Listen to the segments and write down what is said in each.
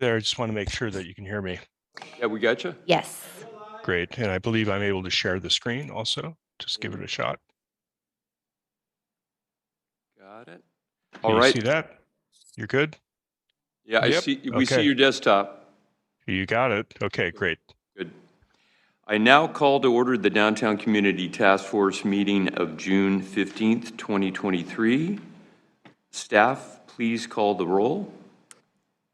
There, I just want to make sure that you can hear me. Yeah, we got you. Yes. Great. And I believe I'm able to share the screen also. Just give it a shot. Got it. Can All you right. see that? You're good? Yeah, I Yep. see. We see Okay. your desktop. You got it. Okay, great. Good. I now call to order the Downtown Community Task Force meeting of June 15th, 2023. Staff, please call the roll.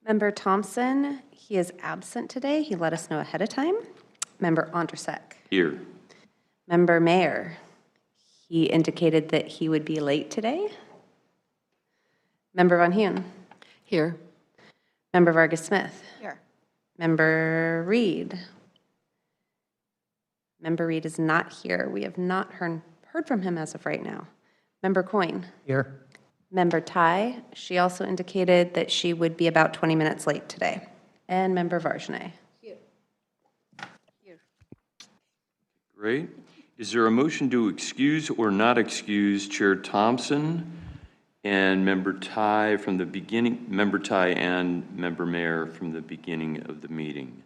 Member Thompson, he is absent today. He let us know ahead of time. Member Ondrasek. Here. Member Mayer, he indicated that he would be late today. Member Van Huyn. Here. Member Vargas Smith. Here. Member Reed. Member Reed is not here. We have not heard from him as of right now. Member Coyne. Here. Member Tai, she also indicated that she would be about 20 minutes late today. And Member Varjane. Great. Is there a motion to excuse or not excuse Chair Thompson and Member Tai from the beginning, Member Tai and Member Mayer from the beginning of the meeting?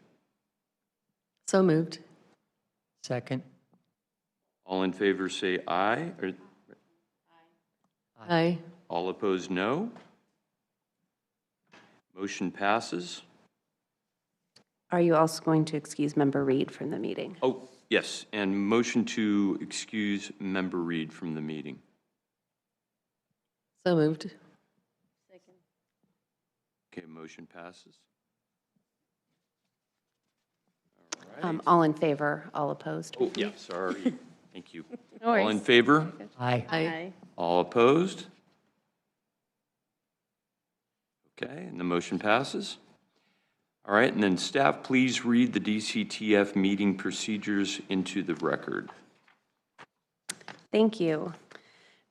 So moved. Second. All in favor say aye. Or Aye. all opposed, no. Motion passes. Are you also going to excuse Member Reed from the meeting? Oh, yes, and motion to excuse Member Reed from the meeting. So moved. Okay, motion passes. All right. All in favor, all opposed? Oh, yeah, sorry. Thank you. No All in worries. favor? Aye. Aye. All opposed? Okay, and the motion passes. All right, and then staff, please read the DCTF meeting procedures into the record. Thank you.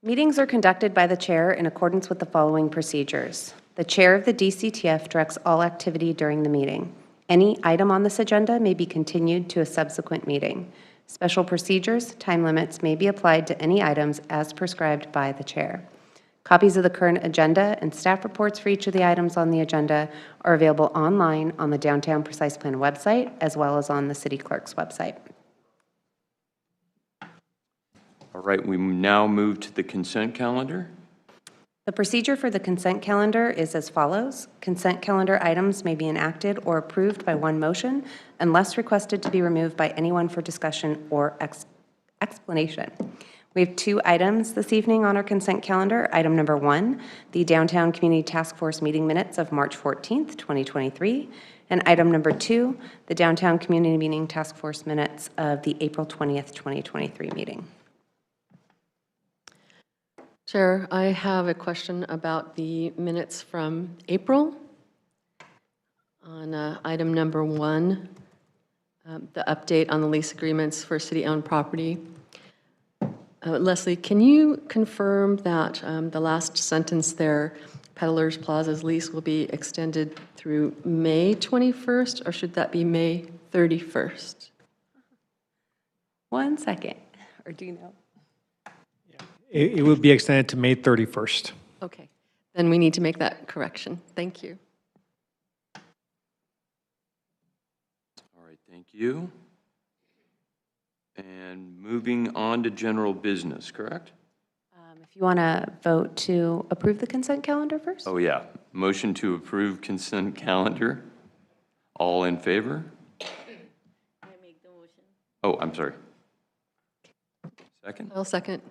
Meetings are conducted by the chair in accordance with the following procedures. The chair of the DCTF directs all activity during the meeting. Any item on this agenda may be continued to a subsequent meeting. Special procedures, time limits may be applied to any items as prescribed by the chair. Copies of the current agenda and staff reports for each of the items on the agenda are available online on the Downtown Precise Plan website, as well as on the City Clerk's website. All right, we now move to the consent calendar. The procedure for the consent calendar is as follows. Consent calendar items may be enacted or approved by one motion unless requested to be removed by anyone for discussion or explanation. We have two items this evening on our consent calendar. Item number 1, the Downtown Community Task Force meeting minutes of March 14th, 2023. And item number 2, the Downtown Community Meeting Task Force minutes of the April 20th, 2023 meeting. Chair, I have a question about the minutes from April. On item number 1, the update on the lease agreements for city-owned property. Leslie, can you confirm that the last sentence there, Peddlers Plaza's lease will be extended through May 21st, or should that be May 31st? 1 second, or do you know? It would be extended to May 31st. Okay, then we need to make that correction. Thank you. All right, thank you. And moving on to general business, correct? If you want to vote to approve the consent calendar first? Oh, yeah. Motion to approve consent calendar. All in favor? I make the motion. Oh, I'm sorry. Second? I'll second.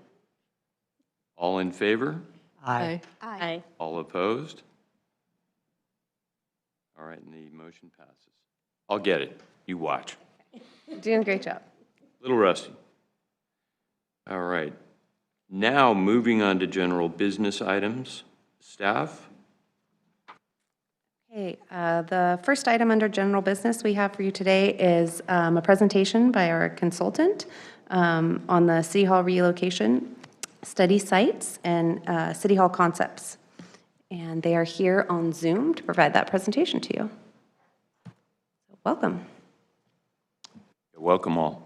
All in favor? Aye. Aye. All opposed? All right, and the motion passes. I'll get it. You watch. Doing a great job. Little rusty. All right. Now, moving on to general business items. Staff? Okay, the first item under general business we have for you today is a presentation by our consultant on the City Hall relocation study sites and City Hall concepts. And they are here on Zoom to provide that presentation to you. Welcome. Welcome all.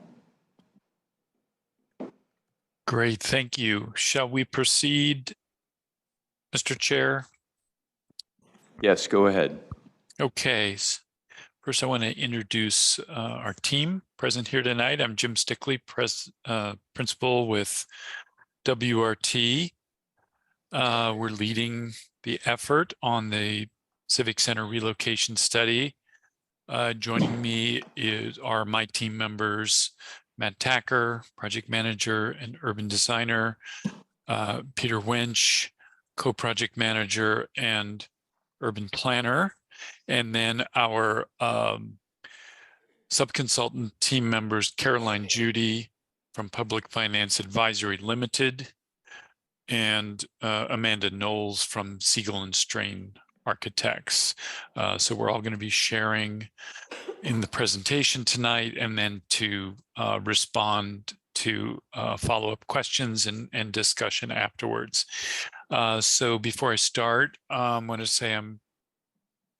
Great, thank you. Shall we proceed, Mr. Chair? Yes, go ahead. Okay. First, I want to introduce our team present here tonight. I'm Jim Stickley, principal with WRT. We're leading the effort on the Civic Center relocation study. Joining me are my team members, Matt Tacker, project manager and urban designer, Peter Winch, co-project manager and urban planner, and then our sub-consultant team members, Caroline Judy from Public Finance Advisory Limited, and Amanda Knowles from Siegel and Strain Architects. So we're all going to be sharing in the presentation tonight, and then to respond to follow-up questions and discussion afterwards. So before I start, I want to say I'm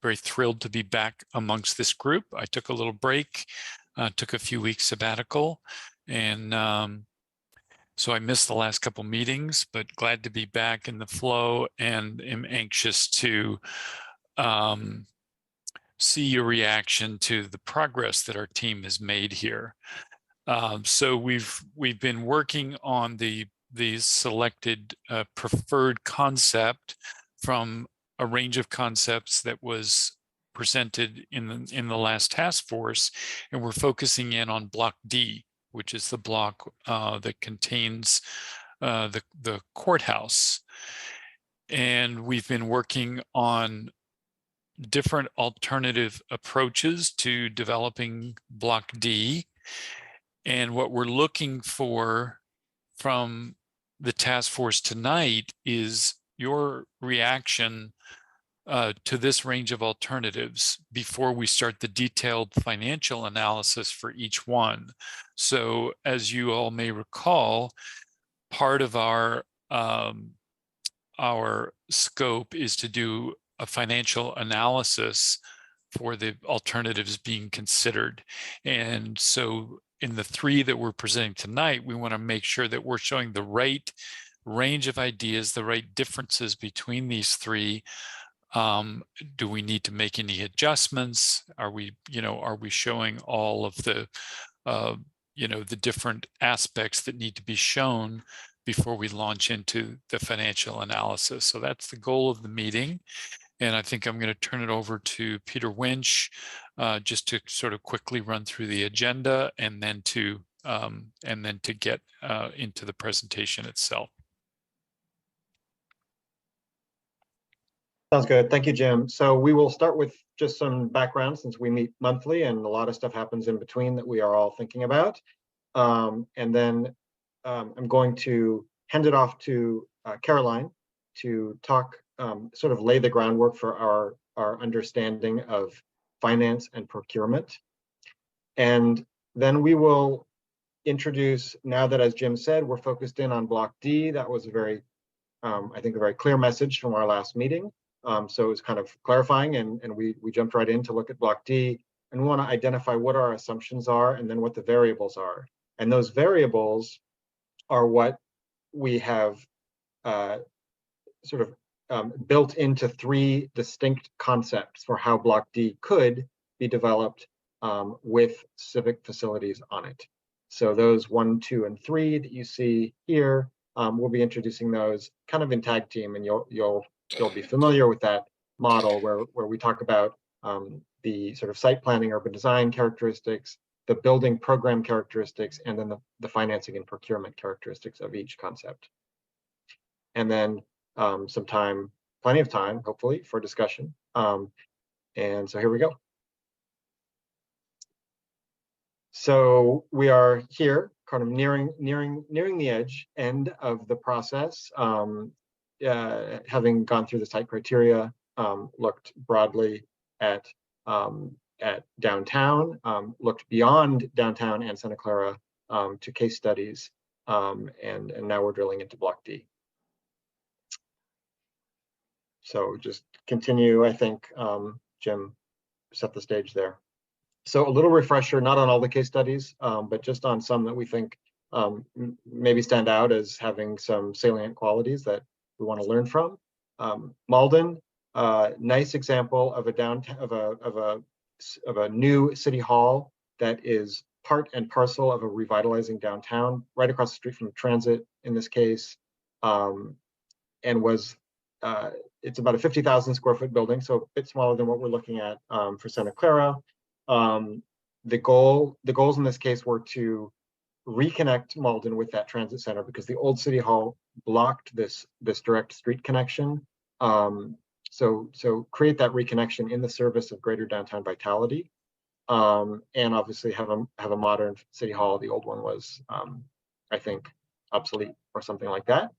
very thrilled to be back amongst this group. I took a little break, took a few weeks sabbatical, and so I missed the last couple meetings, but glad to be back in the flow and am anxious to see your reaction to the progress that our team has made here. So we've been working on the selected preferred concept from a range of concepts that was presented in the last task force, and we're focusing in on Block D, which is the block that contains the courthouse. And we've been working on different alternative approaches to developing Block D. And what we're looking for from the task force tonight is your reaction to this range of alternatives before we start the detailed financial analysis for each one. So as you all may recall, part of our scope is to do a financial analysis for the alternatives being considered. And so in the three that we're presenting tonight, we want to make sure that we're showing the right range of ideas, the right differences between these three. Do we need to make any adjustments? Are we showing all of the, the different aspects that need to be shown before we launch into the financial analysis? So that's the goal of the meeting. And I think I'm going to turn it over to Peter Winch just to sort of quickly run through the agenda and then to get into the presentation itself. Sounds good. Thank you, Jim. So we will start with just some background since we meet monthly and a lot of stuff happens in between that we are all thinking about. And then I'm going to hand it off to Caroline to talk, sort of lay the groundwork for our understanding of finance and procurement. And then we will introduce, now that, as Jim said, we're focused in on Block D. That was a very, I think, a very clear message from our last meeting. So it was kind of clarifying, and we jumped right in to look at Block D, and we want to identify what our assumptions are and then what the variables are. And those variables are what we have sort of built into three distinct concepts for how Block D could be developed with civic facilities on it. So those 1, 2, and 3 that you see here, we'll be introducing those kind of in tag team, and you'll be familiar with that model where we talk about the sort of site planning, urban design characteristics, the building program characteristics, and then the financing and procurement characteristics of each concept. And then plenty of time, hopefully, for discussion. And so here we go. So we are here, kind of nearing the end of the process. Having gone through the site criteria, looked broadly at downtown, looked beyond downtown and Santa Clara to case studies, and now we're drilling into Block D. So just continue, I think, Jim set the stage there. So a little refresher, not on all the case studies, but just on some that we think maybe stand out as having some salient qualities that we want to learn from. Malden nice example of a downtown of a new city hall that is part and parcel of a revitalizing downtown, right across the street from transit in this case, and was it's about a 50,000 square foot building, so a bit smaller than what we're looking at for Santa Clara. The goals in this case were to reconnect Malden with that transit center because the old city hall blocked this direct street connection. So create that reconnection in the service of greater downtown vitality, and obviously have a modern city hall. The old one was, I think, obsolete or something like that.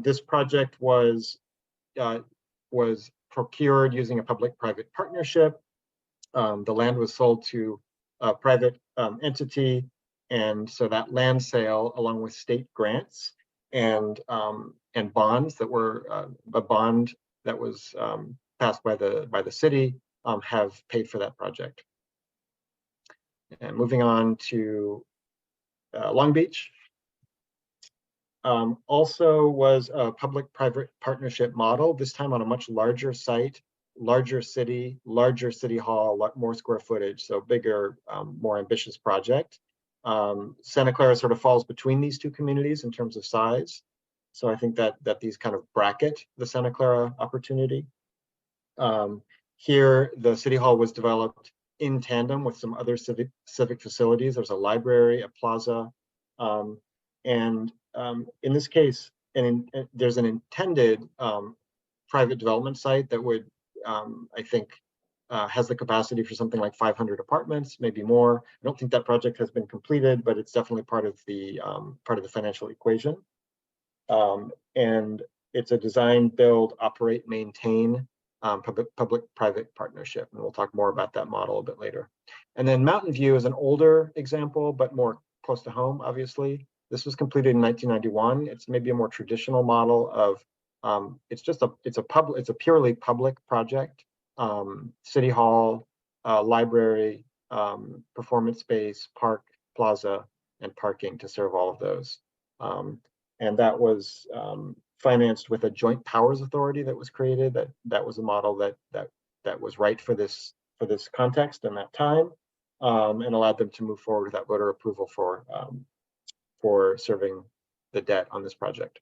This project was procured using a public-private partnership. The land was sold to a private entity, and so that land sale, along with state grants and bonds that were a bond that was passed by the city, have paid for that project. And moving on to Long Beach. Also was a public-private partnership model, this time on a much larger site, larger city hall, more square footage, so bigger, more ambitious project. Santa Clara sort of falls between these two communities in terms of size. So I think that these kind of bracket the Santa Clara opportunity. Here, the city hall was developed in tandem with some other civic facilities. There's a library, a plaza, and in this case, there's an intended private development site that would, I think, has the capacity for something like 500 apartments, maybe more. I don't think that project has been completed, but it's definitely part of the financial equation. And it's a design, build, operate, maintain public-private partnership, and we'll talk more about that model a bit later. And then Mountain View is an older example, but more close to home, obviously. This was completed in 1991. It's maybe a more traditional model of it's a purely public project. City hall, library, performance space, park, plaza, and parking to serve all of those. And that was financed with a joint powers authority that was created. That was a model that was right for this context and that time, and allowed them to move forward with that voter approval for serving the debt on this project.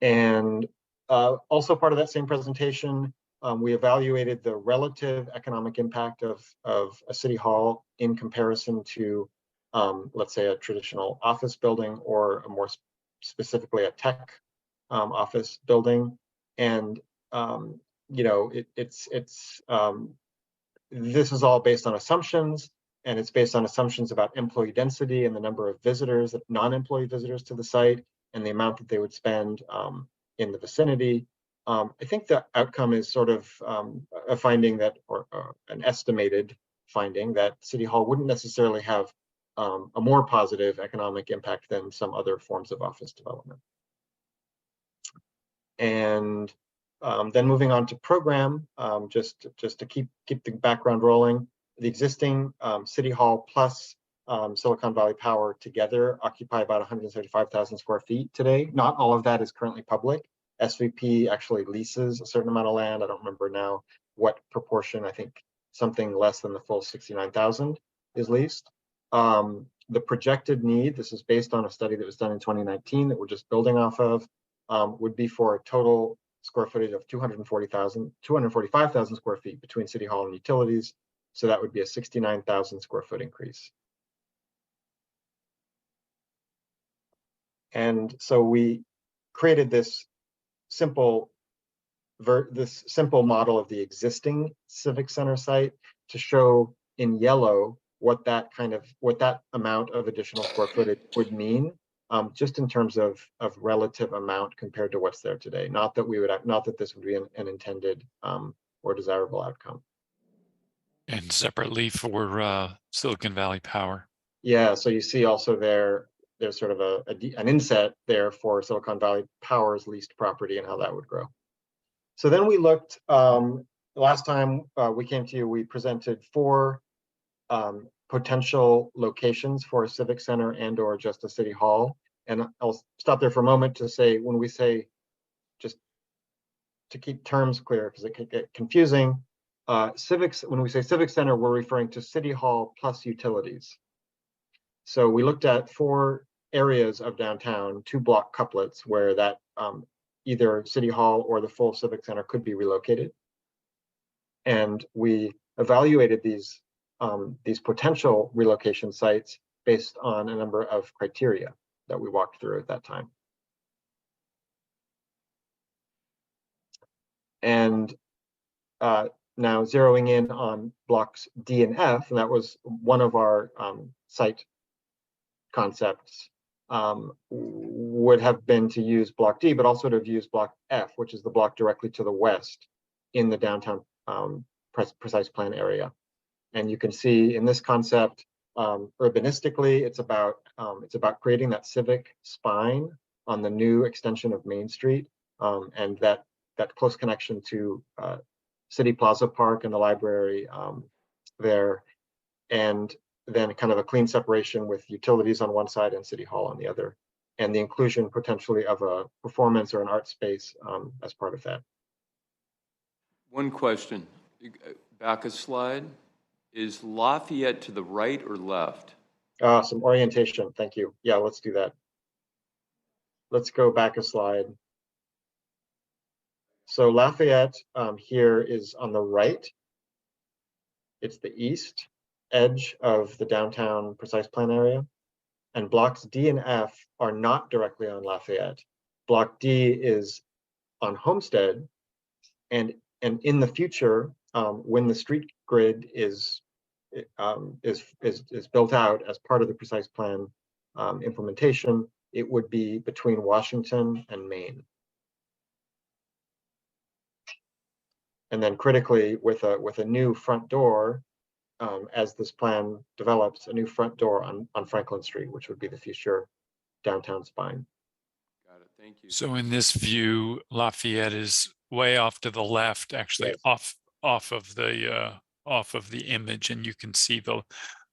And also part of that same presentation, we evaluated the relative economic impact of a city hall in comparison to, let's say, a traditional office building or a more specifically a tech office building. And you know, this is all based on assumptions, and it's based on assumptions about employee density and the number of visitors, non-employee visitors to the site, and the amount that they would spend in the vicinity. I think the outcome is sort of a finding that, or an estimated finding, that City Hall wouldn't necessarily have a more positive economic impact than some other forms of office development. And then moving on to program, just to keep the background rolling, the existing City Hall plus Silicon Valley Power together occupy about 175,000 square feet today. Not all of that is currently public. SVP actually leases a certain amount of land. I don't remember now what proportion. I think something less than the full 69,000 is leased. The projected need, this is based on a study that was done in 2019 that we're just building off of, would be for a total square footage of 245,000 square feet between City Hall and utilities. So that would be a 69,000 square foot increase. And so we created this simple model of the existing Civic Center site to show in yellow what that amount of additional square footage would mean, just in terms of relative amount compared to what's there today. Not that this would be an intended or desirable outcome. And separately for Silicon Valley Power. Yeah, so you see also there's sort of an inset there for Silicon Valley Power's leased property and how that would grow. So then we looked, last time we came to you, we presented 4 potential locations for a civic center and or just a city hall. And I'll stop there for a moment to say, when we say, just to keep terms clear, because it could get confusing, civics, when we say civic center, we're referring to City Hall plus utilities. So we looked at 4 areas of downtown, 2 block couplets where that either City Hall or the full civic center could be relocated. And we evaluated these potential relocation sites based on a number of criteria that we walked through at that time. And now zeroing in on blocks D and F, and that was one of our site concepts, would have been to use block D, but also to have used block F, which is the block directly to the west in the downtown precise plan area. And you can see in this concept, urbanistically, it's about creating that civic spine on the new extension of Main Street, and that close connection to City Plaza Park and the library there, and then kind of a clean separation with utilities on one side and City Hall on the other, and the inclusion potentially of a performance or an art space as part of that. One question, back a slide. Is Lafayette to the right or left? Some orientation, thank you. Yeah, let's do that. Let's go back a slide. So Lafayette here is on the right. It's the east edge of the downtown precise plan area. And blocks D and F are not directly on Lafayette. Block D is on Homestead. And in the future, when the street grid is built out as part of the precise plan implementation, it would be between Washington and Main. And then critically, with a new front door, as this plan develops, a new front door on Franklin Street, which would be the future downtown spine. Got it, thank you. So in this view, Lafayette is way off to the left, actually Yes. off of the image, and you can see the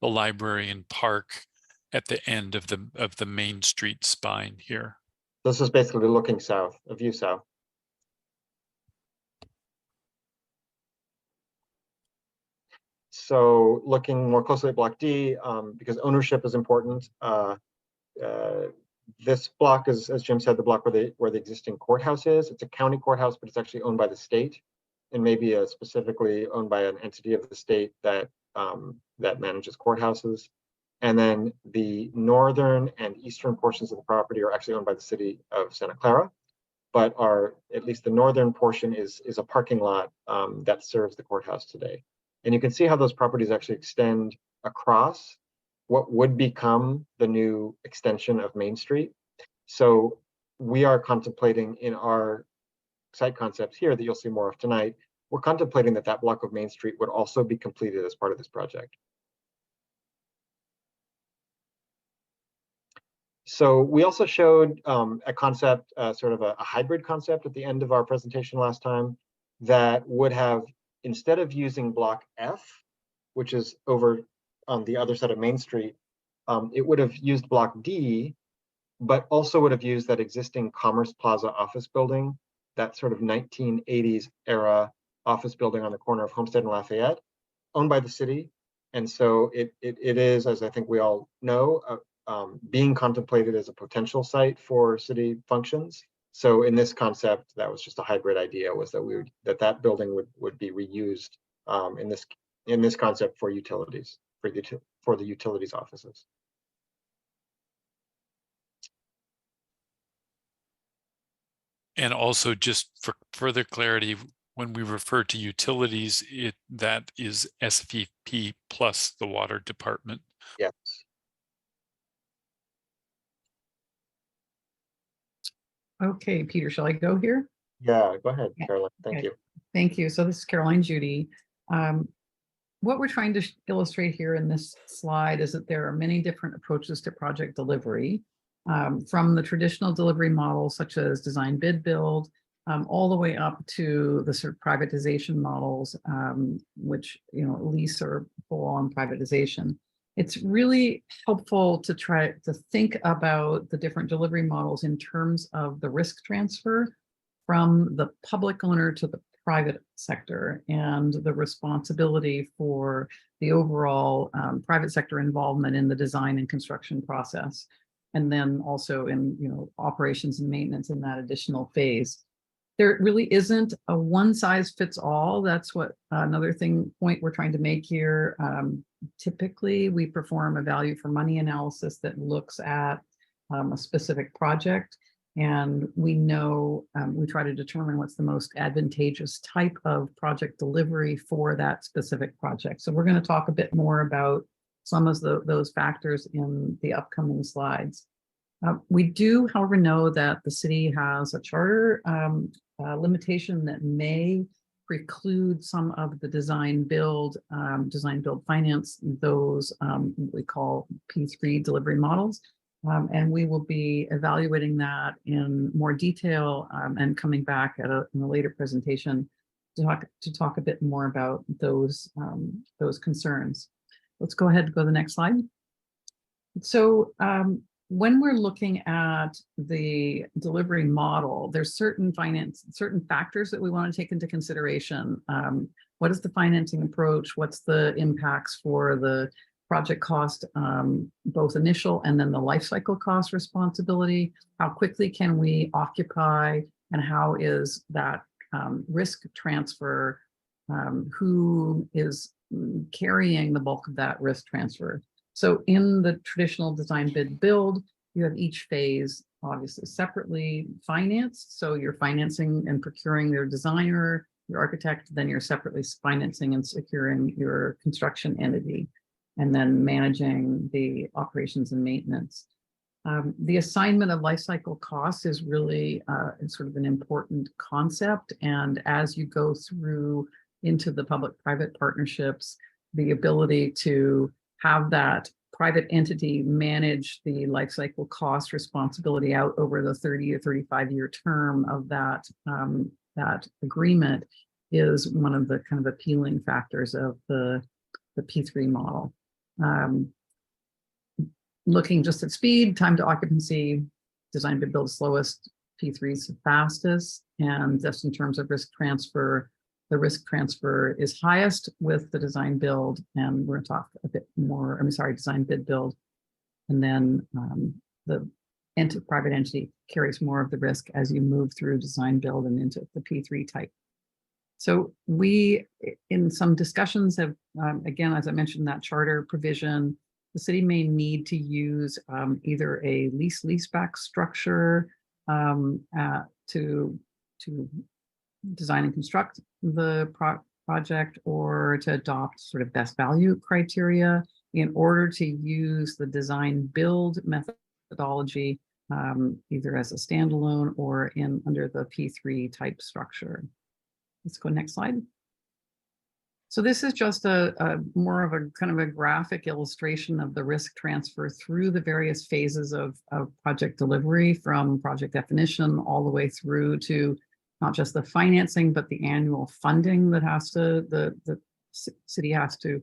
library and park at the end of the Main Street spine here. This is basically looking south, a view south. So looking more closely at block D, because ownership is important. This block is, as Jim said, the block where the existing courthouse is. It's a county courthouse, but it's actually owned by the state, and maybe specifically owned by an entity of the state that manages courthouses. And then the northern and eastern portions of the property are actually owned by the city of Santa Clara, but at least the northern portion is a parking lot that serves the courthouse today. And you can see how those properties actually extend across what would become the new extension of Main Street. So we are contemplating in our site concepts here that you'll see more of tonight, we're contemplating that block of Main Street would also be completed as part of this project. So we also showed a concept, sort of a hybrid concept at the end of our presentation last time, that would have, instead of using block F, which is over on the other side of Main Street, it would have used block D, but also would have used that existing Commerce Plaza office building, that sort of 1980s era office building on the corner of Homestead and Lafayette, owned by the city. And so it is, as I think we all know, being contemplated as a potential site for city functions. So in this concept, that was just a hybrid idea, was that that building would be reused in this concept for utilities, for the utilities offices. And also, just for further clarity, when we refer to utilities, that is SVP plus the water department. Yes. Okay, Peter, shall I go here? Yeah, go ahead, Yeah. Caroline. Thank Okay. you. Thank you. So this is Caroline Judy. What we're trying to illustrate here in this slide is that there are many different approaches to project delivery, from the traditional delivery model, such as design, bid, build, all the way up to the sort of privatization models, which, lease or full-on privatization. It's really helpful to try to think about the different delivery models in terms of the risk transfer from the public owner to the private sector, and the responsibility for the overall private sector involvement in the design and construction process. And then also in, operations and maintenance in that additional phase. There really isn't a one size fits all. That's what another point we're trying to make here. Typically, we perform a value for money analysis that looks at a specific project, and we know we try to determine what's the most advantageous type of project delivery for that specific project. So we're going to talk a bit more about some of those factors in the upcoming slides. We do, however, know that the city has a charter limitation that may preclude some of the design build finance, those we call P3 delivery models. And we will be evaluating that in more detail and coming back in a later presentation to talk a bit more about those concerns. Let's go ahead and go to the next slide. So when we're looking at the delivery model, there's certain factors that we want to take into consideration. What is the financing approach? What's the impacts for the project cost, both initial and then the life cycle cost responsibility? How quickly can we occupy, and how is that risk transfer? Who is carrying the bulk of that risk transfer? So in the traditional design bid build, you have each phase obviously separately financed. So you're financing and procuring your designer, your architect, then you're separately financing and securing your construction entity, and then managing the operations and maintenance. The assignment of life cycle costs is really sort of an important concept. And as you go through into the public-private partnerships, the ability to have that private entity manage the life cycle cost responsibility out over the 30 or 35-year term of that agreement is one of the kind of appealing factors of the P3 model. Looking just at speed, time to occupancy, design bid build slowest, P3 is the fastest, and just in terms of risk transfer, the risk transfer is highest with the design build, and we're going to talk a bit more, design bid build. And then the private entity carries more of the risk as you move through design build and into the P3 type. So we, in some discussions have, again, as I mentioned, that charter provision, the city may need to use either a leaseback structure to design and construct the project, or to adopt sort of best value criteria in order to use the design build methodology either as a standalone or under the P3 type structure. Let's go next slide. So this is just a more of a kind of a graphic illustration of the risk transfer through the various phases of project delivery, from project definition all the way through to not just the financing, but the annual funding that the city has to,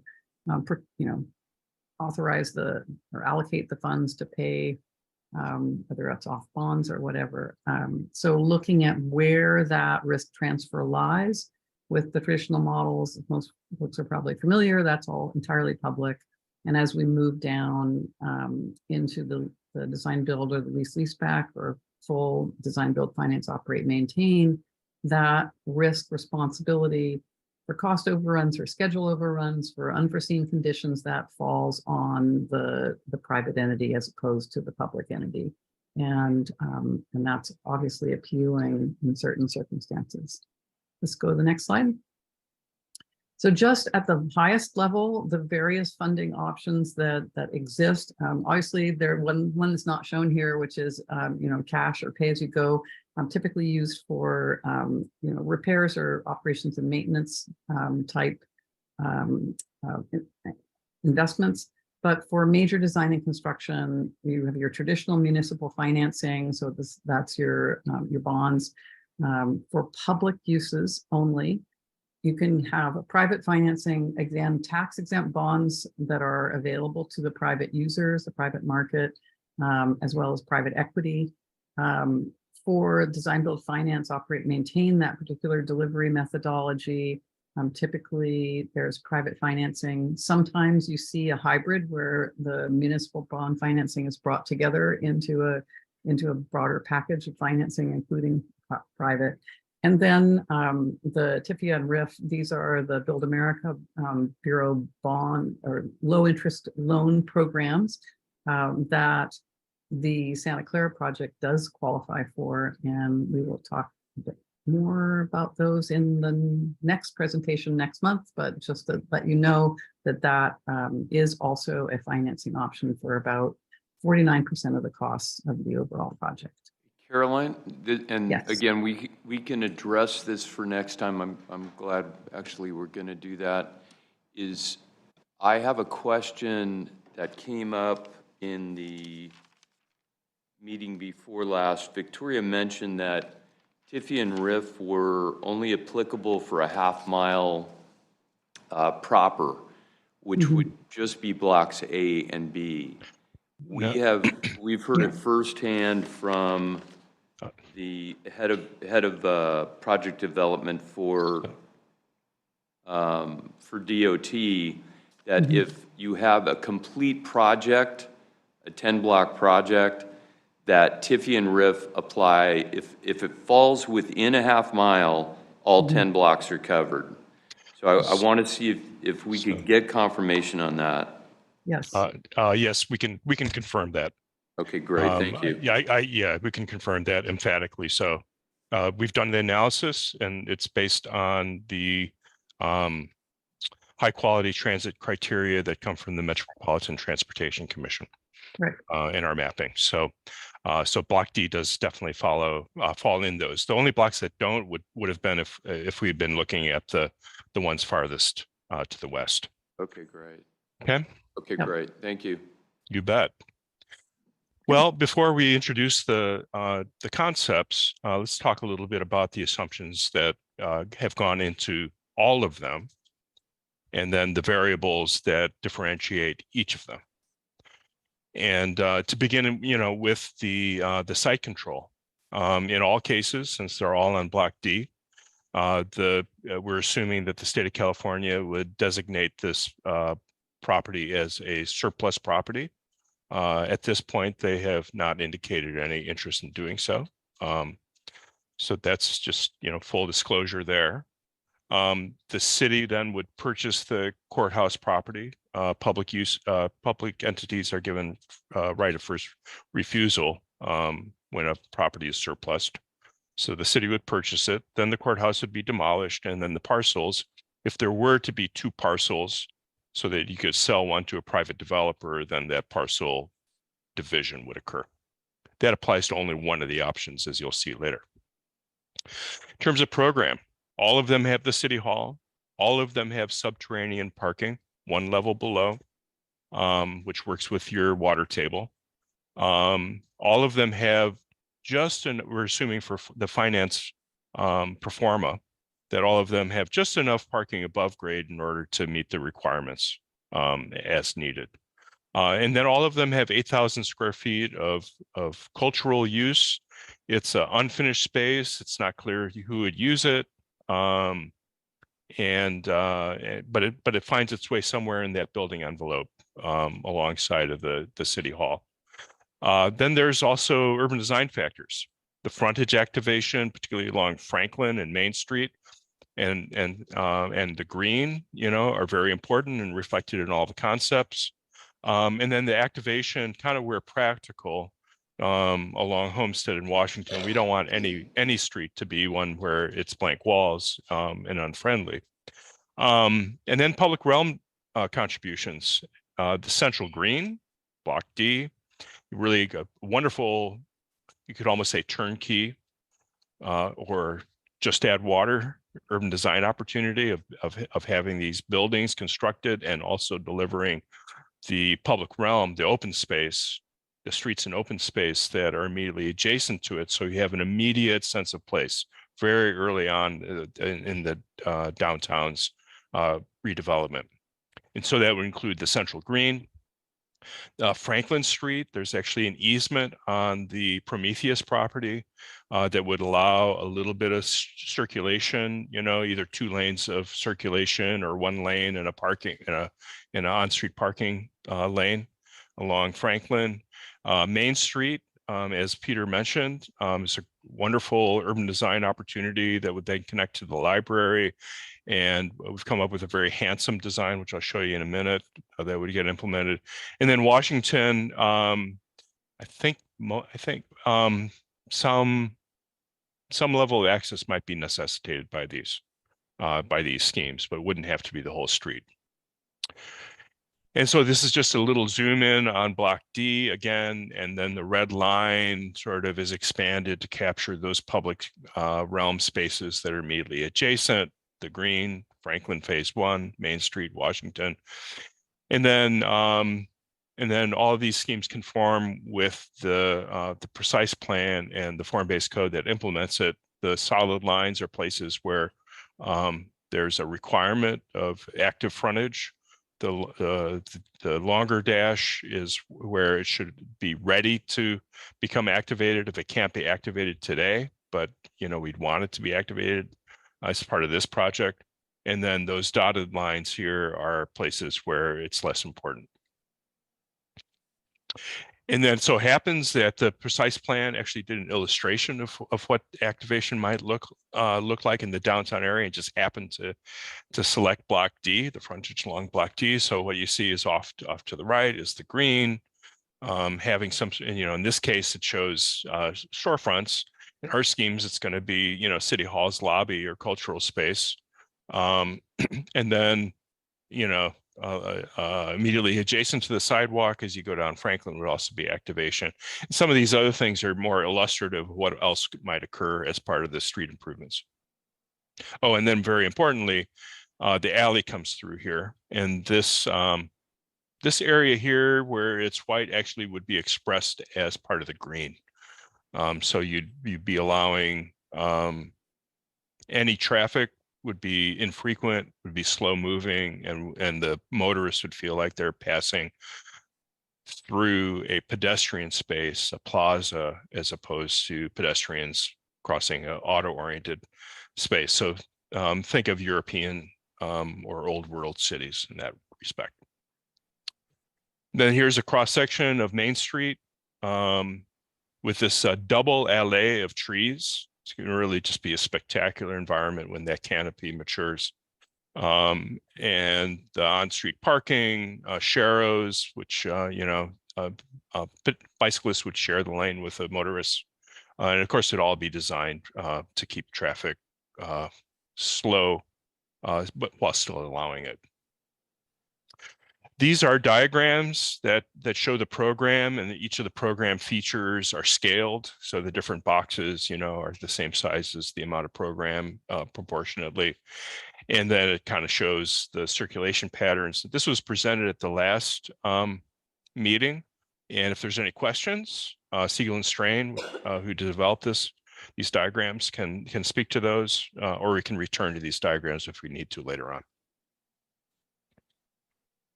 authorize or allocate the funds to pay, whether that's off bonds or whatever. So looking at where that risk transfer lies with the traditional models, most folks are probably familiar, that's all entirely public. And as we move down into the design build or the leaseback or full design build finance operate maintain, that risk responsibility for cost overruns or schedule overruns for unforeseen conditions, that falls on the private entity as opposed to the public entity. And that's obviously appealing in certain circumstances. Let's go to the next slide. So just at the highest level, the various funding options that exist, obviously one that's not shown here, which is cash or pay as you go, typically used for repairs or operations and maintenance type investments. But for major design and construction, you have your traditional municipal financing. So that's your bonds. For public uses only, you can have a private financing, again, tax exempt bonds that are available to the private users, the private market, as well as private equity. for design, build, finance, operate, maintain that particular delivery methodology. Typically, there's private financing. Sometimes you see a hybrid where the municipal bond financing is brought together into a broader package of financing, including private. And then the TIFIA and RIF, these are the Build America Bureau bond or low interest loan programs that the Santa Clara project does qualify for. And we will talk a bit more about those in the next presentation next month, but just to let you know that that is also a financing option for about 49% of the costs of the overall project. Caroline, and Yes. again, we can address this for next time. I'm glad actually we're going to do that. I have a question that came up in the meeting before last. Victoria mentioned that TIFIA and RIF were only applicable for a half-mile proper, which would just be blocks A and B. We've heard it firsthand from the head of project development for DOT that if you have a complete project, a 10-block project, that TIFIA and RIF apply. If it falls within a half mile, all 10 blocks are covered. So I want to see if we could get confirmation on that. Yes. Yes, we can confirm that. Okay, great, thank you. Yeah, we can confirm that emphatically. So we've done the analysis, and it's based on the high quality transit criteria that come from the Metropolitan Transportation Commission. Right. In our mapping. So block D does definitely fall in those. The only blocks that don't would have been if we'd been looking at the ones farthest to the west. Okay, great. Okay. Okay, great. Thank you. You bet. Well, before we introduce the concepts, let's talk a little bit about the assumptions that have gone into all of them, and then the variables that differentiate each of them. And to begin, with the site control. In all cases, since they're all on Block D, we're assuming that the state of California would designate this property as a surplus property. At this point, they have not indicated any interest in doing so. So that's just, full disclosure there. The city then would purchase the courthouse property. Public entities are given right of first refusal when a property is surplused. So the city would purchase it, then the courthouse would be demolished, and then the parcels, if there were to be two parcels so that you could sell one to a private developer, then that parcel division would occur. That applies to only one of the options, as you'll see later. In terms of program, all of them have the city hall. All of them have subterranean parking, one level below, which works with your water table. All of them have we're assuming for the finance pro forma, that all of them have just enough parking above grade in order to meet the requirements as needed. And then all of them have 8,000 square feet of cultural use. It's an unfinished space. It's not clear who would use it. But it finds its way somewhere in that building envelope alongside of the city hall. Then there's also urban design factors. The frontage activation, particularly along Franklin and Main Street, and the green, are very important and reflected in all the concepts. And then the activation, kind of where practical, along Homestead and Washington. We don't want any street to be one where it's blank walls and unfriendly. And then public realm contributions. The central green, Block D, really a wonderful, you could almost say turnkey, or just add water, urban design opportunity of having these buildings constructed and also delivering the public realm, the open space, the streets and open space that are immediately adjacent to it. So you have an immediate sense of place very early on in the downtown's redevelopment. And so that would include the central green, Franklin Street, there's actually an easement on the Prometheus property that would allow a little bit of circulation, you know, either 2 lanes of circulation or 1 lane and a parking in an on-street parking lane along Franklin. Main Street, as Peter mentioned, is a wonderful urban design opportunity that would then connect to the library. And we've come up with a very handsome design, which I'll show you in a minute, that would get implemented. And then Washington, I think some level of access might be necessitated by these schemes, but it wouldn't have to be the whole street. And so this is just a little zoom in on Block D again, and then the red line sort of is expanded to capture those public realm spaces that are immediately adjacent. The green, Franklin Phase 1, Main Street, Washington. And then all of these schemes conform with the precise plan and the form-based code that implements it. The solid lines are places where there's a requirement of active frontage. The longer dash is where it should be ready to become activated if it can't be activated today, but you know, we'd want it to be activated as part of this project. And then those dotted lines here are places where it's less important. And then so happens that the precise plan actually did an illustration of what activation might look like in the downtown area, and just happened to select Block D, the frontage along Block D. So what you see is off to the right is the green, having some, you know, in this case it shows storefronts. In our schemes, it's going to be, you know, City Hall's lobby or cultural space. And then, you know, immediately adjacent to the sidewalk as you go down Franklin would also be activation. And some of these other things are more illustrative of what else might occur as part of the street improvements. Oh, and then very importantly, the alley comes through here. And this area here where it's white actually would be expressed as part of the green. So you'd be allowing any traffic would be infrequent, would be slow moving, and the motorists would feel like they're passing through a pedestrian space, a plaza, as opposed to pedestrians crossing an auto-oriented space. So think of European or old world cities in that respect. Then here's a cross section of Main Street with this double alley of trees. It's going to really just be a spectacular environment when that canopy matures. And the on-street parking, sharrows, which, you know, bicyclists would share the lane with a motorist. And of course, it'd all be designed to keep traffic slow, but while still allowing it. These are diagrams that show the program, and each of the program features are scaled. So the different boxes, you know, are the same size as the amount of program proportionately. And then it kind of shows the circulation patterns. This was presented at the last meeting. And if there's any questions, Siegel and Strain, who developed these diagrams, can speak to those, or we can return to these diagrams if we need to later on.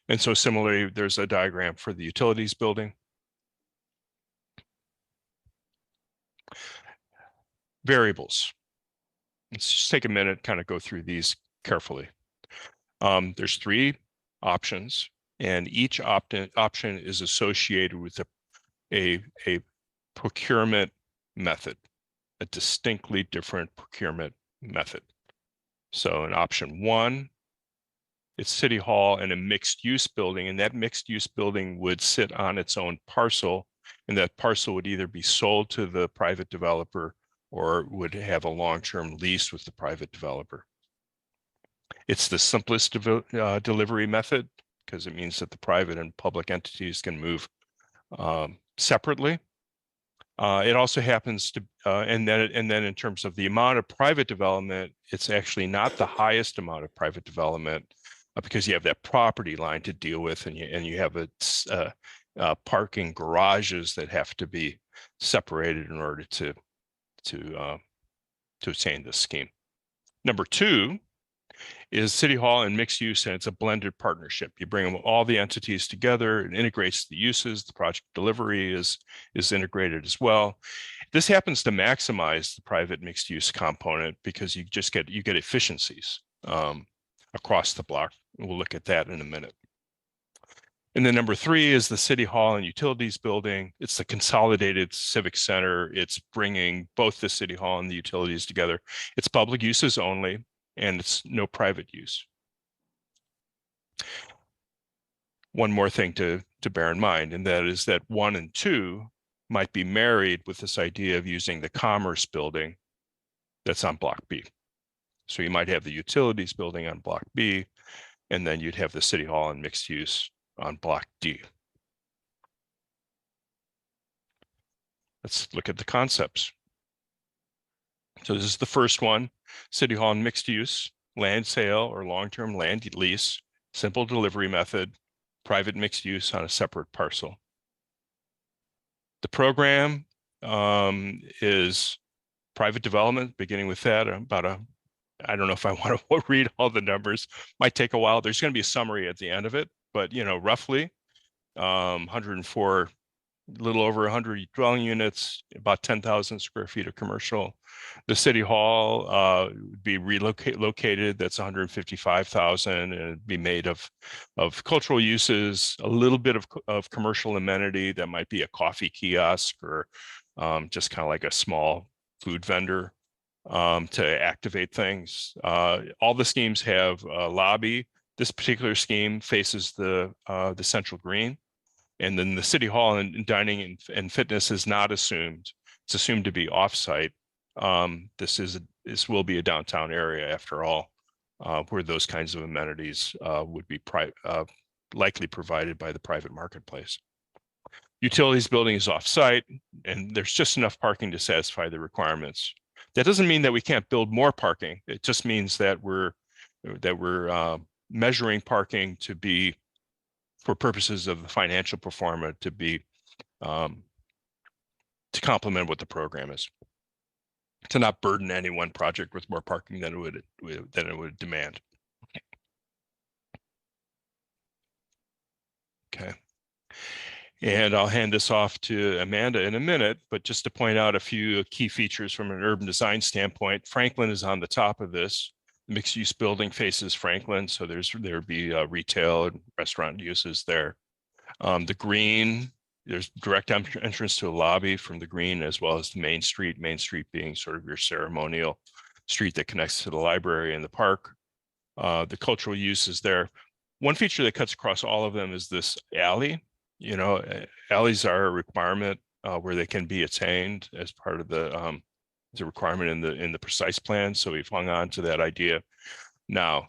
And so similarly, there's a diagram for the utilities building. Variables. Let's just take a minute, kind of go through these carefully. There's 3 options, and each option is associated with a procurement method, a distinctly different procurement method. So in option 1, it's City Hall and a mixed use building, and that mixed use building would sit on its own parcel, and that parcel would either be sold to the private developer or would have a long-term lease with the private developer. It's the simplest delivery method because it means that the private and public entities can move separately. It also happens to, and then in terms of the amount of private development, it's actually not the highest amount of private development because you have that property line to deal with, and you have parking garages that have to be separated in order to attain this scheme. Number 2 is City Hall and mixed use, and it's a blended partnership. You bring all the entities together, it integrates the uses, the project delivery is integrated as well. This happens to maximize the private mixed use component because you get efficiencies across the block. We'll look at that in a minute. And then number 3 is the City Hall and Utilities Building. It's the consolidated civic center. It's bringing both the City Hall and the utilities together. It's public uses only, and it's no private use. One more thing to bear in mind, and that is that 1 and 2 might be married with this idea of using the Commerce Building that's on Block B. So you might have the Utilities Building on Block B, and then you'd have the City Hall and mixed use on Block D. Let's look at the concepts. So this is the first one, City Hall and mixed use, land sale or long-term land lease, simple delivery method, private mixed use on a separate parcel. The program is private development, beginning with that, I don't know if I want to read all the numbers, might take a while. There's going to be a summary at the end of it, but roughly 104, a little over 100 dwelling units, about 10,000 square feet of commercial. The City Hall would be located. That's 155,000, and it'd be made of cultural uses, a little bit of commercial amenity that might be a coffee kiosk or just kind of like a small food vendor to activate things. All the schemes have a lobby. This particular scheme faces the central green. And then the City Hall and dining and fitness is not assumed. It's assumed to be offsite. This will be a downtown area after all, where those kinds of amenities would be likely provided by the private marketplace. Utilities building is offsite, and there's just enough parking to satisfy the requirements. That doesn't mean that we can't build more parking. It just means that we're measuring parking to be, for purposes of the financial performance, to be to complement what the program is, to not burden any one project with more parking than it would demand. Okay. And I'll hand this off to Amanda in a minute, but just to point out a few key features from an urban design standpoint, Franklin is on the top of this. The mixed-use building faces Franklin, so there would be retail and restaurant uses there. The green, there's direct entrance to a lobby from the green, as well as the Main Street being sort of your ceremonial street that connects to the library and the park. The cultural use is there. One feature that cuts across all of them is this alley. Alleys are a requirement where they can be attained as part of the requirement in the precise plan. So we've hung on to that idea. Now,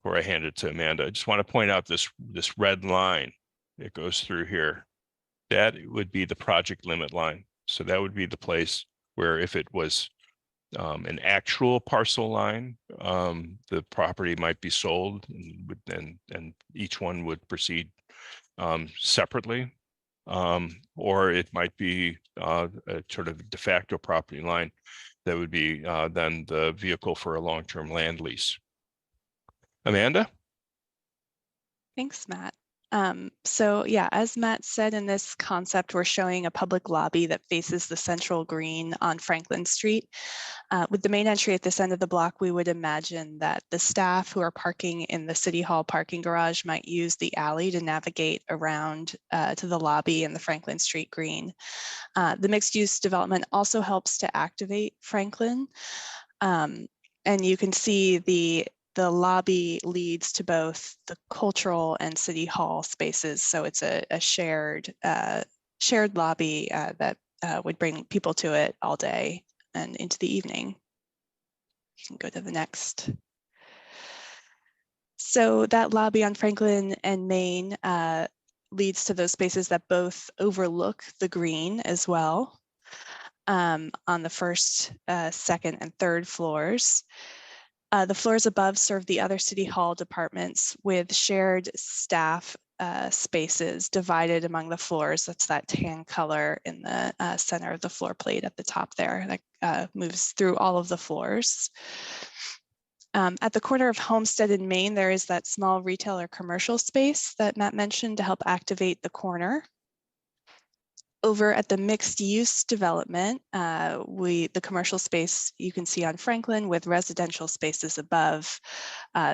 before I hand it to Amanda, I just want to point out this red line that goes through here. That would be the project limit line. So that would be the place where, if it was an actual parcel line, the property might be sold, and each one would proceed separately, or it might be a sort of de facto property line that would be then the vehicle for a long-term land lease. Amanda? Thanks, Matt. So yeah, as Matt said, in this concept, we're showing a public lobby that faces the central green on Franklin Street. With the main entry at this end of the block, we would imagine that the staff who are parking in the City Hall parking garage might use the alley to navigate around to the lobby in the Franklin Street green. The mixed-use development also helps to activate Franklin. And you can see the lobby leads to both the cultural and City Hall spaces. So it's a shared lobby that would bring people to it all day and into the evening. You can go to the next. So that lobby on Franklin and Main leads to those spaces that both overlook the green as well on the first, second, and third floors. The floors above serve the other City Hall departments with shared staff spaces divided among the floors. That's that tan color in the center of the floor plate at the top there that moves through all of the floors. At the corner of Homestead and Main, there is that small retail or commercial space that Matt mentioned to help activate the corner. Over at the mixed use development, the commercial space you can see on Franklin with residential spaces above,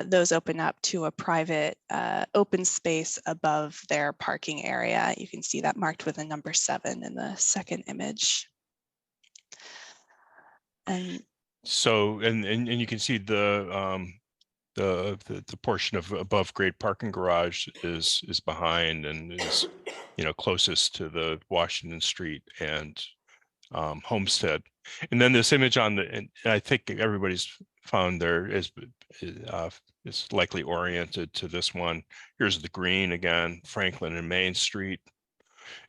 those open up to a private open space above their parking area. You can see that marked with a number 7 in the second image. And So, and you can see the portion of above grade parking garage is behind and is, you know, closest to the Washington Street and Homestead. And then this image on the, and I think everybody's found there is likely oriented to this one. Here's the green again, Franklin and Main Street.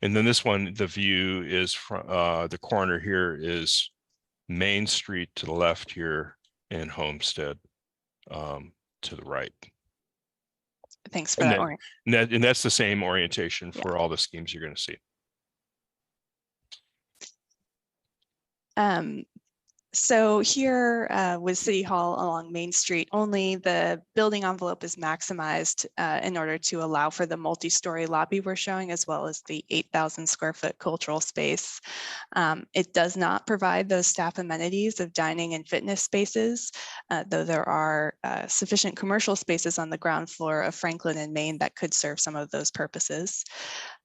And then this one, the view is from the corner here is Main Street to the left here and Homestead to the right. thanks for And, that. and that's the same orientation for all the schemes you're going to see. So here with City Hall along Main Street, only the building envelope is maximized in order to allow for the multi-story lobby we're showing, as well as the 8,000 square foot cultural space. It does not provide those staff amenities of dining and fitness spaces, though there are sufficient commercial spaces on the ground floor of Franklin and Main that could serve some of those purposes.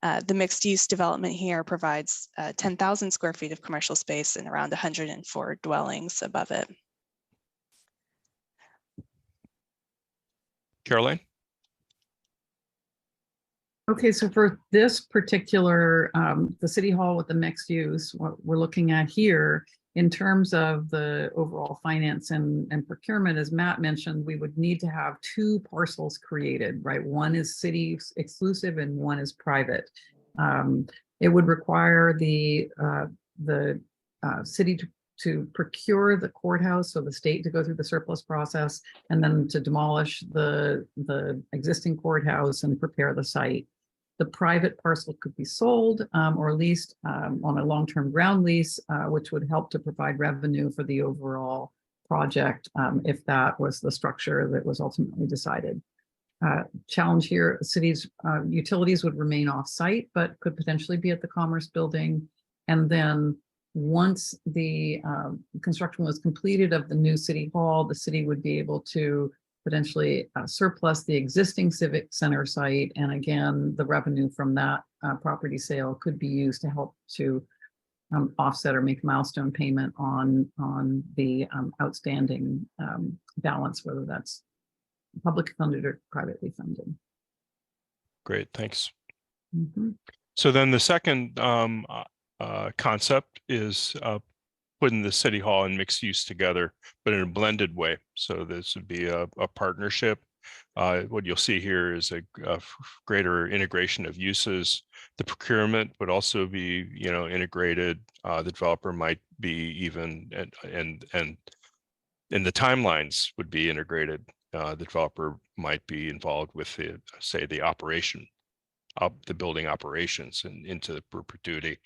The mixed use development here provides 10,000 square feet of commercial space and around 104 dwellings above it. Caroline? Okay, so for this particular, the City Hall with the mixed use, what we're looking at here, in terms of the overall finance and procurement, as Matt mentioned, we would need to have 2 parcels created, right? One is city exclusive and one is private. It would require the city to procure the courthouse, so the state to go through the surplus process, and then to demolish the existing courthouse and prepare the site. The private parcel could be sold or leased on a long-term ground lease, which would help to provide revenue for the overall project if that was the structure that was ultimately decided. Challenge here, cities' utilities would remain off-site, but could potentially be at the Commerce Building. And then once the construction was completed of the new City Hall, the city would be able to potentially surplus the existing Civic Center site. And again, the revenue from that property sale could be used to help to offset or make milestone payment on the outstanding balance, whether that's public funded or privately funded. Great, thanks. Mm-hmm. So then the second concept is putting the City Hall and mixed use together, but in a blended way. So this would be a partnership. What you'll see here is a greater integration of uses. The procurement would also be, you know, integrated. The developer might be even, and the timelines would be integrated. The developer might be involved with the, say, the operation of the building operations and into the perpetuity,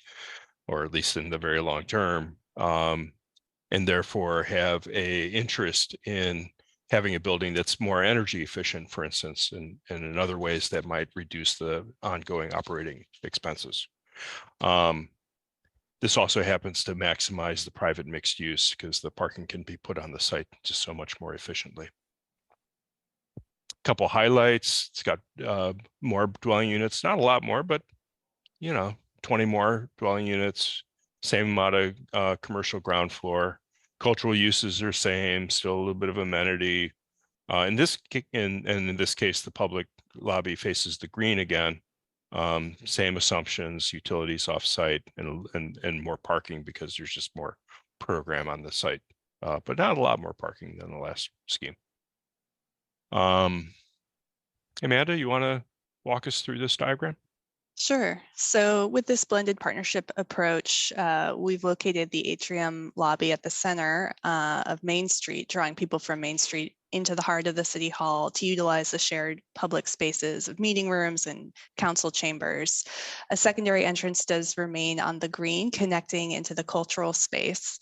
or at least in the very long term, and therefore have a interest in having a building that's more energy efficient, for instance, and in other ways that might reduce the ongoing operating expenses. This also happens to maximize the private mixed use because the parking can be put on the site just so much more efficiently. Couple highlights, it's got more dwelling units, not a lot more, but you know, 20 more dwelling units, same amount of commercial ground floor. Cultural uses are same, still a little bit of amenity. In this case, the public lobby faces the green again. Same assumptions, utilities off-site, and more parking because there's just more program on the site, but not a lot more parking than the last scheme. Amanda, you want to walk us through this diagram? Sure. So with this blended partnership approach, we've located the atrium lobby at the center of Main Street, drawing people from Main Street into the heart of the City Hall to utilize the shared public spaces of meeting rooms and council chambers. A secondary entrance does remain on the green, connecting into the cultural space.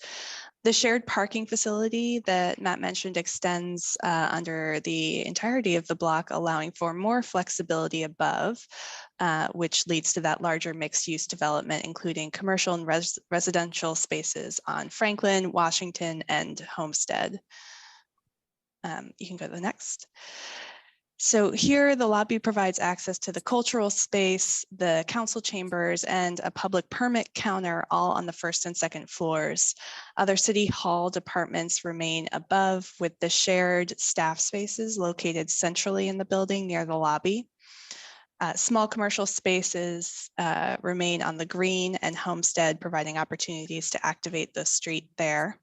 The shared parking facility that Matt mentioned extends under the entirety of the block, allowing for more flexibility above, which leads to that larger mixed-use development, including commercial and residential spaces on Franklin, Washington, and Homestead. You can go to the next. So here, the lobby provides access to the cultural space, the council chambers, and a public permit counter, all on the first and second floors. Other city hall departments remain above, with the shared staff spaces located centrally in the building near the lobby. Small commercial spaces remain on the green and Homestead, providing opportunities to activate the street there.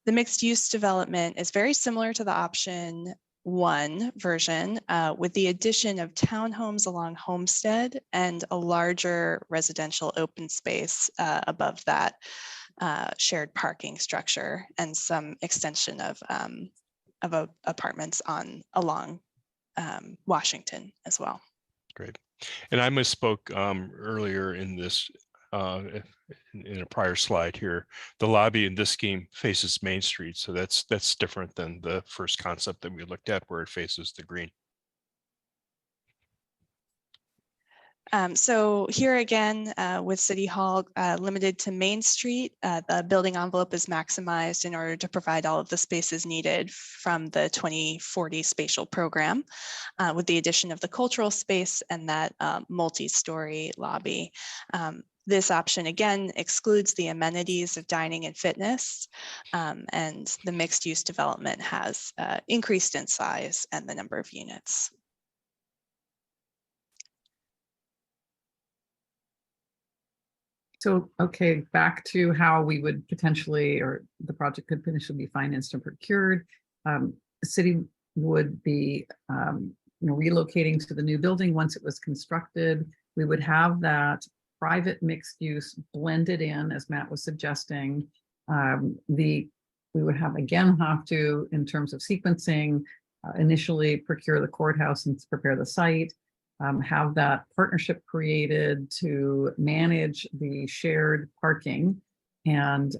The mixed use development is very similar to the option 1 version, with the addition of townhomes along Homestead and a larger residential open space above that shared parking structure, and some extension of apartments along Washington as well. Great. And I misspoke earlier in this, in a prior slide here. The lobby in this scheme faces Main Street, so that's different than the first concept that we looked at, where it faces the green. So here again, with City Hall limited to Main Street, the building envelope is maximized in order to provide all of the spaces needed from the 2040 spatial program, with the addition of the cultural space and that multi-story lobby. This option again excludes the amenities of dining and fitness, and the mixed use development has increased in size and the number of units. So, okay, back to how we would potentially, or the project could potentially be financed and procured. The city would be relocating to the new building once it was constructed. We would have that private mixed use blended in, as Matt was suggesting. We would have to, in terms of sequencing, initially procure the courthouse and prepare the site. Have that partnership created to manage the shared parking, and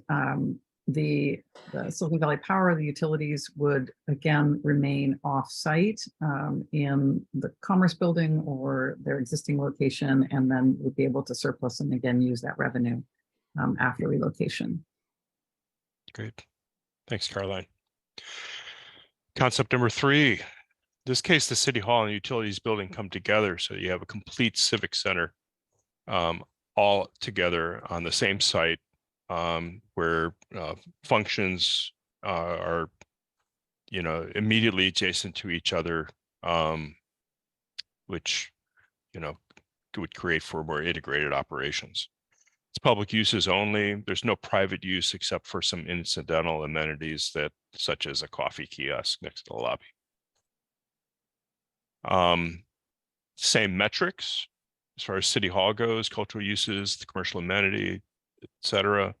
the Silicon Valley Power, the utilities would again remain off-site in the Commerce Building or their existing location, and then would be able to surplus and again use that revenue after relocation. Great. Thanks, Caroline. Concept number 3. In this case, the City Hall and Utilities Building come together, so you have a complete civic center all together on the same site, where functions are immediately adjacent to each other, which would create for more integrated operations. It's public uses only. There's no private use except for some incidental amenities such as a coffee kiosk next to the lobby. Same metrics as far as City Hall goes: cultural uses, the commercial amenity, etc.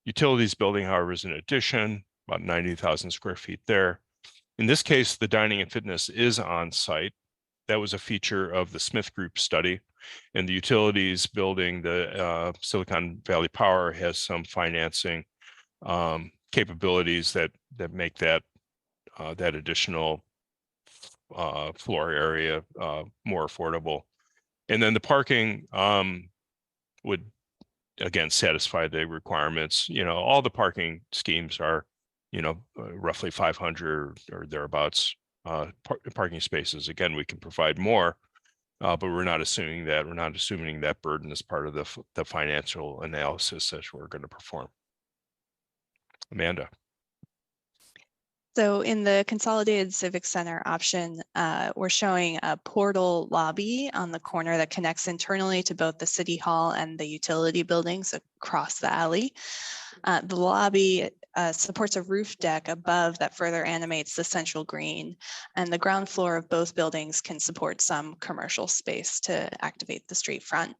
Utilities Building, however, is an addition, about 90,000 square feet there. In this case, the dining and fitness is on site. That was a feature of the Smith Group study. And the Utilities Building, the Silicon Valley Power, has some financing capabilities that make that additional floor area more affordable. And then the parking would again satisfy the requirements. All the parking schemes are roughly 500 or thereabouts parking spaces. Again, we can provide more, but we're not assuming that burden is part of the financial analysis that we're going to perform. Amanda. So in the Consolidated Civic Center option, we're showing a portal lobby on the corner that connects internally to both the City Hall and the utility buildings across the alley. The lobby supports a roof deck above that further animates the central green, and the ground floor of both buildings can support some commercial space to activate the street front.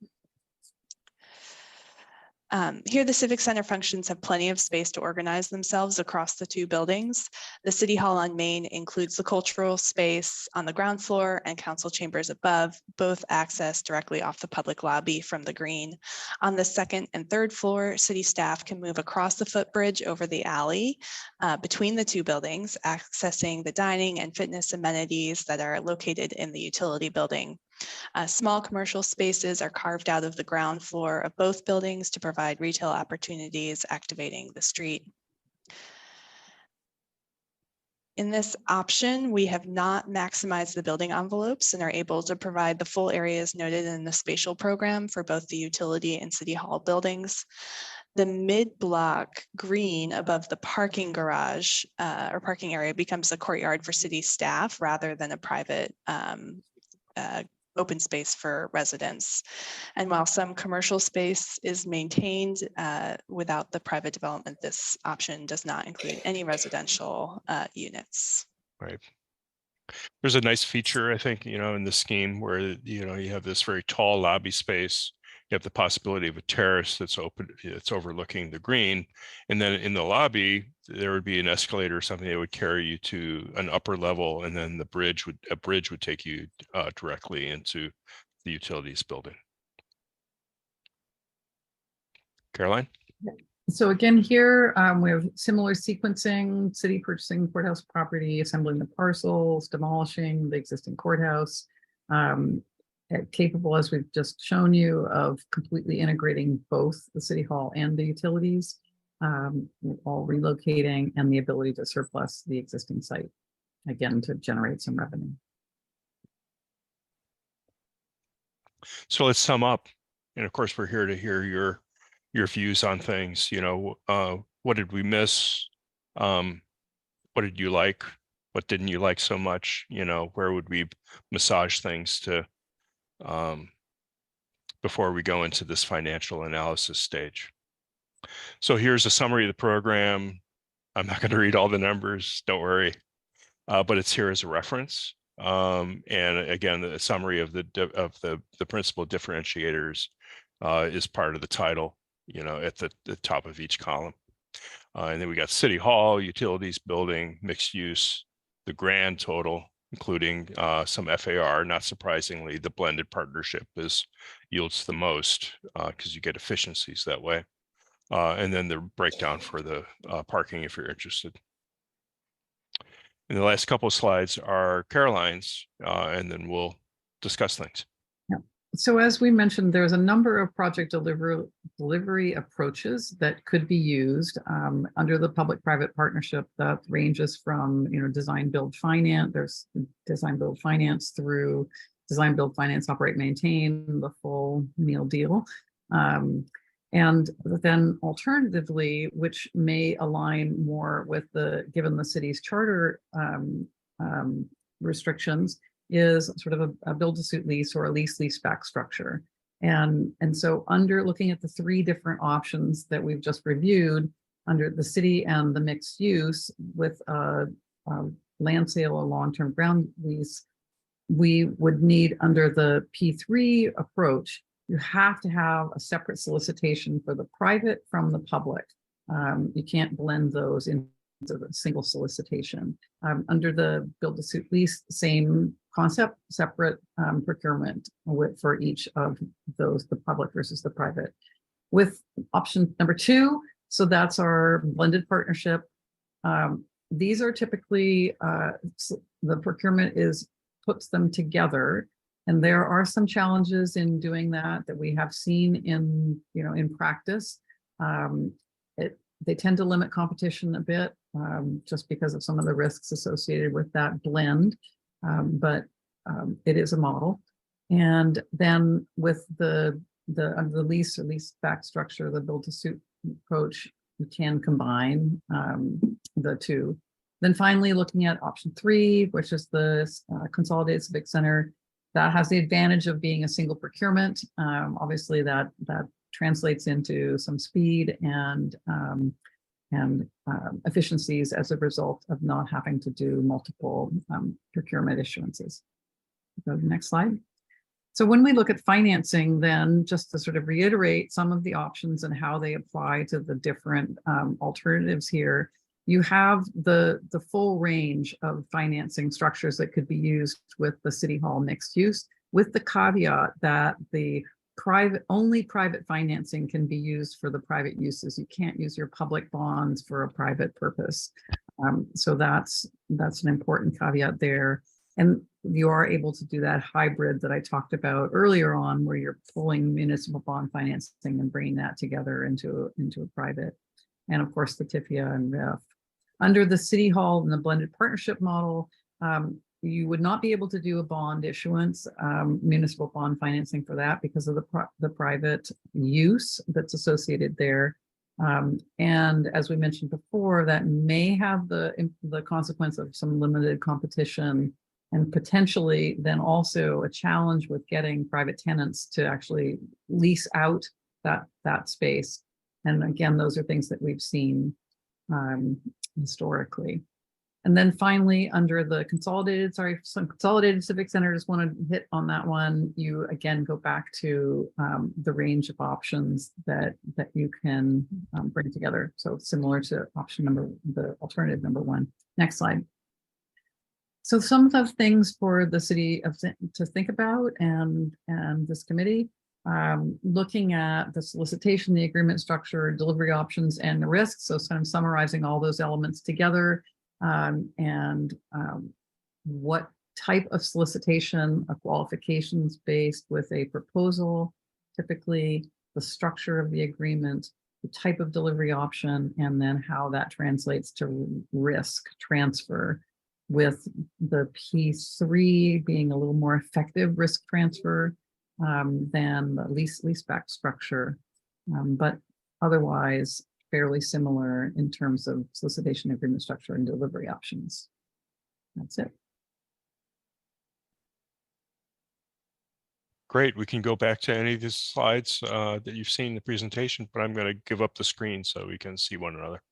Here, the Civic Center functions have plenty of space to organize themselves across the two buildings. The City Hall on Main includes the cultural space on the ground floor and council chambers above, both accessed directly off the public lobby from the green. On the second and third floor, city staff can move across the footbridge over the alley between the two buildings, accessing the dining and fitness amenities that are located in the utility building. Small commercial spaces are carved out of the ground floor of both buildings to provide retail opportunities, activating the street. In this option, we have not maximized the building envelopes and are able to provide the full areas noted in the spatial program for both the utility and city hall buildings. The mid-block green above the parking garage or parking area becomes a courtyard for city staff rather than a private open space for residents. And while some commercial space is maintained without the private development, this option does not include any residential units. Right. There's a nice feature, I think, in the scheme where, you have this very tall lobby space. You have the possibility of a terrace that's open, it's overlooking the green. And then in the lobby, there would be an escalator or something that would carry you to an upper level. And then a bridge would take you directly into the utilities building. Caroline? So again, here we have similar sequencing: city purchasing courthouse property, assembling the parcels, demolishing the existing courthouse, capable, as we've just shown you, of completely integrating both the city hall and the utilities, all relocating, and the ability to surplus the existing site, again, to generate some revenue. So let's sum up. And of course, we're here to hear your views on things. What did we miss? What did you like? What didn't you like so much? Where would we massage things to before we go into this financial analysis stage? So here's a summary of the program. I'm not going to read all the numbers, don't worry, but it's here as a reference. And again, the summary of the principal differentiators is part of the title, at the top of each column. And then we got City Hall, utilities, building, mixed use, the grand total, including some FAR. Not surprisingly, the blended partnership yields the most because you get efficiencies that way. And then the breakdown for the parking if you're interested. And the last couple of slides are Caroline's, and then we'll discuss things. So as we mentioned, there's a number of project delivery approaches that could be used under the public-private partnership that ranges from, design, build, finance. There's design, build, finance through design, build, finance, operate, maintain, the full meal deal. And then alternatively, which may align more with given the city's charter restrictions, is sort of a build-to-suit lease or a lease-leaseback structure. And so under looking at the three different options that we've just reviewed, under the city and the mixed use with a land sale or long-term ground lease, we would need, under the P3 approach, you have to have a separate solicitation for the private from the public. You can't blend those into the single solicitation. Under the build-to-suit lease, same concept, separate procurement for each of those, the public versus the private. With option number 2, so that's our blended partnership. These are typically, the procurement puts them together. And there are some challenges in doing that we have seen in practice. They tend to limit competition a bit just because of some of the risks associated with that blend, but it is a model. And then with the lease or lease back structure, the build to suit approach, you can combine the two. Then finally, looking at option 3, which is the consolidated civic center. That has the advantage of being a single procurement. Obviously, that translates into some speed and efficiencies as a result of not having to do multiple procurement issuances. Go to the next slide. So when we look at financing, then just to sort of reiterate some of the options and how they apply to the different alternatives here, you have the full range of financing structures that could be used with the City Hall mixed use, with the caveat that the only private financing can be used for the private uses. You can't use your public bonds for a private purpose. So that's an important caveat there. And you are able to do that hybrid that I talked about earlier on, where you're pulling municipal bond financing and bringing that together into a private. And of course, the TIFIA and RIF. Under the City Hall and the blended partnership model, you would not be able to do a bond issuance, municipal bond financing for that because of the private use that's associated there. And as we mentioned before, that may have the consequence of some limited competition and potentially then also a challenge with getting private tenants to actually lease out that space. And again, those are things that we've seen historically. And then finally, under the consolidated civic center, just want to hit on that one. You again go back to the range of options that you can bring together. So similar to the alternative number 1. Next slide. So some of the things for the city to think about and this committee, looking at the solicitation, the agreement structure, delivery options, and the risks. So kind of summarizing all those elements together. And what type of solicitation, a qualifications based with a proposal, typically the structure of the agreement, the type of delivery option, and then how that translates to risk transfer, with the P3 being a little more effective risk transfer than the leaseback structure, but otherwise fairly similar in terms of solicitation, agreement structure, and delivery options. That's it. Great. We can go back to any of these slides that you've seen in the presentation, but I'm going to give up the screen so we can see one another.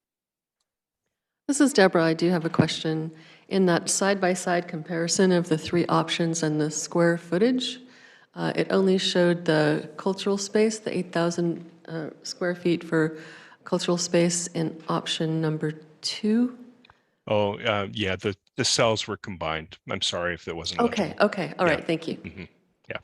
This is Deborah. I do have a question. In that side-by-side comparison of the 3 options and the square footage, it only showed the cultural space, the 8,000 square feet for cultural space in option number 2. Oh, yeah, the cells were combined. I'm sorry if that wasn't Okay, legible. okay, all right, thank you. Mm-hmm. Yeah.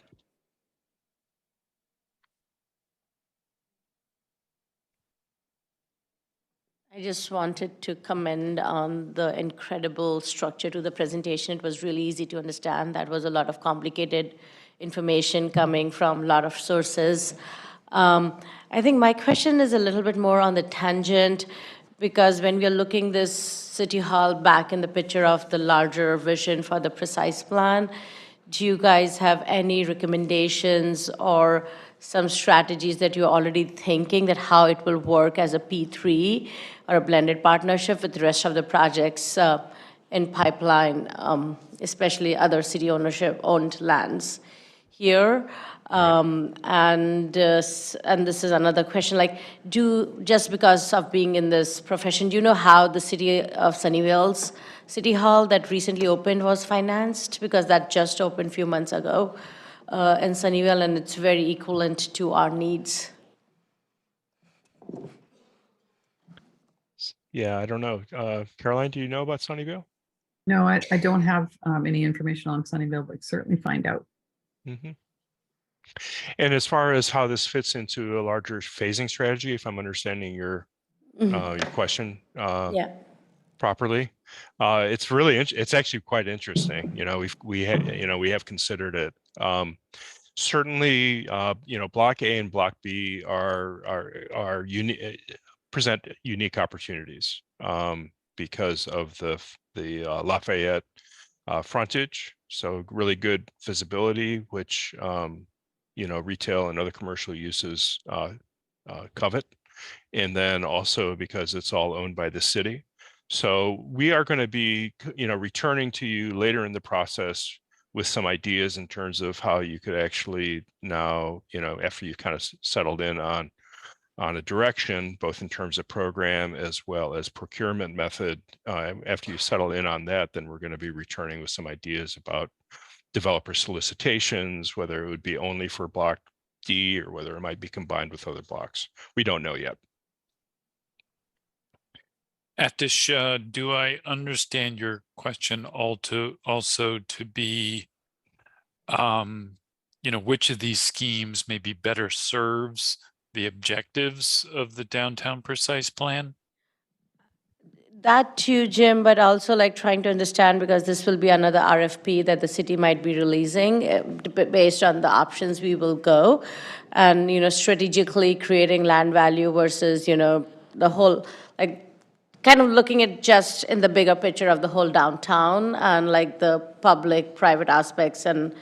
I just wanted to commend on the incredible structure to the presentation. It was really easy to understand. That was a lot of complicated information coming from a lot of sources. I think my question is a little bit more on the tangent, because when we are looking this City Hall back in the picture of the larger vision for the precise plan, do you guys have any recommendations or some strategies that you're already thinking that how it will work as a P3 or a blended partnership with the rest of the projects in pipeline, especially other city ownership-owned lands here? And this is another question, like, just because of being in this profession, do you know how the city of Sunnyvale's City Hall that recently opened was financed? Because that just opened a few months ago in Sunnyvale, and it's very equivalent to our needs. Yeah, I don't know. Caroline, do you know about Sunnyvale? No, I don't have any information on Sunnyvale, but certainly find out. Mm-hmm. And as far as how this fits into a larger phasing strategy, if I'm understanding your question properly, it's actually quite interesting. You know, we have considered it. Certainly, Block A and Block B are present unique opportunities because of the Lafayette frontage. So really good visibility, which retail and other commercial uses covet, and then also because it's all owned by the city. So we are going to be, returning to you later in the process with some ideas in terms of how you could actually now, after you've kind of settled in on a direction, both in terms of program as well as procurement method. After you settle in on that, then we're going to be returning with some ideas about developer solicitations, whether it would be only for Block D or whether it might be combined with other blocks. We don't know yet. Atish, do I understand your question also to be, which of these schemes maybe better serves the objectives of the downtown precise plan? That too, Jim, but also like trying to understand, because this will be another RFP that the city might be releasing based on the options we will go. And, strategically creating land value versus, the whole, like, kind of looking at just in the bigger picture of the whole downtown and like the public-private aspects and,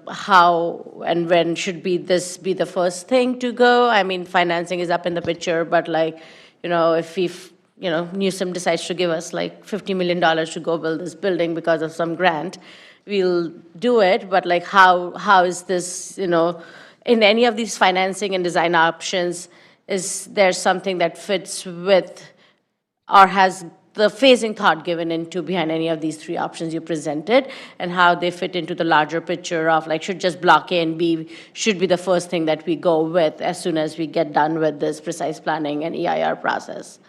how and when should this be the first thing to go? I mean, financing is up in the picture, but like, if Newsom decides to give us like $50 million to go build this building because of some grant, we'll do it. But like, how is this, in any of these financing and design options, is there something that fits with or has the phasing thought given into behind any of these three options you presented, and how they fit into the larger picture of like, should just Block A and B should be the first thing that we go with as soon as we get done with this precise planning and EIR process?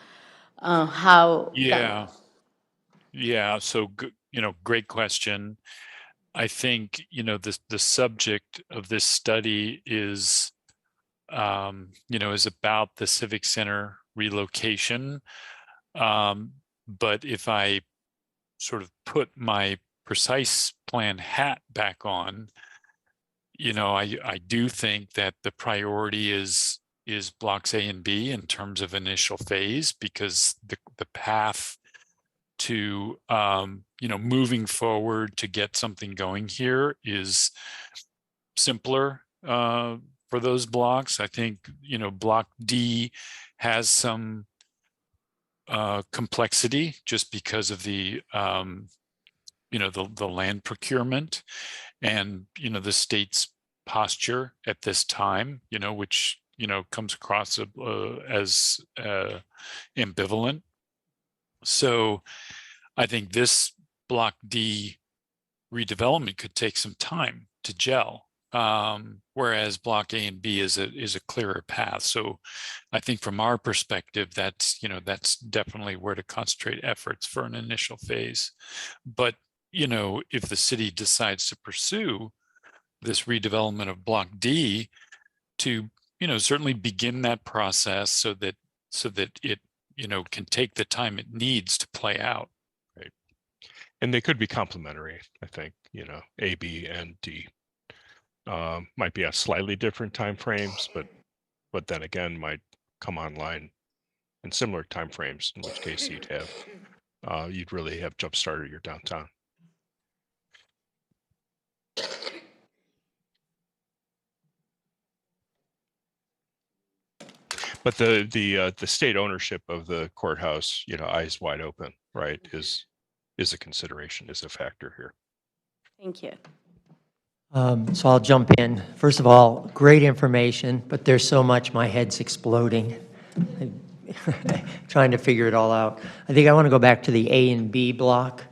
How? Yeah. Yeah. So, great question. I think, the subject of this study is, is about the Civic Center relocation. But if I sort of put my precise plan hat back on, I do think that the priority is blocks A and B in terms of initial phase, because the path to moving forward to get something going here is simpler for those blocks. I think Block D has some complexity just because of the the land procurement and the state's posture at this time, which comes across as ambivalent. So I think this Block D redevelopment could take some time to gel, whereas Block A and B is a clearer path. So I think from our perspective, that's definitely where to concentrate efforts for an initial phase. But if the city decides to pursue this redevelopment of Block D, to certainly begin that process so that it can take the time it needs to play out. Right. And they could be complementary, I think, A, B, and D. Might be at slightly different timeframes, but then again might come online in similar timeframes, in which case you'd really have jump-started your downtown. But the state ownership of the courthouse, eyes wide open, right, is a consideration, is a factor here. Thank you. So I'll jump in. First of all, great information, but there's so much, my head's exploding. Trying to figure it all out. I think I want to go back to the A and B block,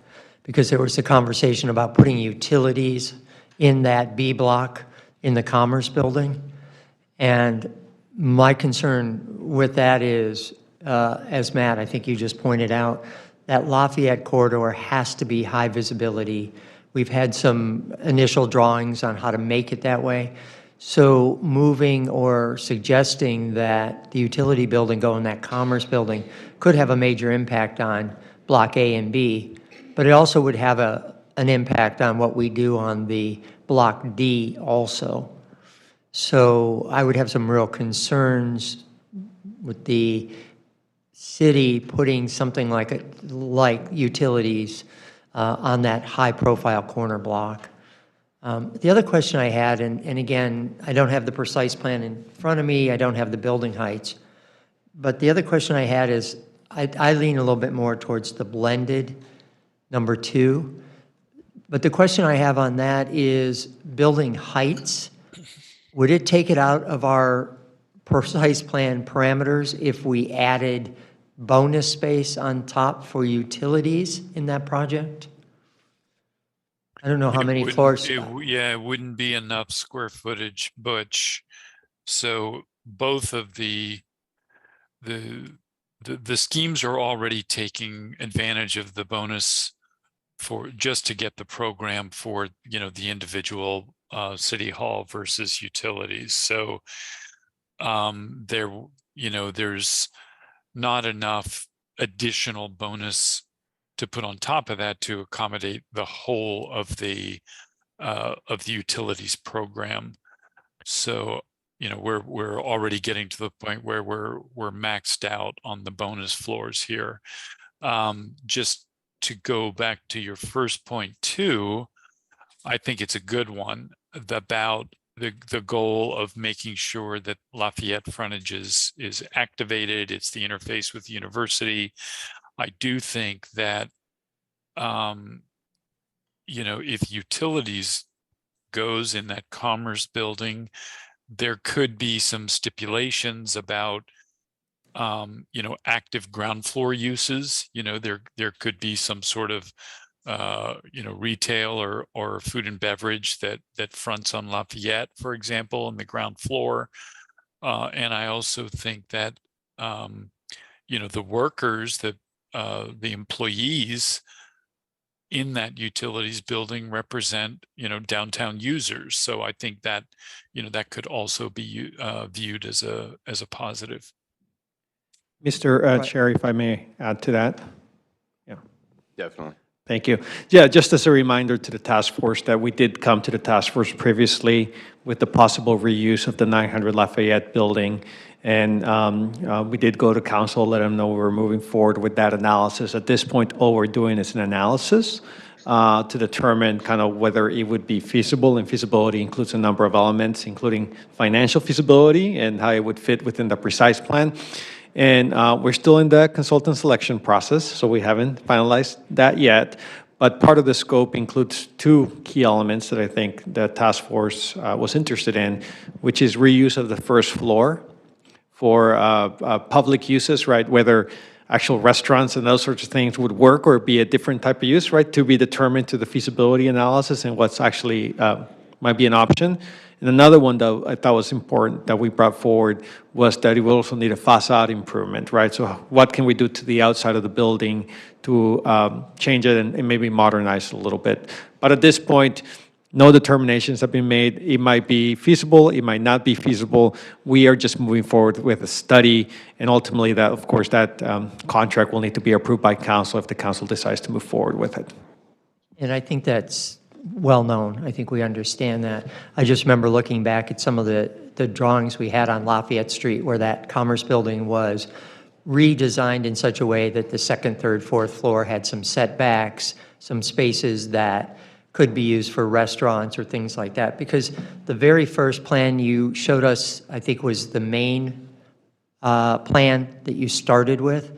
because there was a conversation about putting utilities in that B block in the Commerce Building. And my concern with that is, as Matt, I think you just pointed out, that Lafayette corridor has to be high visibility. We've had some initial drawings on how to make it that way. So moving or suggesting that the utility building go in that Commerce Building could have a major impact on Block A and B, but it also would have an impact on what we do on the Block D also. So I would have some real concerns with the city putting something like utilities on that high-profile corner block. The other question I had, and again, I don't have the precise plan in front of me, I don't have the building heights, but the other question I had is, I lean a little bit more towards the blended number 2. But the question I have on that is building heights. Would it take it out of our precise plan parameters if we added bonus space on top for utilities in that project? I don't know how it many wouldn't- floors. Yeah, it wouldn't be enough square footage, Butch. So both of the the schemes are already taking advantage of the bonus for just to get the program for, you know, the individual city hall versus utilities. So there, you know, there's not enough additional bonus to put on top of that to accommodate the whole of the utilities program. So, you know, we're already getting to the point where we're maxed out on the bonus floors here. Just to go back to your first point too, I think it's a good one about the goal of making sure that Lafayette frontage is activated. It's the interface with the university. I do think that, you know, if utilities goes in that Commerce building, there could be some stipulations about, you know, active ground floor uses. You know, there could be some sort of, you know, retail or food and beverage that fronts on Lafayette, for example, on the ground floor. And I also think that, you know, the workers, the employees in that utilities building represent, you know, downtown users. So I think that, you know, that could also be viewed as a positive. Mr. Right. Chair, if I may add to that. Definitely. Thank you. Yeah, just as a reminder to the task force that we did come to the task force previously with the possible reuse of the 900 Lafayette building. And we did go to council, let them know we're moving forward with that analysis. At this point, all we're doing is an analysis to determine kind of whether it would be feasible, and feasibility includes a number of elements, including financial feasibility and how it would fit within the precise plan. And we're still in the consultant selection process, so we haven't finalized that yet. But part of the scope includes two key elements that I think the task force was interested in, which is reuse of the first floor for public uses, right? Whether actual restaurants and those sorts of things would work or be a different type of use, right? To be determined to the feasibility analysis and what's actually might be an option. And another one that I thought was important that we brought forward was that it will also need a facade improvement, right? So what can we do to the outside of the building to change it and maybe modernize it a little bit? But at this point, no determinations have been made. It might be feasible, it might not be feasible. We are just moving forward with a study, and ultimately that, of course, that contract will need to be approved by council if the council decides to move forward with it. And I think that's well known. I think we understand that. I just remember looking back at some of the drawings we had on Lafayette Street where that Commerce building was redesigned in such a way that the second, third, fourth floor had some setbacks, some spaces that could be used for restaurants or things like that. Because the very first plan you showed us, I think, was the main plan that you started with.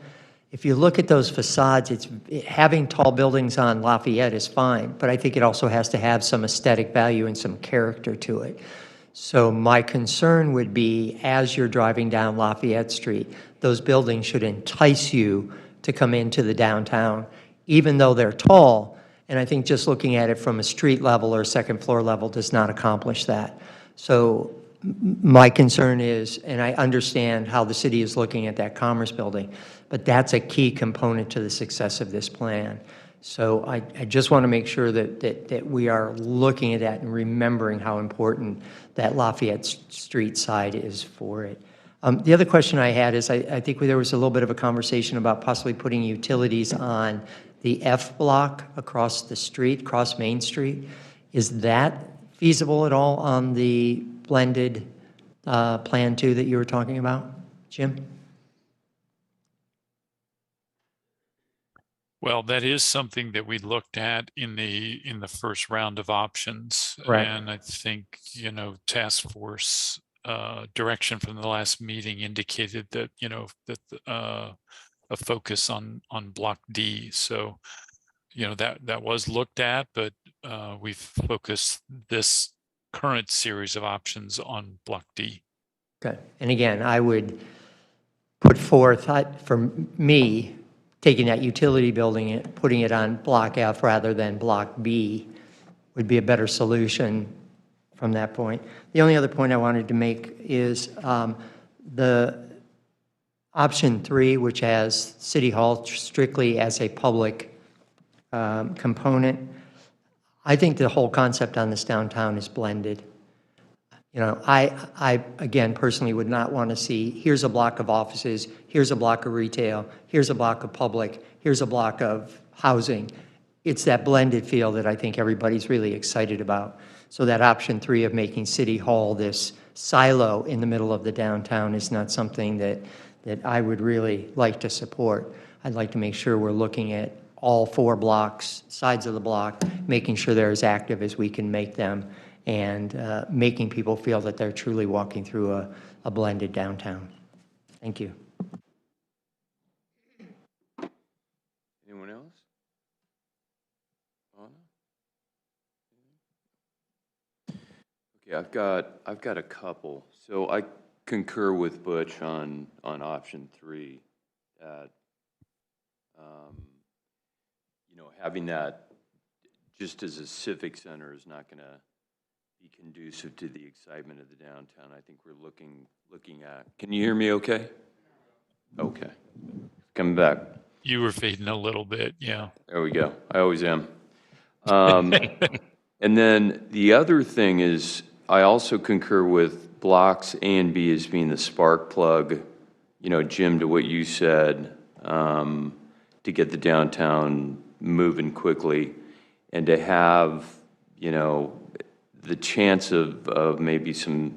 If you look at those facades, having tall buildings on Lafayette is fine, but I think it also has to have some aesthetic value and some character to it. So my concern would be, as you're driving down Lafayette Street, those buildings should entice you to come into the downtown, even though they're tall. And I think just looking at it from a street level or a second floor level does not accomplish that. So my concern is, and I understand how the city is looking at that Commerce building, but that's a key component to the success of this plan. So I just want to make sure that we are looking at that and remembering how important that Lafayette Street side is for it. The other question I had is, I think there was a little bit of a conversation about possibly putting utilities on the F block across the street, across Main Street. Is that feasible at all on the blended plan two that you were talking about, Jim? Well, that is something that we looked at in the first round of options. Right. And I think, you know, task force direction from the last meeting indicated that, you know, that a focus on block D. So, you know, that was looked at, but we've focused this current series of options on block D. Okay. And again, I would put forth, for me, taking that utility building, putting it on block F rather than block B, would be a better solution from that point. The only other point I wanted to make is the option 3, which has City Hall strictly as a public component. I think the whole concept on this downtown is blended. You know, I again, personally would not want to see, here's a block of offices, here's a block of retail, here's a block of public, here's a block of housing. It's that blended feel that I think everybody's really excited about. So that option 3 of making City Hall this silo in the middle of the downtown is not something that I would really like to support. I'd like to make sure we're looking at all 4 blocks, sides of the block, making sure they're as active as we can make them, and making people feel that they're truly walking through a blended downtown. Thank you. Anyone else? Anna? Okay, I've got a couple. So I concur with Butch on option 3, that you know, having that just as a civic center is not going to be conducive to the excitement of the downtown. I think we're looking at. Can you hear me? Okay. Okay. Coming back. You were fading a little bit, yeah. There we go. I always am. And then the other thing is, I also concur with blocks A and B as being the spark plug, you know, Jim, to what you said, to get the downtown moving quickly, and to have, you know, the chance of maybe some,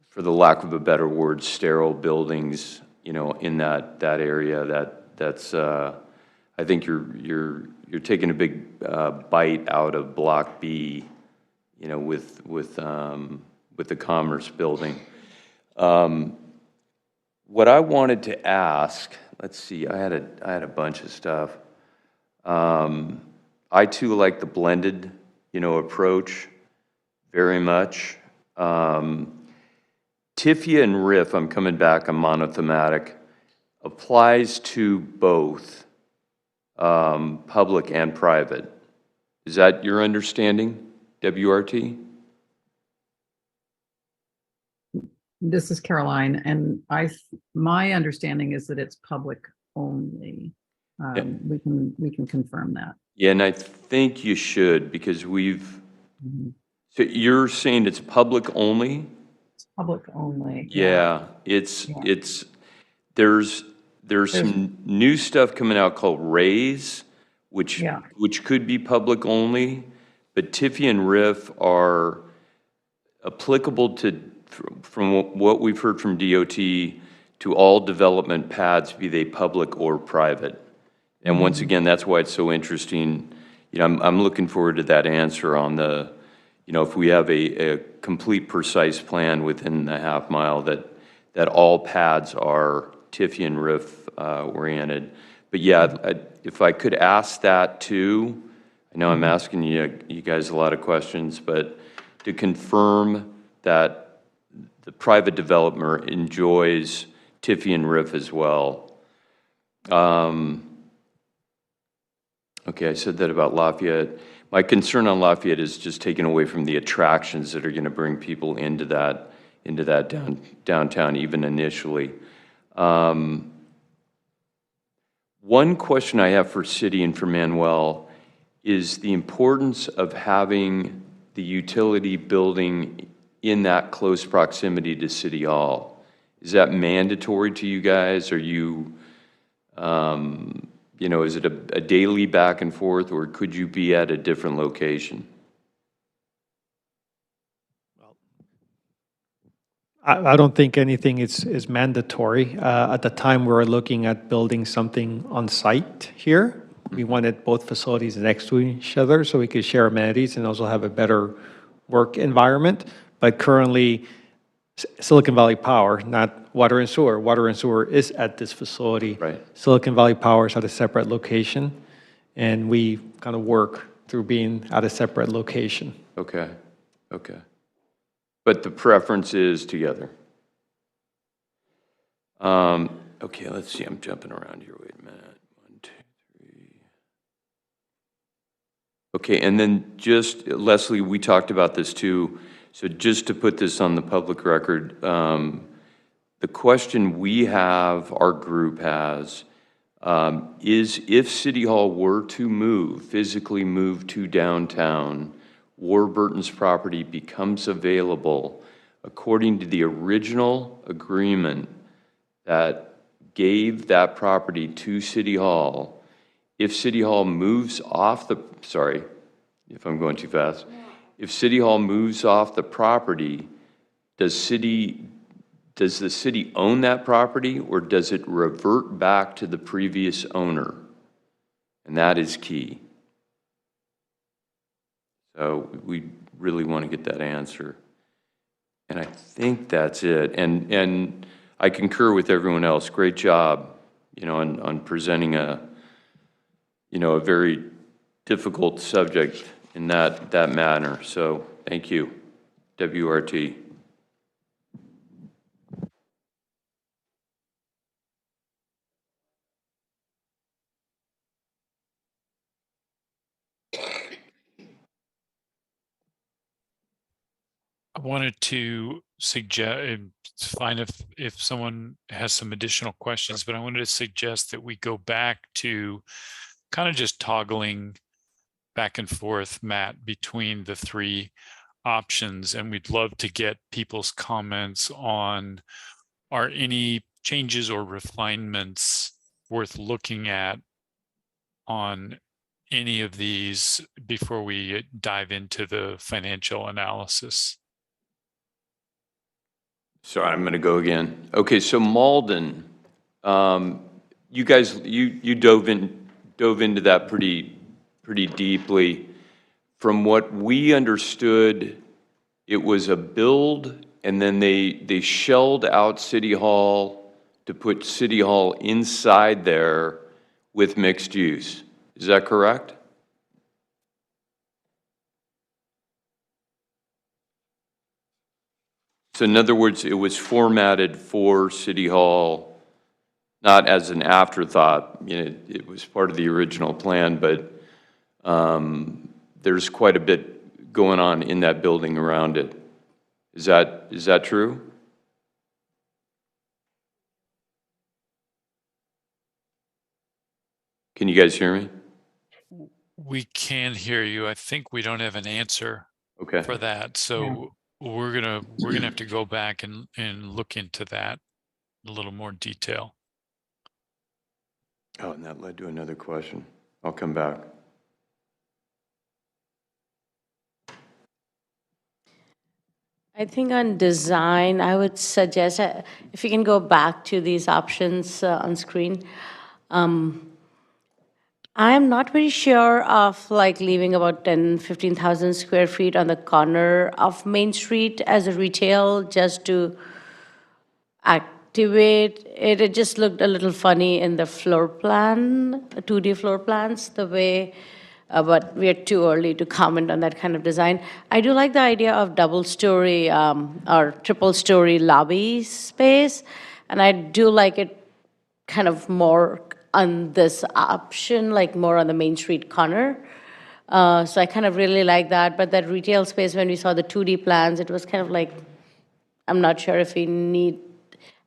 for the lack of a better word, sterile buildings, you know, in that area. That's I think you're taking a big bite out of Block B, you know, with the Commerce Building. What I wanted to ask, let's see, I had a bunch of stuff. I too like the blended, you know, approach very much. TIFIA and RIF, I'm coming back on monothematic, applies to both public and private. Is that your understanding, WRT? This is Caroline, and my understanding is that it's public only. Yeah. We can confirm that. Yeah, and I think you should, because we've, Mhm. so you're saying it's public only? It's public only. Yeah, there's some new stuff coming out called Raise, which could be public only, but TIFIA and RIF are applicable to, from what we've heard from DOT, to all development paths, be they public or private. And once again, that's why it's so interesting. You know, I'm looking forward to that answer on the, you know, if we have a complete, precise plan within the half mile, that all paths are TIFIA and RIF oriented. But yeah, if I could ask that too, I know I'm asking you guys a lot of questions, but to confirm that the private developer enjoys TIFIA and RIF as well. Okay, I said that about Lafayette. My concern on Lafayette is just taking away from the attractions that are going to bring people into that downtown, even initially. One question I have for City and for Manuel is the importance of having the utility building in that close proximity to City Hall. Is that mandatory to you guys? Are you, you know, is it a daily back and forth, or could you be at a different location? I don't think anything is mandatory. At the time, we were looking at building something on site here. We wanted both facilities next to each other so we could share amenities and also have a better work environment. But currently, Silicon Valley Power, not water and sewer. Water and sewer is at this facility. Right. Silicon Valley Power is at a separate location, and we kind of work through being at a separate location. Okay, okay. But the preference is together. Okay, let's see, I'm jumping around here. Wait a minute. 1, 2, 3. Okay, and then just, Leslie, we talked about this too. So just to put this on the public record, the question we have, our group has, is if City Hall were to move, physically move to downtown, Warburton's property becomes available according to the original agreement that gave that property to City Hall. If City Hall moves off the, sorry, if I'm going too fast. If City Hall moves off the property, does the city own that property, or does it revert back to the previous owner? And that is key. So we really want to get that answer. And I think that's it. And I concur with everyone else. Great job, on presenting a very difficult subject in that manner. So thank you, WRT. I wanted to suggest, it's fine if someone has some additional questions, but I wanted to suggest that we go back to kind of just toggling back and forth, Matt, between the three options. And we'd love to get people's comments on, are any changes or refinements worth looking at on any of these before we dive into the financial analysis? Sorry, I'm going to go again. Okay, so Malden, you guys, you dove into that pretty deeply. From what we understood, it was a build, and then they shelled out City Hall to put City Hall inside there with mixed use. Is that correct? So in other words, it was formatted for City Hall, not as an afterthought. It was part of the original plan, but there's quite a bit going on in that building around it. Is that true? Can you guys hear me? We can hear you. I think we don't have an answer for that. So we're gonna have to go back and look into that in a little more detail. Oh, and that led to another question. I'll come back. I think on design, I would suggest, if you can go back to these options on screen. I'm not very sure of leaving about 15,000 square feet on the corner of Main Street as a retail just to activate it. It just looked a little funny in the floor plan, 2D floor plans, the way, but we are too early to comment on that kind of design. I do like the idea of double-story or triple-story lobby space, and I do like it kind of more on this option, more on the Main Street corner. So I kind of really like that. But that retail space, when we saw the 2D plans, it was kind of I'm not sure if we need,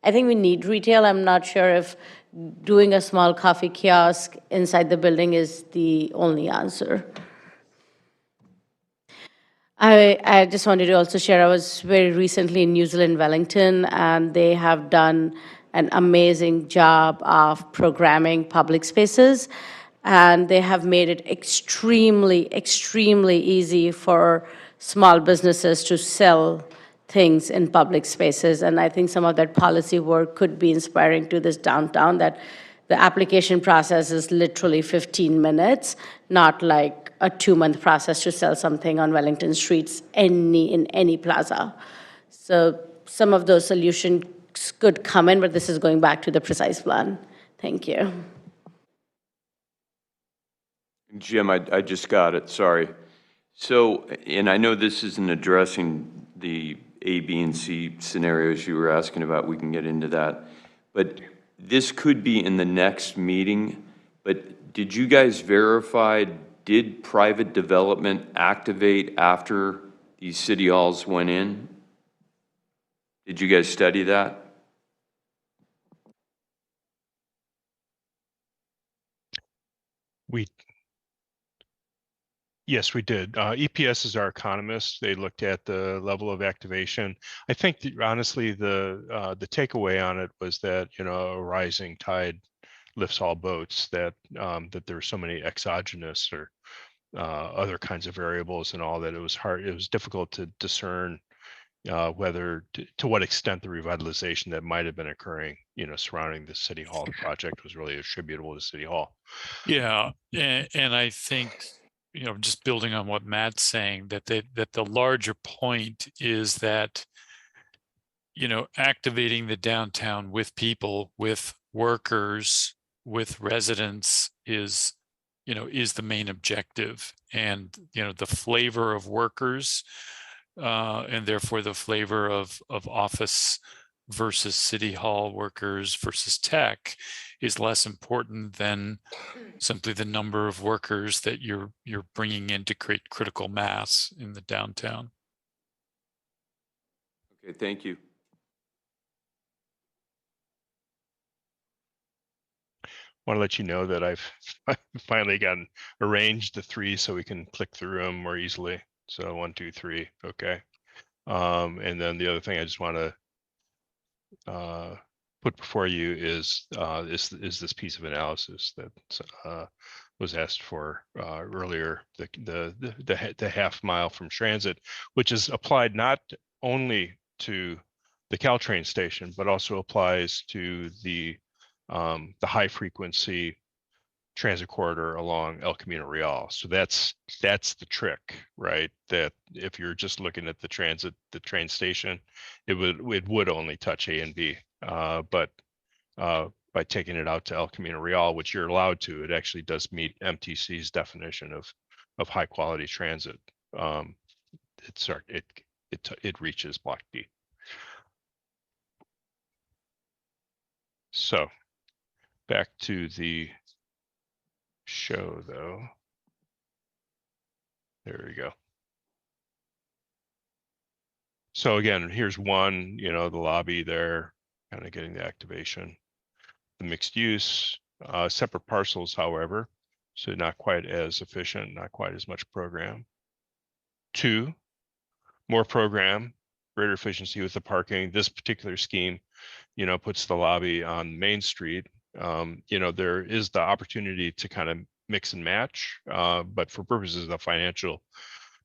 I think we need retail. I'm not sure if doing a small coffee kiosk inside the building is the only answer. I just wanted to also share, I was very recently in New Zealand, Wellington, and they have done an amazing job of programming public spaces, and they have made it extremely easy for small businesses to sell things in public spaces. And I think some of that policy work could be inspiring to this downtown, that the application process is literally 15 minutes, not like a 2-month process to sell something on Wellington streets in any plaza. So some of those solutions could come in, but this is going back to the precise plan. Thank you. Jim, I just got it, sorry. So, and I know this isn't addressing the A, B, and C scenarios you were asking about, we can get into that. But this could be in the next meeting, but did you guys verify did private development activate after these city halls went in? Did you guys study that? Yes, we did. EPS is our economist. They looked at the level of activation. I think honestly, the takeaway on it was that, you know, a rising tide lifts all boats, that that there were so many exogenous or other kinds of variables and all that it was difficult to discern whether to what extent the revitalization that might have been occurring, you know, surrounding the City Hall project was really attributable to City Hall. Yeah, and I think, you know, just building on what Matt's saying, that the larger point is that, you know, activating the downtown with people, with workers, with residents is, you know, is the main objective. And, you know, the flavor of workers, and therefore the flavor of office versus city hall workers versus tech is less important than simply the number of workers that you're bringing in to create critical mass in the downtown. Okay, thank you. Want to let you know that I've finally gotten arranged the 3 so we can click through them more easily. So 1, 2, 3, okay. And then the other thing I just want to put before you is this piece of analysis that was asked for earlier, the half mile from transit, which is applied not only to the Caltrain station, but also applies to the high frequency transit corridor along El Camino Real. So that's the trick, right? That if you're just looking at the train station, it would only touch A and B. But by taking it out to El Camino Real, which you're allowed to, it actually does meet MTC's definition of high quality transit. It reaches Block D. So back to the show though. There we go. So again, here's one, you know, the lobby there, kind of getting the activation. The mixed use, separate parcels, however, so not quite as efficient, not quite as much program. 2, more program, greater efficiency with the parking. This particular scheme, you know, puts the lobby on Main Street. You know, there is the opportunity to kind of mix and match, but for purposes of the financial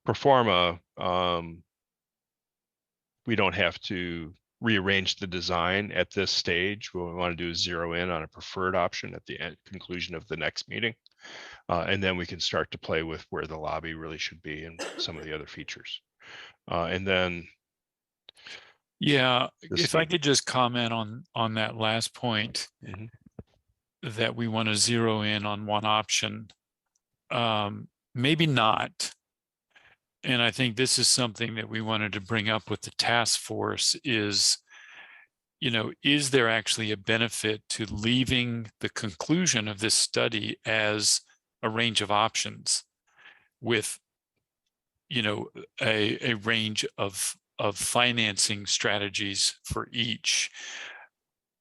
pro forma, we don't have to rearrange the design at this stage. What we want to do is zero in on a preferred option at the conclusion of the next meeting. And then we can start to play with where the lobby really should be and some of the other features. And then yeah, if I could just comment on that last point, that we want to zero in on one option. Maybe not. And I think this is something that we wanted to bring up with the task force is, you know, is there actually a benefit to leaving the conclusion of this study as a range of options with, you know, a range of financing strategies for each?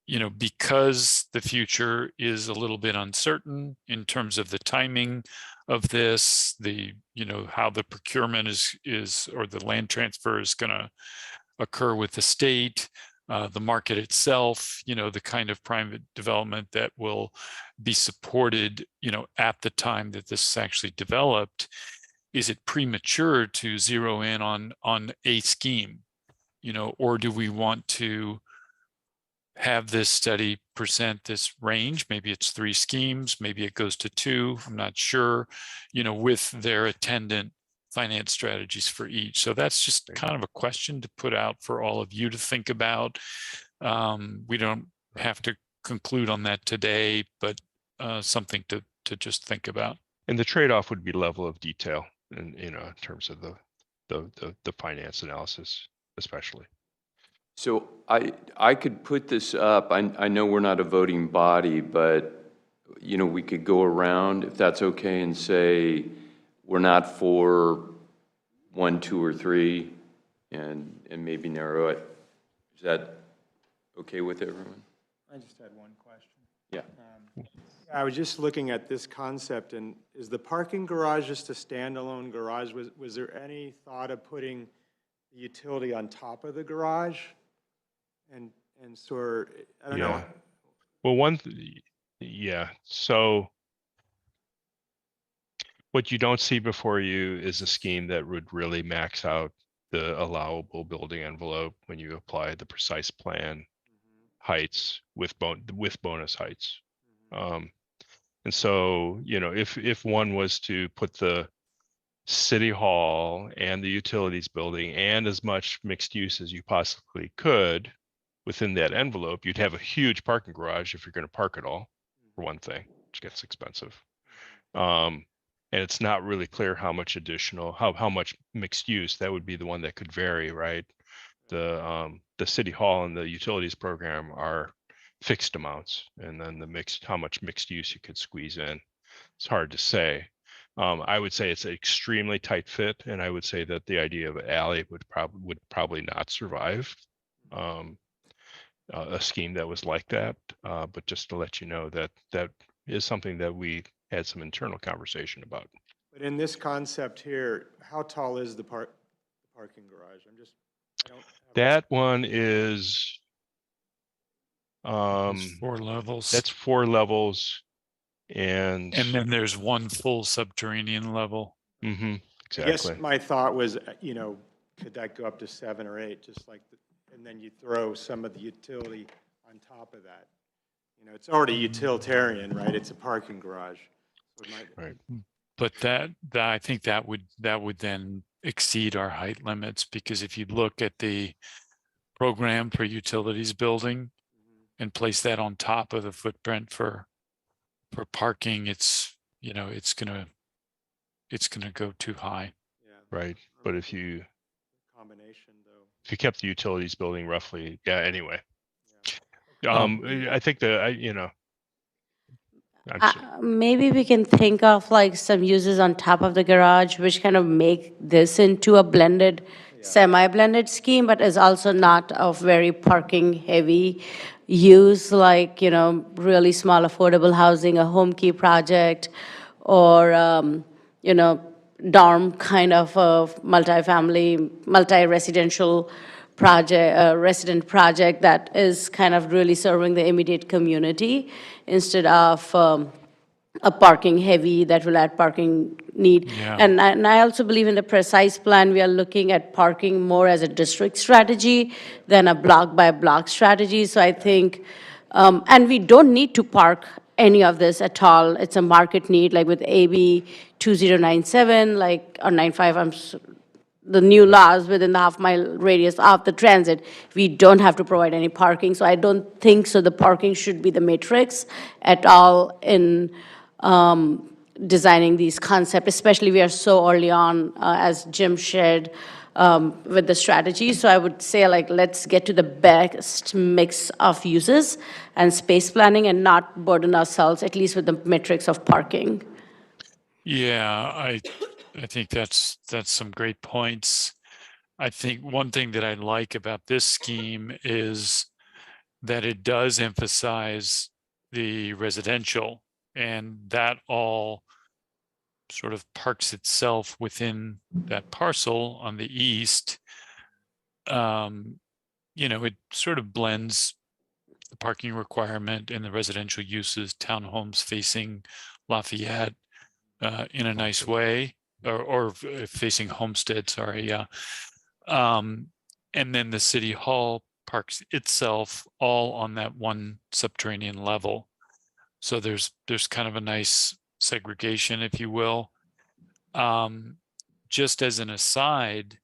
You know, because the future is a little bit uncertain in terms of the timing of this, you know, how the procurement is or the land transfer is going to occur with the state, the market itself, you know, the kind of private development that will be supported, you know, at the time that this is actually developed. Is it premature to zero in on a scheme, you know, or do we want to have this study present this range? Maybe it's 3 schemes, maybe it goes to 2, I'm not sure, you know, with their attendant finance strategies for each. So that's just kind of a question to put out for all of you to think about. We don't have to conclude on that today, but something to just think about. And the trade-off would be level of detail, and you know, in terms of the finance analysis, especially. So I could put this up. I know we're not a voting body, but, you know, we could go around, if that's okay, and say, we're not for 1, 2, or 3, and maybe narrow it. Is that okay with everyone? I just had one question. Yeah. I was just looking at this concept, and is the parking garage just a standalone garage? Was there any thought of putting the utility on top of the garage? And so, I don't know. Yeah. Well, yeah. So what you don't see before you is a scheme that would really max out the allowable building envelope when you apply the precise plan heights with bonus heights. And so, you know, if one was to put the city hall and the utilities building and as much mixed use as you possibly could within that envelope, you'd have a huge parking garage if you're going to park it all, for one thing, which gets expensive. And it's not really clear how much additional, how much mixed use. That would be the one that could vary, right? The city hall and the utilities program are fixed amounts, and then how much mixed use you could squeeze in. It's hard to say. I would say it's an extremely tight fit, and I would say that the idea of an alley would probably not survive a scheme that was like that. But just to let you know that is something that we had some internal conversation about. But in this concept here, how tall is the parking garage? I don't have That one is There's 4 levels. that's 4 levels, and then there's 1 full subterranean level. exactly. I guess my thought was, you know, could that go up to 7 or 8, just like, and then you throw some of the utility on top of that. You know, it's already utilitarian, right? It's a parking garage. So it might, Right. But that I think that would then exceed our height limits, because if you look at the program for utilities building and place that on top of the footprint for parking, it's, you know, it's gonna go too high. yeah. Right. But if you Combination, though. kept the utilities building roughly, yeah, anyway. Um, I think you know, Maybe we can think of like some uses on top of the garage, which kind of make this into a blended, semi-blended scheme, but is also not of very parking heavy use, like, you know, really small affordable housing, a home key project, or, you know, dorm kind of a multifamily, multi-residential project, resident project that is kind of really serving the immediate community instead of a parking heavy that will add parking need. Yeah. And I also believe in the precise plan, we are looking at parking more as a district strategy than a block by block strategy. So I think, and we don't need to park any of this at all. It's a market need, like with AB 2097, like, or 95, the new laws within the half-mile radius of the transit, we don't have to provide any parking. So I don't think so the parking should be the matrix at all in designing these concepts, especially we are so early on, as Jim shared, with the strategy. So I would say, like, let's get to the best mix of uses and space planning and not burden ourselves, at least with the matrix of parking. Yeah, I think that's some great points. I think one thing that I like about this scheme is that it does emphasize the residential, and that all sort of parks itself within that parcel on the east. You know, it sort of blends the parking requirement and the residential uses, townhomes facing Lafayette in a nice way, or facing Homestead, sorry, yeah. And then the city hall parks itself all on that one subterranean level. So there's kind of a nice segregation, if you will. Just as an aside,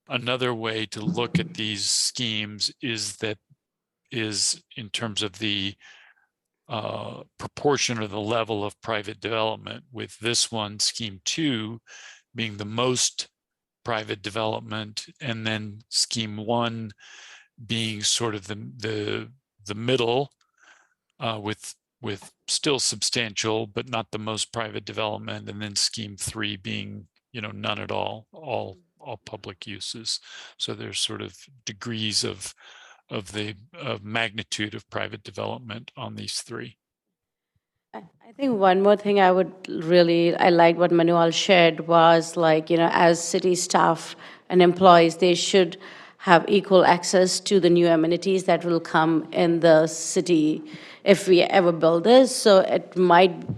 another way to look at these schemes is in terms of the proportion or the level of private development, with this one, scheme 2, being the most private development, and then scheme 1 being sort of the middle, with with still substantial, but not the most private development, and then scheme 3 being, none at all public uses. So there's sort of degrees of the magnitude of private development on these 3. I think one more thing I like what Manuel shared was like, as city staff and employees, they should have equal access to the new amenities that will come in the city if we ever build this. So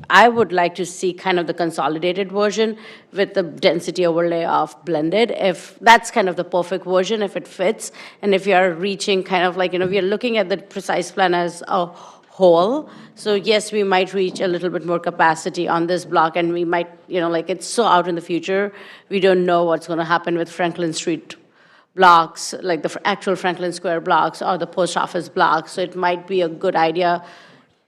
I would like to see kind of the consolidated version with the density overlay of blended, if that's kind of the perfect version, if it fits. And if you're reaching kind of like, we are looking at the precise plan as a whole. So yes, we might reach a little bit more capacity on this block, and we might, like it's so out in the future, we don't know what's going to happen with Franklin Street blocks, like the actual Franklin Square blocks or the post office blocks. So it might be a good idea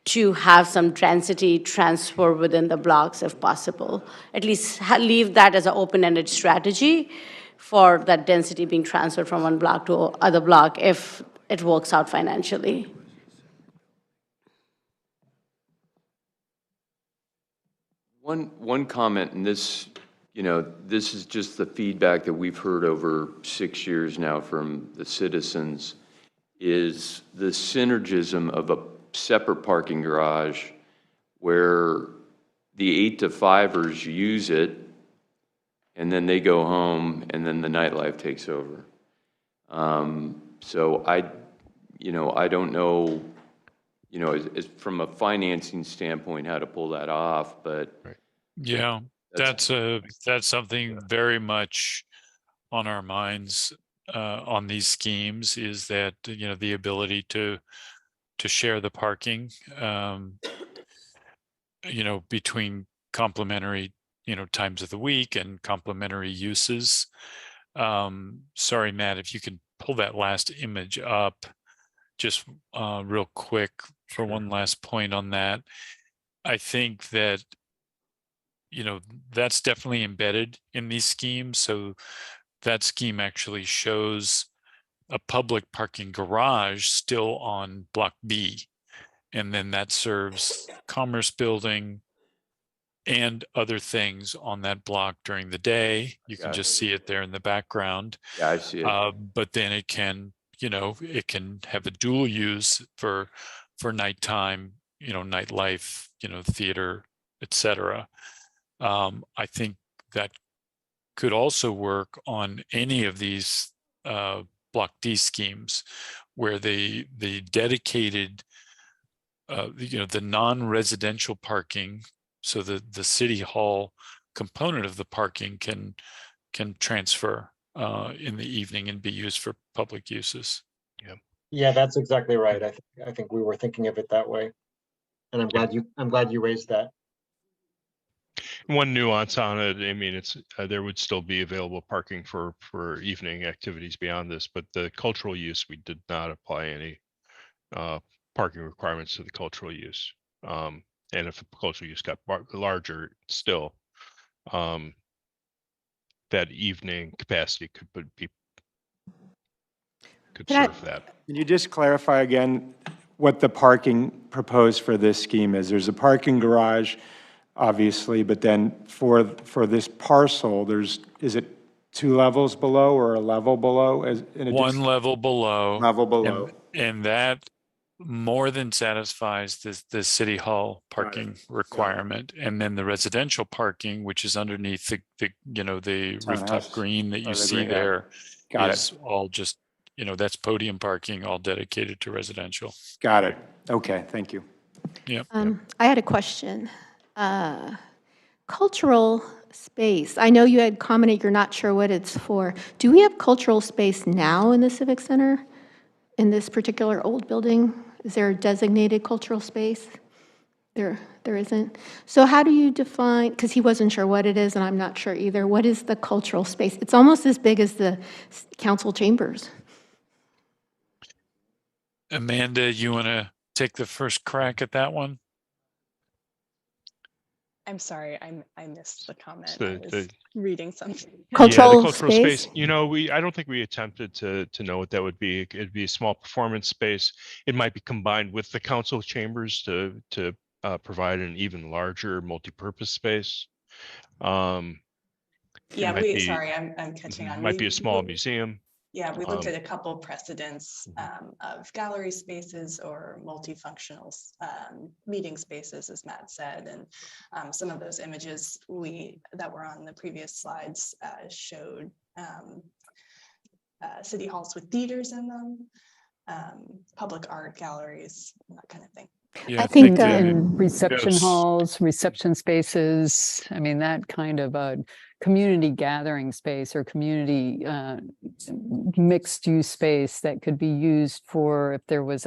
to have some density transfer within the blocks if possible. At least leave that as an open-ended strategy for that density being transferred from one block to other block if it works out financially. One comment, and this, this is just the feedback that we've heard over 6 years now from the citizens, is the synergism of a separate parking garage where the 8 to 5ers use it, and then they go home, and then the nightlife takes over. So I don't know, as from a financing standpoint, how to pull that off, but Yeah, that's something very much on our minds on these schemes, is that, the ability to share the parking, between complementary, times of the week and complementary uses. Sorry, Matt, if you can pull that last image up just real quick for one last point on that. I think that, that's definitely embedded in these schemes. So that scheme actually shows a public parking garage still on Block B. And then that serves Commerce Building and other things on that block during the day. You can just see it there in the background. Yeah, I see it. But then it can, it can have a dual use for nighttime, nightlife, theater, etc. I think that could also work on any of these Block D schemes, where the dedicated, the non-residential parking, so the city hall component of the parking can transfer in the evening and be used for public uses. Yeah, that's exactly right. I think we were thinking of it that way. And I'm glad you raised that. One nuance on it, I mean, it's there would still be available parking for evening activities beyond this, but the cultural use, we did not apply any parking requirements to the cultural use. And if the cultural use got larger, still that evening capacity could serve that. Can you just clarify again what the parking proposed for this scheme is? There's a parking garage, obviously, but then for this parcel, is it 2 levels below or a level below? One level below. Level below. And that more than satisfies the city hall parking requirement. And then the residential parking, which is underneath the rooftop green that you see there, is all just, that's podium parking, all dedicated to residential. Got it. Okay, thank you. Yeah. I had a question. Cultural space. I know you had commented you're not sure what it's for. Do we have cultural space now in the Civic Center, in this particular old building? Is there a designated cultural space? There isn't. So how do you define, because he wasn't sure what it is, and I'm not sure either, what is the cultural space? It's almost as big as the council chambers. Amanda, you want to take the first crack at that one? I'm sorry, I missed the comment. I was reading something. Cultural, the cultural space. I don't think we attempted to know what that would be. It'd be a small performance space. It might be combined with the council chambers to provide an even larger multipurpose space. It Yeah, might be, sorry, I'm catching on. might be a small museum. Yeah, we looked at a couple precedents of gallery spaces or multifunctional meeting spaces, as Matt said, and some of those images that were on the previous slides showed city halls with theaters in them, public art galleries, that kind of thing. Yeah, I think And reception yes. halls, reception spaces, I mean, that kind of a community gathering space or community mixed use space that could be used for if there was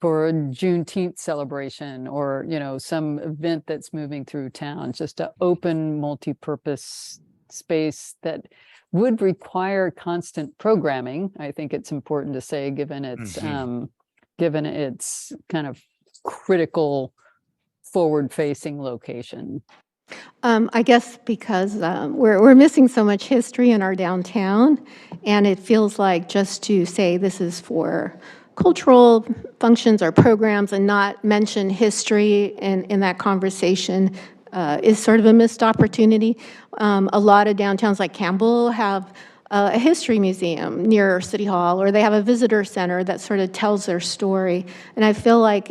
for a Juneteenth celebration or, you know, some event that's moving through town, just an open multi-purpose space that would require constant programming. I think it's important to say, given its given its kind of critical forward-facing location. I guess because we're missing so much history in our downtown, and it feels like just to say this is for cultural functions or programs and not mention history in that conversation is sort of a missed opportunity. A lot of downtowns like Campbell have a history museum near City Hall, or they have a visitor center that sort of tells their story. And I feel like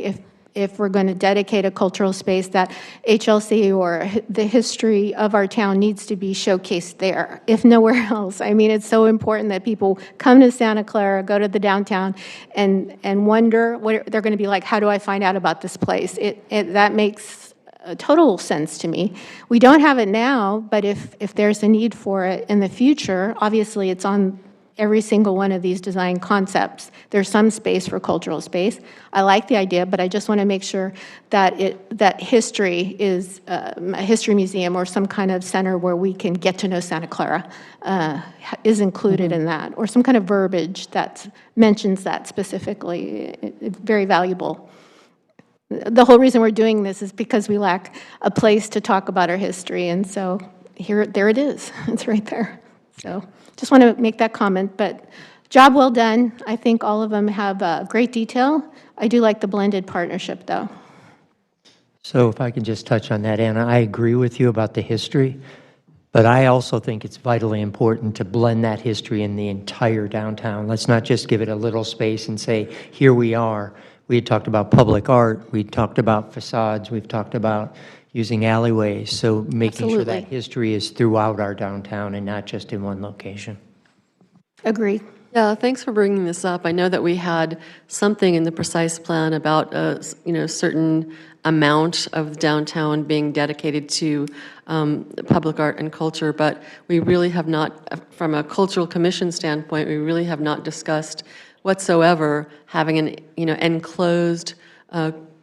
if we're going to dedicate a cultural space, that HLC or the history of our town needs to be showcased there, if nowhere else. I mean, it's so important that people come to Santa Clara, go to the downtown, and wonder what they're going to be like. How do I find out about this place? That makes total sense to me. We don't have it now, but if there's a need for it in the future, obviously it's on every single one of these design concepts. There's some space for cultural space. I like the idea, but I just want to make sure that history is a history museum or some kind of center where we can get to know Santa Clara is included in that, or some kind of verbiage that mentions that specifically. It's very valuable. The whole reason we're doing this is because we lack a place to talk about our history, and so there it is. It's right there. So just want to make that comment, but job well done. I think all of them have great detail. I do like the blended partnership, though. So if I can just touch on that, Anna, I agree with you about the history, but I also think it's vitally important to blend that history in the entire downtown. Let's not just give it a little space and say, here we are. We had talked about public art, we talked about facades, we've talked about using alleyways, so making sure that history is throughout our downtown and not just in one location. Agree. Yeah, thanks for bringing this up. I know that we had something in the precise plan about a certain amount of downtown being dedicated to public art and culture, but we really have not, from a cultural commission standpoint, we really have not discussed whatsoever having an enclosed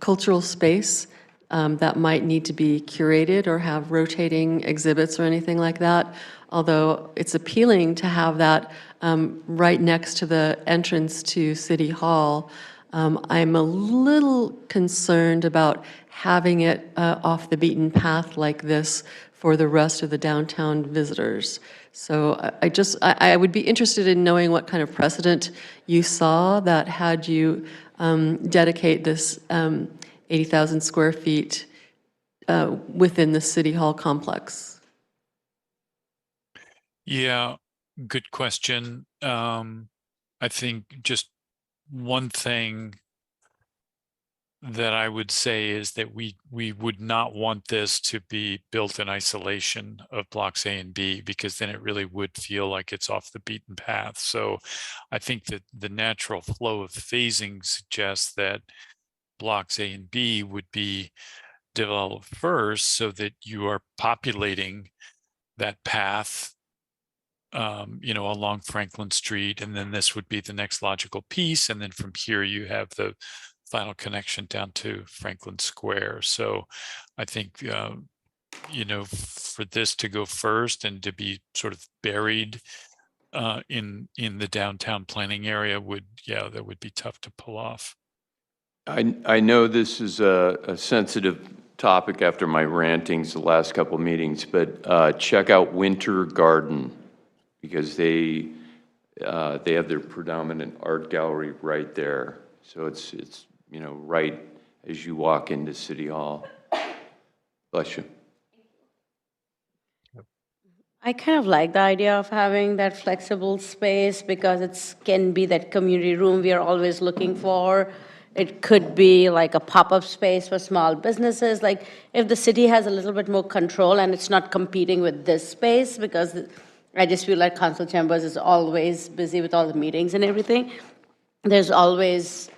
cultural space that might need to be curated or have rotating exhibits or anything like that. Although it's appealing to have that right next to the entrance to City Hall, I'm a little concerned about having it off the beaten path like this for the rest of the downtown visitors. So I would be interested in knowing what kind of precedent you saw that had you dedicate this 80,000 square feet within the City Hall complex. Yeah, good question. I think just one thing that I would say is that we would not want this to be built in isolation of blocks A and B, because then it really would feel like it's off the beaten path. So I think that the natural flow of phasing suggests that blocks A and B would be developed first so that you are populating that path along Franklin Street, and then this would be the next logical piece, and then from here you have the final connection down to Franklin Square. So I think for this to go first and to be sort of buried in the downtown planning area that would be tough to pull off. I know this is a sensitive topic after my rantings the last couple of meetings, but check out Winter Garden, because they have their predominant art gallery right there. So it's right as you walk into City Hall. Bless you. I kind of like the idea of having that flexible space because it can be that community room we are always looking for. It could be like a pop-up space for small businesses. Like if the city has a little bit more control and it's not competing with this space, because I just feel like council chambers is always busy with all the meetings and everything. There's always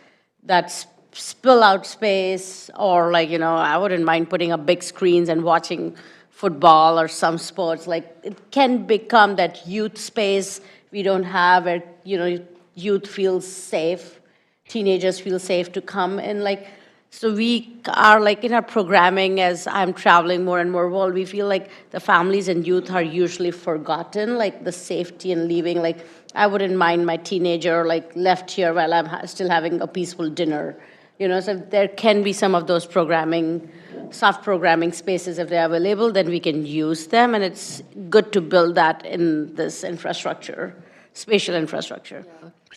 that spill out space, or like, I wouldn't mind putting up big screens and watching football or some sports. Like it can become that youth space we don't have where, youth feels safe, teenagers feel safe to come in. Like, so we are like in our programming, as I'm traveling more and more world, we feel like the families and youth are usually forgotten, like the safety and leaving. Like I wouldn't mind my teenager like left here while I'm still having a peaceful dinner. So there can be some of those soft programming spaces if they're available, then we can use them, and it's good to build that in this infrastructure, spatial infrastructure.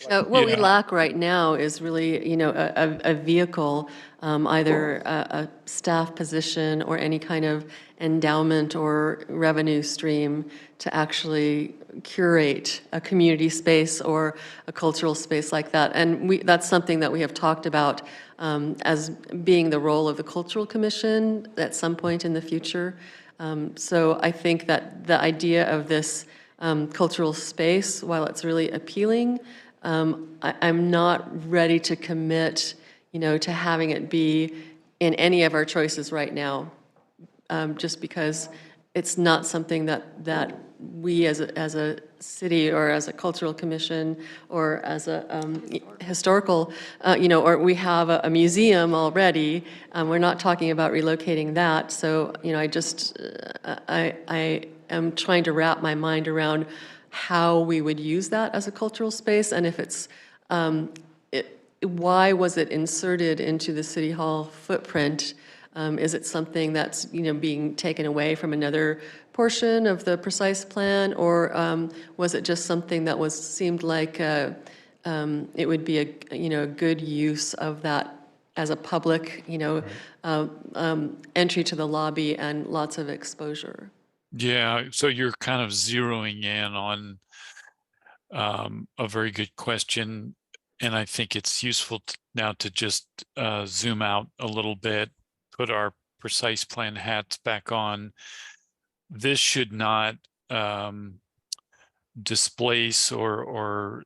What we lack right now is really, a vehicle, either a staff position or any kind of endowment or revenue stream to actually curate a community space or a cultural space like that. And that's something that we have talked about as being the role of the Cultural Commission at some point in the future. So I think that the idea of this cultural space, while it's really appealing, I'm not ready to commit, to having it be in any of our choices right now, just because it's not something that we as a city or as a cultural commission or as a historical, or we have a museum already. We're not talking about relocating that. So, I am trying to wrap my mind around how we would use that as a cultural space, and if it's, why was it inserted into the City Hall footprint? Is it something that's, being taken away from another portion of the precise plan, or was it just something that seemed like it would be a good use of that as a public, entry to the lobby and lots of exposure? Yeah, so you're kind of zeroing in on a very good question, and I think it's useful now to just zoom out a little bit, put our precise plan hats back on. This should not displace or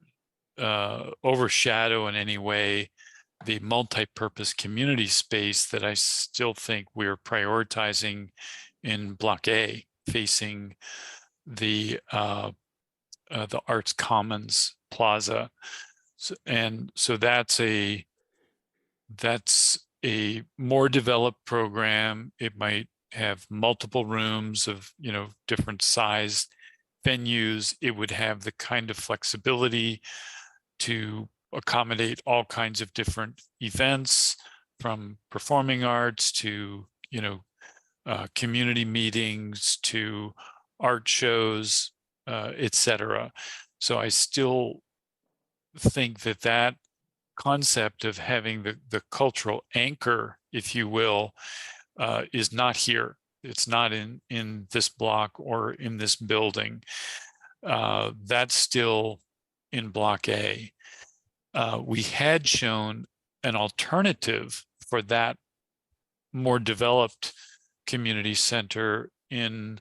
overshadow in any way the multi-purpose community space that I still think we're prioritizing in Block A, facing the Arts Commons Plaza. So that's a more developed program. It might have multiple rooms of, different sized venues. It would have the kind of flexibility to accommodate all kinds of different events, from performing arts to, community meetings to art shows, etc. So I still think that concept of having the cultural anchor, if you will, is not here. It's not in this block or in this building. That's still in Block A. We had shown an alternative for that more developed community center in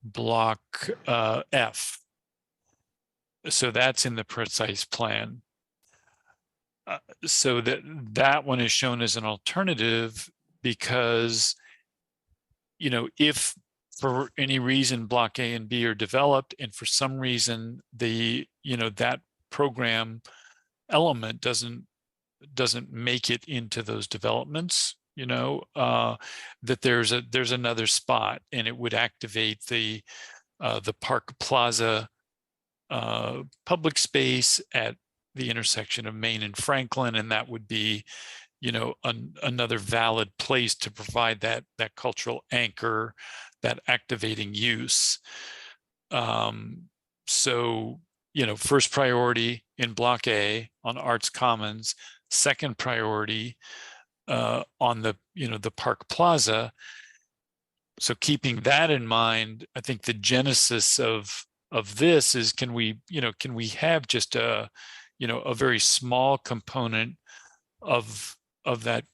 Block F. So that's in the precise plan. So that one is shown as an alternative because, if for any reason Block A and B are developed, and for some reason that program element doesn't make it into those developments, that there's another spot, and it would activate the Park Plaza public space at the intersection of Main and Franklin, and that would be, another valid place to provide that cultural anchor, that activating use. So, first priority in Block A on Arts Commons, second priority on the, the Park Plaza. So keeping that in mind, I think the genesis of this is, can we have just a very small component of that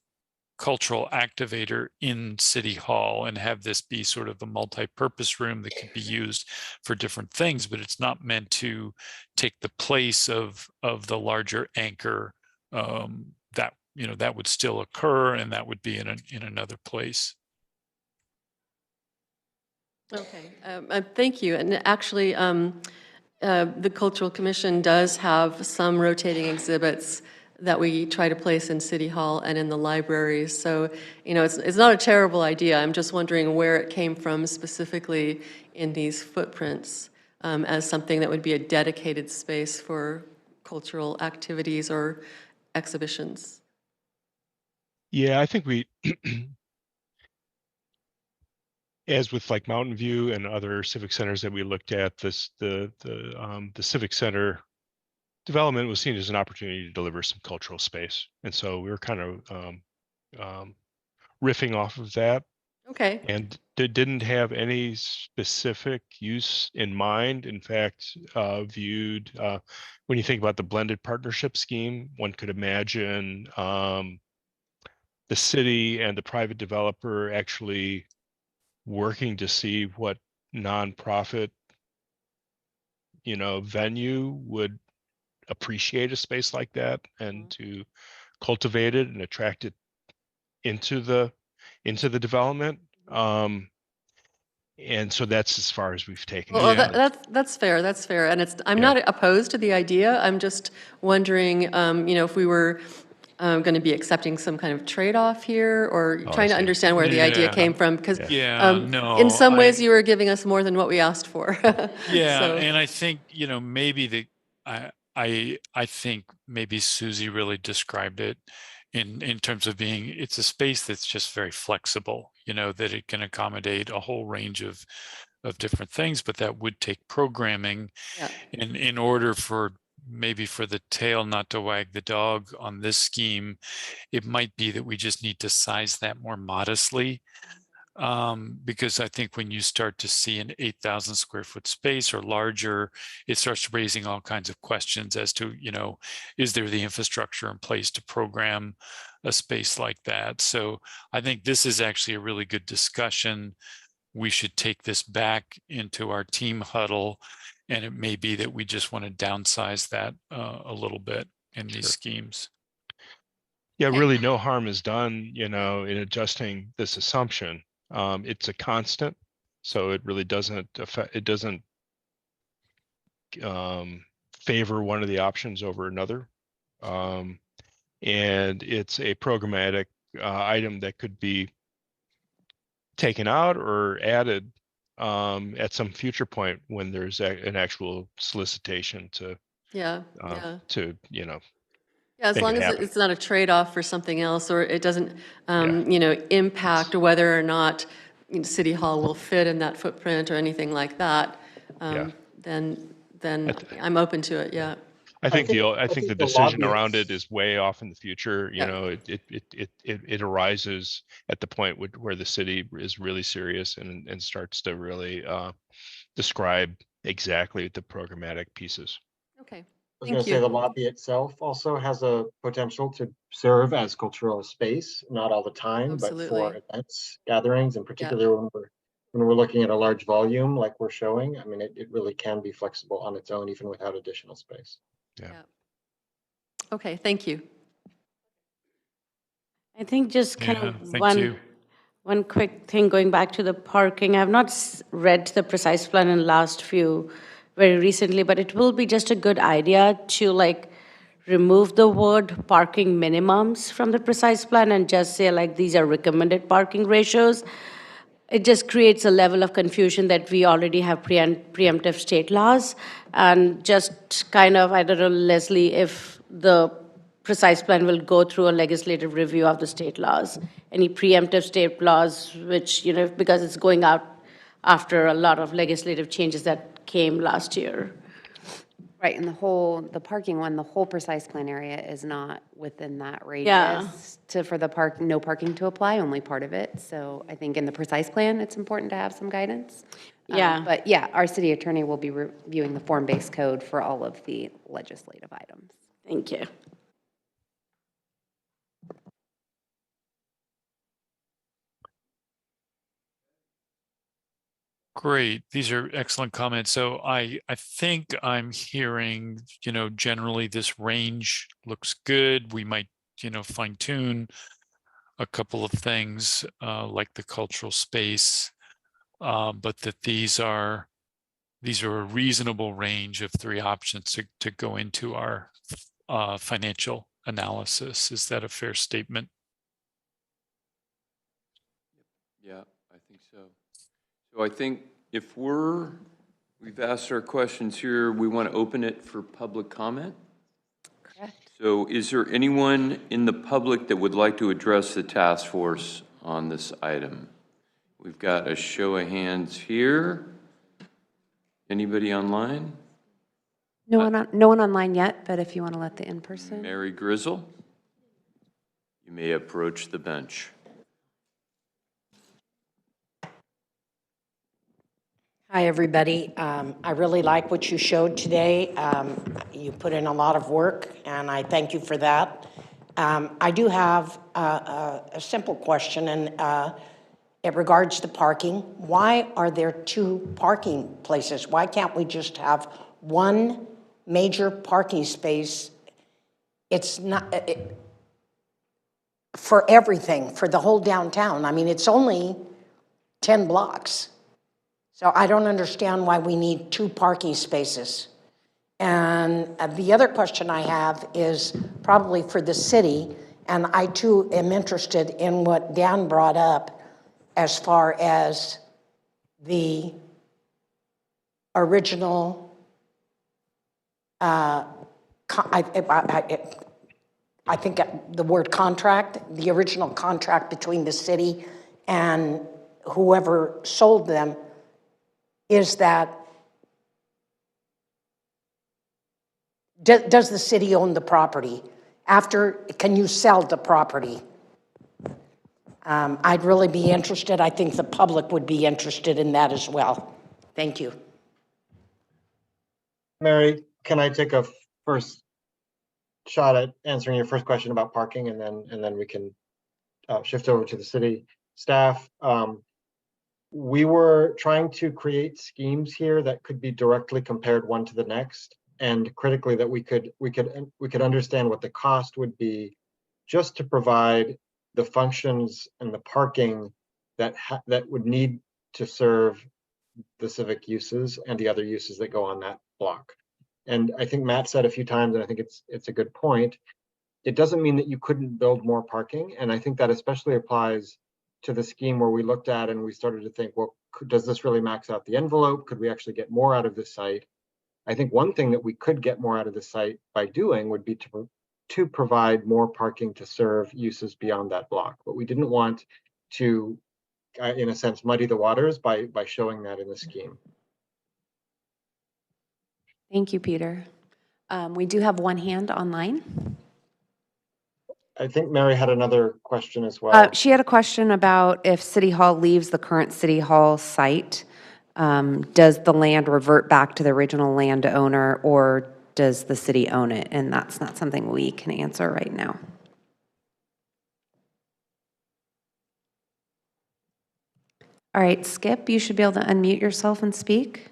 cultural activator in City Hall and have this be sort of a multi-purpose room that could be used for different things, but it's not meant to take the place of the larger anchor that would still occur, and that would be in another place. Okay, thank you. And actually, the Cultural Commission does have some rotating exhibits that we try to place in City Hall and in the libraries. So, it's not a terrible idea. I'm just wondering where it came from specifically in these footprints as something that would be a dedicated space for cultural activities or exhibitions. Yeah, I think we, as with like Mountain View and other civic centers that we looked at, the civic center development was seen as an opportunity to deliver some cultural space, and so we were kind of riffing off of that. Okay. And didn't have any specific use in mind. In fact, viewed when you think about the blended partnership scheme, one could imagine the city and the private developer actually working to see what nonprofit, venue would appreciate a space like that, and to cultivate it and attract it into the development. And so that's as far as we've taken Well, it. that's fair. That's fair. And I'm not opposed to the idea. I'm just wondering, if we were going to be accepting some kind of trade-off here, or trying to understand where the idea came from, because in some ways you were giving us more than what we asked for. And I think maybe I think maybe Susie really described it in terms of being, it's a space that's just very flexible, that it can accommodate a whole range of different things, but that would take programming in order for the tail not to wag the dog on this scheme. It might be that we just need to size that more modestly, because I think when you start to see an 8,000 square foot space or larger, it starts raising all kinds of questions as to, is there the infrastructure in place to program a space like that? So I think this is actually a really good discussion. We should take this back into our team huddle, and it may be that we just want to downsize that a little bit in these schemes. Yeah, really no harm is done, in adjusting this assumption. It's a constant, so it really doesn't affect, it doesn't favor one of the options over another. And it's a programmatic item that could be taken out or added at some future point when there's an actual solicitation to as long as it's not a trade-off for something else, or it doesn't impact whether or not City Hall will fit in that footprint or anything like that, then I'm open to it. I think the decision around it is way off in the future. It arises at the point where the city is really serious and starts to really describe exactly the programmatic pieces. Okay. I was going to say the lobby itself also has a potential to serve as cultural space, not all the time, but for events, gatherings, and particularly when we're looking at a large volume like we're showing. I mean, it really can be flexible on its own, even without additional space. Okay, thank you. I think just kind of one quick thing going back to the parking. I have not read the precise plan in the last few very recently, but it will be just a good idea to remove the word parking minimums from the precise plan and just say these are recommended parking ratios. It just creates a level of confusion that we already have preemptive state laws, and just kind of, I don't know, Leslie, if the precise plan will go through a legislative review of the state laws, any preemptive state laws, which, because it's going out after a lot of legislative changes that came last year. Right, and the parking one, the whole precise plan area is not within that Yeah. radius for the park, no parking to apply, only part of it. So I think in the precise plan, it's important to have some guidance. Yeah. But yeah, our city attorney will be reviewing the form-based code for all of the legislative items. Thank you. Great. These are excellent comments. So I think I'm hearing, generally this range looks good. We might, fine tune a couple of things like the cultural space, but that these are a reasonable range of 3 options to go into our financial analysis. Is that a fair statement? Yeah, I think so. So I think if we've asked our questions here, we want to open it for public comment. Correct. So is there anyone in the public that would like to address the task force on this item? We've got a show of hands here. Anybody online? No one online yet, but if you want to let the in-person. Mary Grizzle, you may approach the bench. Hi, everybody. I really like what you showed today. You put in a lot of work, and I thank you for that. I do have a simple question, and it regards to parking. Why are there 2 parking places? Why can't we just have one major parking space? It's not for everything, for the whole downtown. I mean, it's only 10 blocks. So I don't understand why we need 2 parking spaces. And the other question I have is probably for the city, and I too am interested in what Dan brought up as far as the original, I think the word contract, the original contract between the city and whoever sold them, is that, does the city own the property? Can you sell the property? I'd really be interested. I think the public would be interested in that as well. Thank you. Mary, can I take a first shot at answering your first question about parking, and then we can shift over to the city staff? We were trying to create schemes here that could be directly compared one to the next, and critically that we could understand what the cost would be just to provide the functions and the parking that would need to serve the civic uses and the other uses that go on that block. And I think Matt said a few times, and I think it's a good point, it doesn't mean that you couldn't build more parking. And I think that especially applies to the scheme where we looked at and we started to think, well, does this really max out the envelope? Could we actually get more out of this site? I think one thing that we could get more out of the site by doing would be to provide more parking to serve uses beyond that block. But we didn't want to, in a sense, muddy the waters by showing that in the scheme. Thank you, Peter. We do have one hand online. I think Mary had another question as well. She had a question about if City Hall leaves the current City Hall site, does the land revert back to the original landowner, or does the city own it? And that's not something we can answer right now. All right, Skip, you should be able to unmute yourself and speak.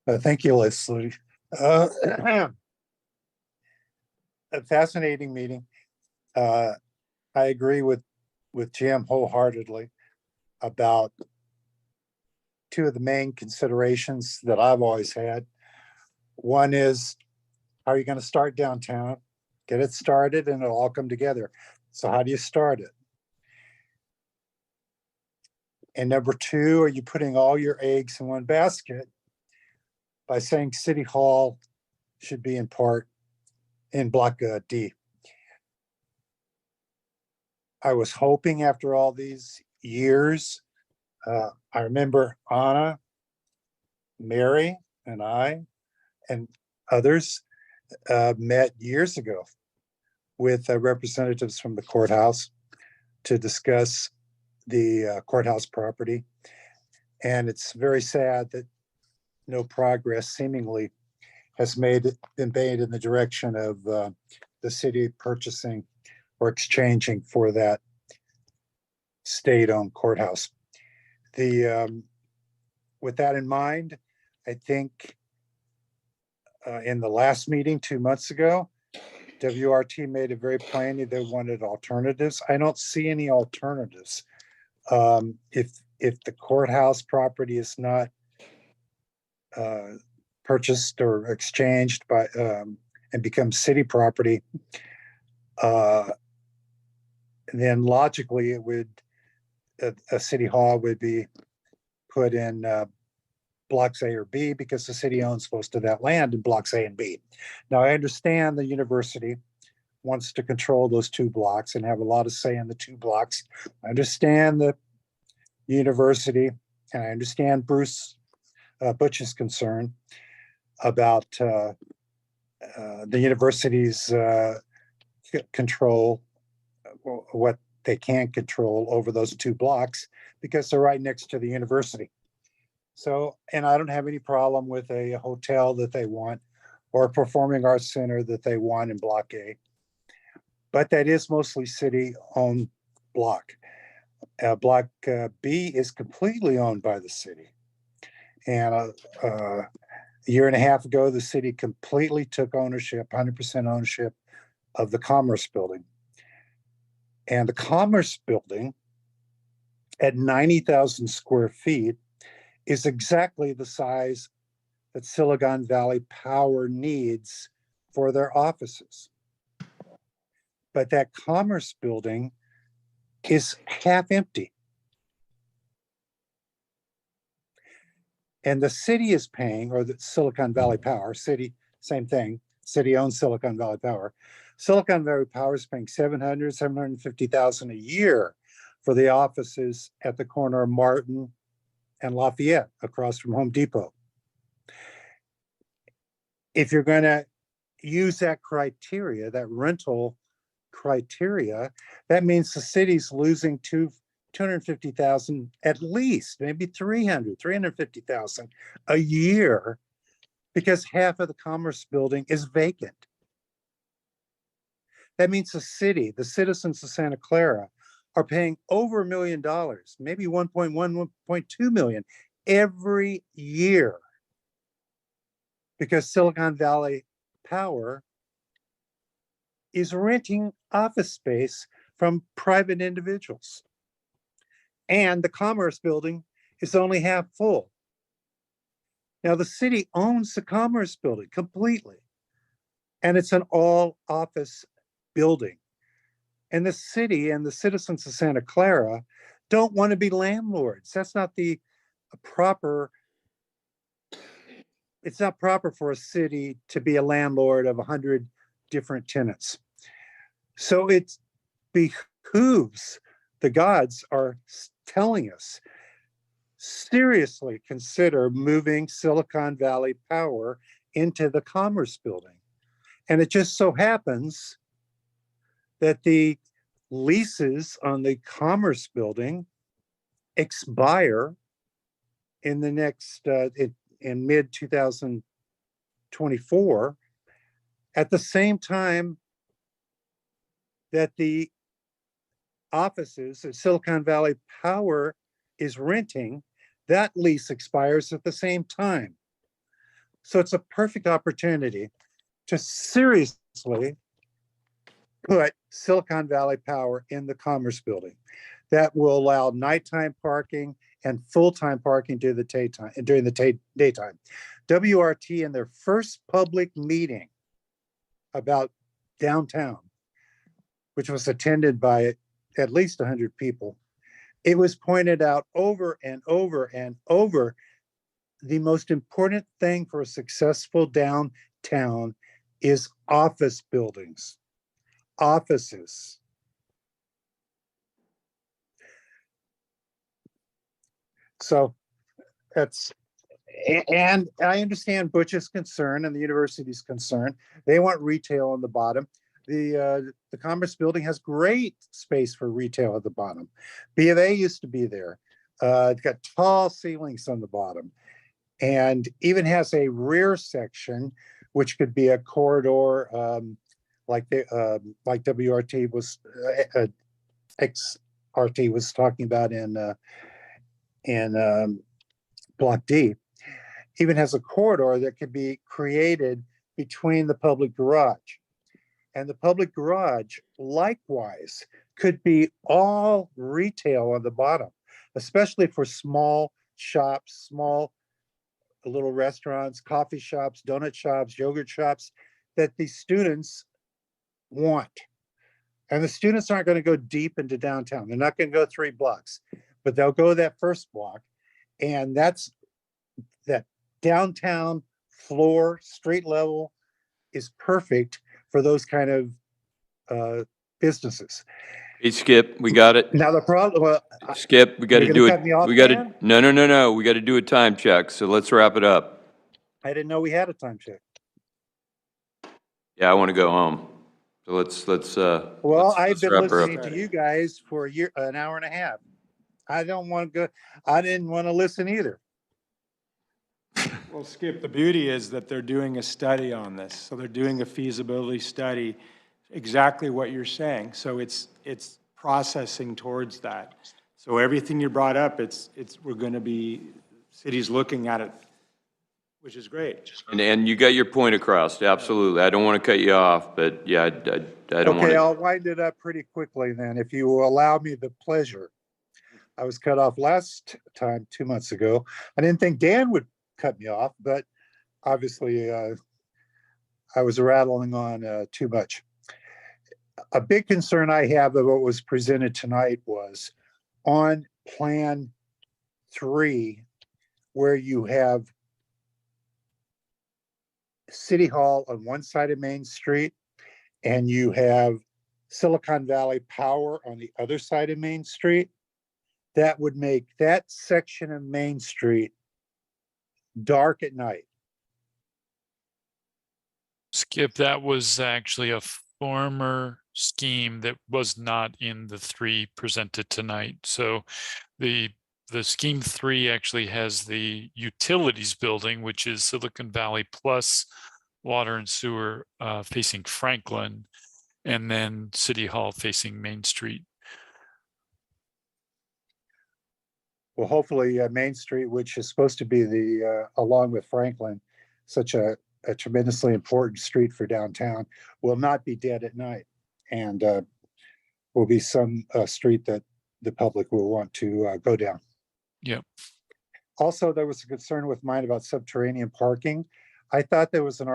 Thank you, Leslie. A fascinating meeting. I agree with Jim wholeheartedly about 2 of the main considerations that I've always had. One is, how are you going to start downtown? Get it started and it'll all come together. So how do you start it? And number 2, are you putting all your eggs in one basket by saying City Hall should be in part in Block D? I was hoping after all these years, I remember Anna Mary and I and others met years ago with representatives from the courthouse to discuss the courthouse property. And it's very sad that no progress seemingly has been made in the direction of the city purchasing or exchanging for that state-owned courthouse. With that in mind, I think in the last meeting 2 months ago, WRT made it very plain that they wanted alternatives. I don't see any alternatives. If the courthouse property is not purchased or exchanged by and becomes city property, then logically it would a city hall would be put in blocks A or B because the city owns most of that land in blocks A and B. Now I understand the university wants to control those 2 blocks and have a lot of say in the 2 blocks. I understand the university, and I understand Bruce Butch's concern about the university's control, what they can control over those 2 blocks because they're right next to the university. So, and I don't have any problem with a hotel that they want or a performing arts center that they want in Block A. But that is mostly city-owned block. Block B is completely owned by the city. And a year and a half ago, the city completely took ownership, 100% ownership of the Commerce Building. And the Commerce Building at 90,000 square feet is exactly the size that Silicon Valley Power needs for their offices. But that Commerce Building is half empty. And the city is paying, or the Silicon Valley Power, city, same thing, city owns Silicon Valley Power. Silicon Valley Power is paying $750,000 a year for the offices at the corner of Martin and Lafayette across from Home Depot. If you're going to use that criteria, that rental criteria, that means the city's losing $250,000 at least, maybe $350,000 a year because half of the Commerce Building is vacant. That means the city, the citizens of Santa Clara, are paying over $1 million, maybe 1.1, 1.2 million every year because Silicon Valley Power is renting office space from private individuals. And the Commerce Building is only half full. Now the city owns the Commerce Building completely, and it's an all office building. And the city and the citizens of Santa Clara don't want to be landlords. That's not the proper, it's not proper for a city to be a landlord of 100 different tenants. So it behooves, the gods are telling us, seriously consider moving Silicon Valley Power into the Commerce Building. And it just so happens that the leases on the Commerce Building expire in the next, in mid 2024, at the same time that the offices that Silicon Valley Power is renting, that lease expires at the same time. So it's a perfect opportunity to seriously put Silicon Valley Power in the Commerce Building. That will allow nighttime parking and full-time parking during the daytime. WRT in their first public meeting about downtown, which was attended by at least 100 people, it was pointed out over and over and over, the most important thing for a successful downtown is office buildings, offices. So that's, And I understand Butch's concern and the university's concern. They want retail on the bottom. The Commerce Building has great space for retail at the bottom. B of A used to be there. It's got tall ceilings on the bottom, and even has a rear section, which could be a corridor, like WRT was, XRT was talking about in Block D. Even has a corridor that could be created between the public garage. And the public garage likewise could be all retail on the bottom, especially for small shops, small little restaurants, coffee shops, donut shops, yogurt shops that the students want. And the students aren't going to go deep into downtown. They're not going to go 3 blocks, but they'll go that first block. And that's that downtown floor, street level is perfect for those kind of businesses. Hey, Skip, we got it. Now the problem, well, Skip, we got to You're do gonna it. cut me off, We got to, Dan? no. We got to do a time check. So let's wrap it up. I didn't know we had a time check. Yeah, I want to go home. So let's Well, let's I've been wrap her up. listening to you guys for an hour and a half. I don't want to go, I didn't want to listen either. Well, Skip, the beauty is that they're doing a study on this. So they're doing a feasibility study, exactly what you're saying. So it's processing towards that. So everything you brought up, we're going to be, cities looking at it, which is great. And you got your point across. Absolutely. I don't want to cut you off, but yeah, I don't want Okay, to. I'll wind it up pretty quickly then, if you will allow me the pleasure. I was cut off last time, 2 months ago. I didn't think Dan would cut me off, but obviously I was rattling on too much. A big concern I have of what was presented tonight was on Plan 3, where you have City Hall on one side of Main Street and you have Silicon Valley Power on the other side of Main Street. That would make that section of Main Street dark at night. Skip, that was actually a former scheme that was not in the 3 presented tonight. So the scheme 3 actually has the utilities building, which is Silicon Valley plus water and sewer facing Franklin, and then City Hall facing Main Street. Well, hopefully Main Street, which is supposed to be the, along with Franklin, such a tremendously important street for downtown, will not be dead at night. And will be some street that the public will want to go down. Yep. Also, there was a concern with mine about subterranean parking. I thought there was an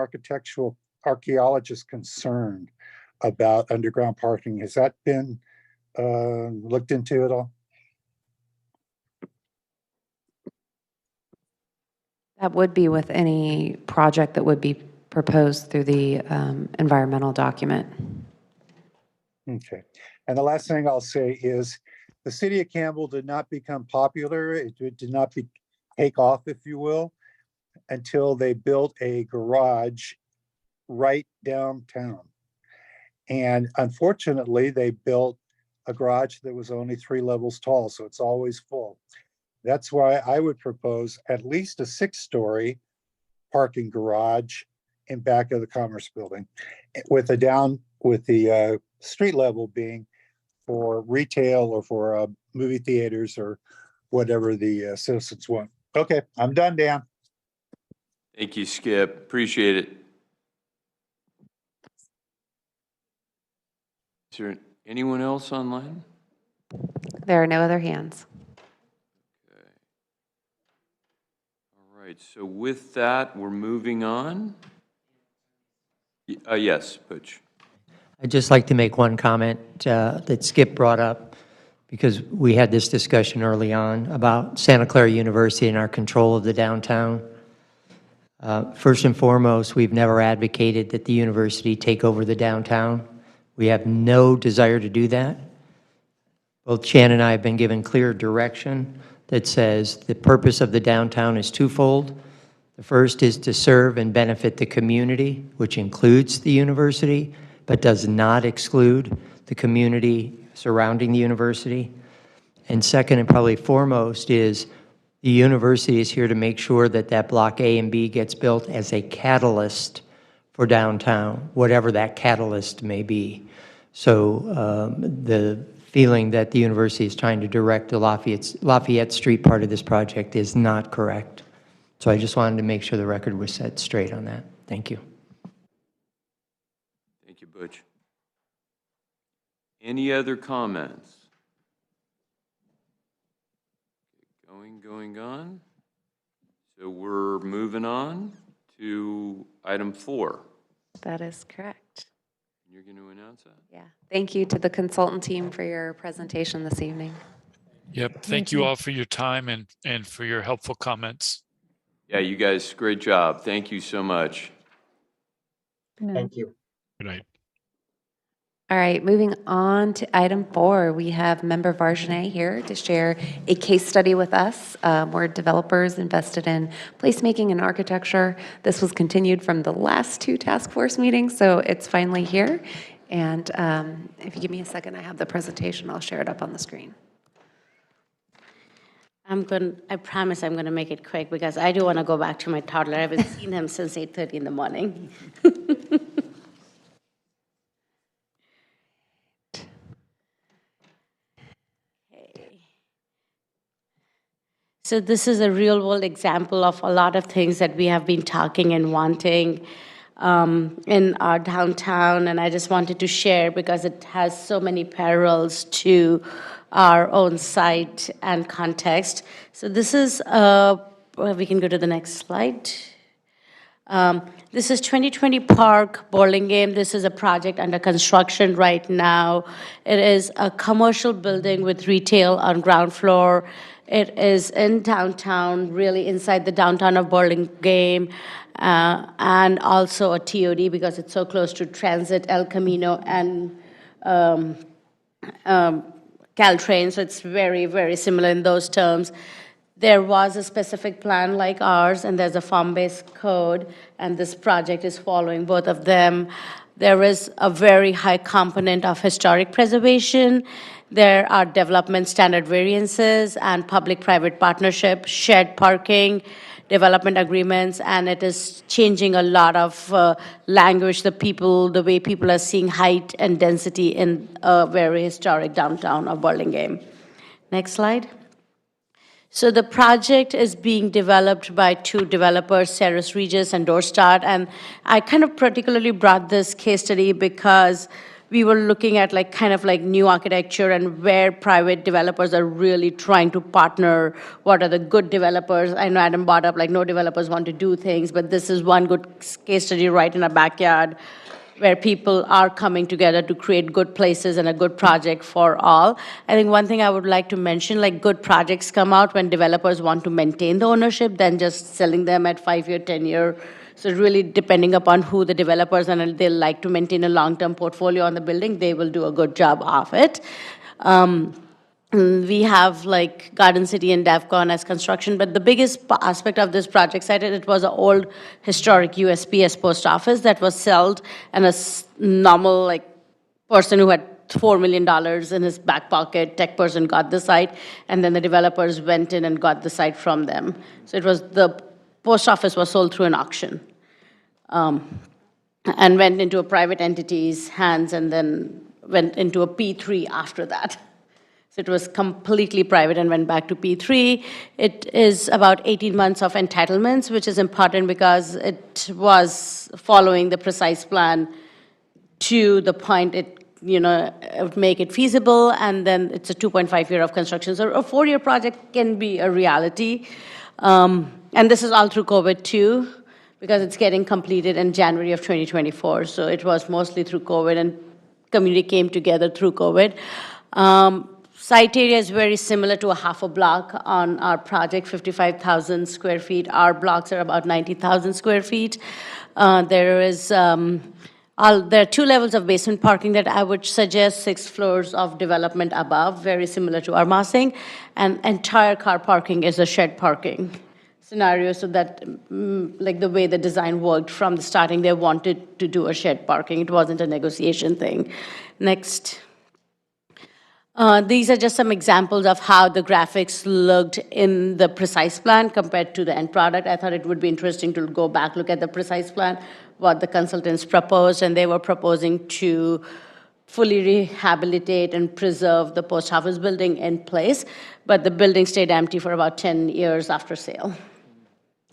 archaeologist concerned about underground parking. Has that been looked into at all? That would be with any project that would be proposed through the environmental document. Okay. And the last thing I'll say is the city of Campbell did not become popular. It did not take off, if you will, until they built a garage right downtown. And unfortunately, they built a garage that was only 3 levels tall, so it's always full. That's why I would propose at least a 6-story parking garage in back of the Commerce Building with the street level being for retail or for movie theaters or whatever the citizens want. Okay, I'm done, Dan. Thank you, Skip. Appreciate it. Is there anyone else online? There are no other hands. All right, so with that, we're moving on. Yes, Butch. I'd just like to make one comment that Skip brought up, because we had this discussion early on about Santa Clara University and our control of the downtown. First and foremost, we've never advocated that the university take over the downtown. We have no desire to do that. Both Chan and I have been given clear direction that says the purpose of the downtown is twofold. The first is to serve and benefit the community, which includes the university, but does not exclude the community surrounding the university. And second, and probably foremost, is the university is here to make sure that that Block A and B gets built as a catalyst for downtown, whatever that catalyst may be. So the feeling that the university is trying to direct the Lafayette Street part of this project is not correct. So I just wanted to make sure the record was set straight on that. Thank you. Thank you, Butch. Any other comments? Going on. So we're moving on to item 4. That is correct. You're going to announce that? Yeah. Thank you to the consultant team for your presentation this evening. Yep. Thank you all for your time and for your helpful comments. Yeah, you guys, great job. Thank you so much. Thank you. Good night. All right, moving on to item 4, we have Member Varjane here to share a case study with us where developers invested in placemaking and architecture. This was continued from the last 2 task force meetings, so it's finally here. And if you give me a second, I have the presentation. I'll share it up on the screen. I promise I'm gonna make it quick because I do wanna go back to my toddler. I haven't seen him since 8:30 in the morning. So this is a real-world example of a lot of things that we have been talking and wanting in our downtown, and I just wanted to share because it has so many parallels to our own site and context. So this is, we can go to the next slide. This is 2020 Park Burlingame. This is a project under construction right now. It is a commercial building with retail on ground floor. It is in downtown, really inside the downtown of Burlingame, and also a TOD because it's so close to Transit, El Camino, and Caltrain, so it's very, very similar in those terms. There was a specific plan like ours, and there's a form-based code, and this project is following both of them. There is a very high component of historic preservation. There are development standard variances and public-private partnership, shared parking, development agreements, and it is changing a lot of language, the way people are seeing height and density in a very historic downtown of Burlingame. Next slide. So the project is being developed by 2 developers, Ceres Regis and Dorstad, and I kind of particularly brought this case study because we were looking at kind of new architecture and where private developers are really trying to partner. What are the good developers? I know Adam brought up no developers want to do things, but this is one good case study right in our backyard where people are coming together to create good places and a good project for all. I think one thing I would like to mention, good projects come out when developers want to maintain the ownership than just selling them at 5-year, 10-year. So really depending upon who the developers are and they like to maintain a long-term portfolio on the building, they will do a good job of it. We have Garden City and DevCon as construction, but the biggest aspect of this project site, it was an old historic USPS post office that was sold, and a normal person who had $4 million in his back pocket, tech person got the site, and then the developers went in and got the site from them. So it was the post office was sold through an auction. And went into a private entity's hands and then went into a P3 after that. So it was completely private and went back to P3. It is about 18 months of entitlements, which is important because it was following the precise plan to the point it would make it feasible, and then it's a 2.5 year of construction. So a 4-year project can be a reality. And this is all through COVID too, because it's getting completed in January of 2024. So it was mostly through COVID, and community came together through COVID. Site area is very similar to a half a block on our project, 55,000 square feet. Our blocks are about 90,000 square feet. There are 2 levels of basement parking that I would suggest, 6 floors of development above, very similar to our Mossing, and entire car parking is a shared parking. scenario so that, like the way the design worked from the starting, they wanted to do a shared parking. It wasn't a negotiation thing. Next. These are just some examples of how the graphics looked in the precise plan compared to the end product. I thought it would be interesting to go back, look at the precise plan, what the consultants proposed, and they were proposing to fully rehabilitate and preserve the post office building in place, but the building stayed empty for about 10 years after sale,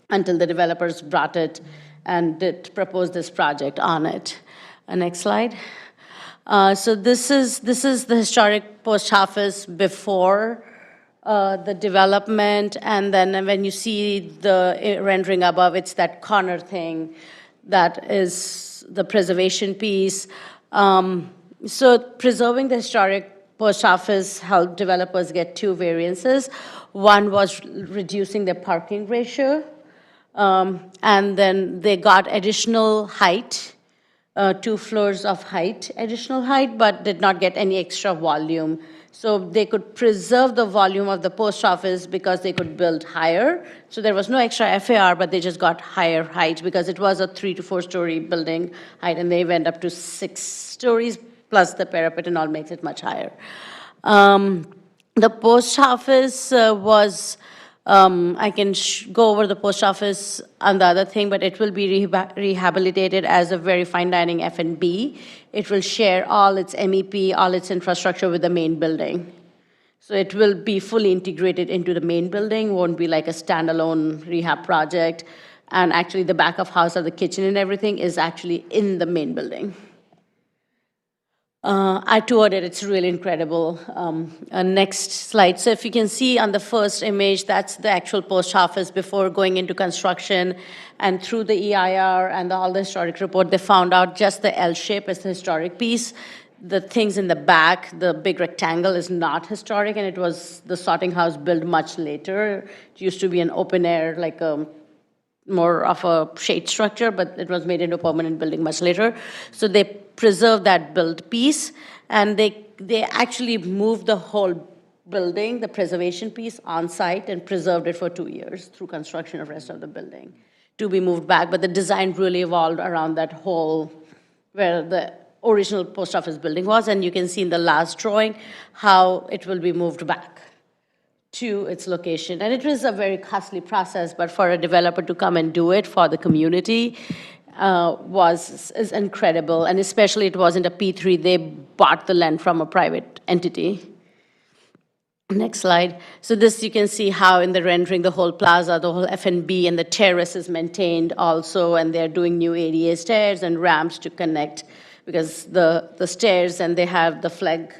until the developers brought it and did propose this project on it. Next slide. So this is the historic post office before the development, and then when you see the rendering above, it's that corner thing that is the preservation piece. So preserving the historic post office helped developers get two variances. One was reducing the parking ratio, and then they got additional height, 2 floors of height, additional height, but did not get any extra volume. So they could preserve the volume of the post office because they could build higher. So there was no extra FAR, but they just got higher height because it was a 3 to 4 story building height, and they went up to 6 stories, plus the parapet and all makes it much higher. The post office was, I can go over the post office and the other thing, but it will be rehabilitated as a very fine dining F&B. It will share all its MEP, all its infrastructure with the main building. So it will be fully integrated into the main building, won't be like a standalone rehab project. And actually the back of house of the kitchen and everything is actually in the main building. I toured it, it's really incredible. Next slide. So if you can see on the first image, that's the actual post office before going into construction. And through the EIR and all the historic report, they found out just the L shape is the historic piece. The things in the back, the big rectangle is not historic, and it was the sorting house built much later. It used to be an open air, like more of a shade structure, but it was made into a permanent building much later. So they preserved that built piece, and they actually moved the whole building, the preservation piece, on site and preserved it for 2 years through construction of the rest of the building to be moved back. But the design really evolved around that whole, where the original post office building was, and you can see in the last drawing how it will be moved back to its location. And it was a very costly process, but for a developer to come and do it for the community is incredible. And especially it wasn't a P3, they bought the land from a private entity. Next slide. So this you can see how in the rendering the whole plaza, the whole F&B and the terrace is maintained also, and they're doing new ADA stairs and ramps to connect, because the stairs, and they have the flag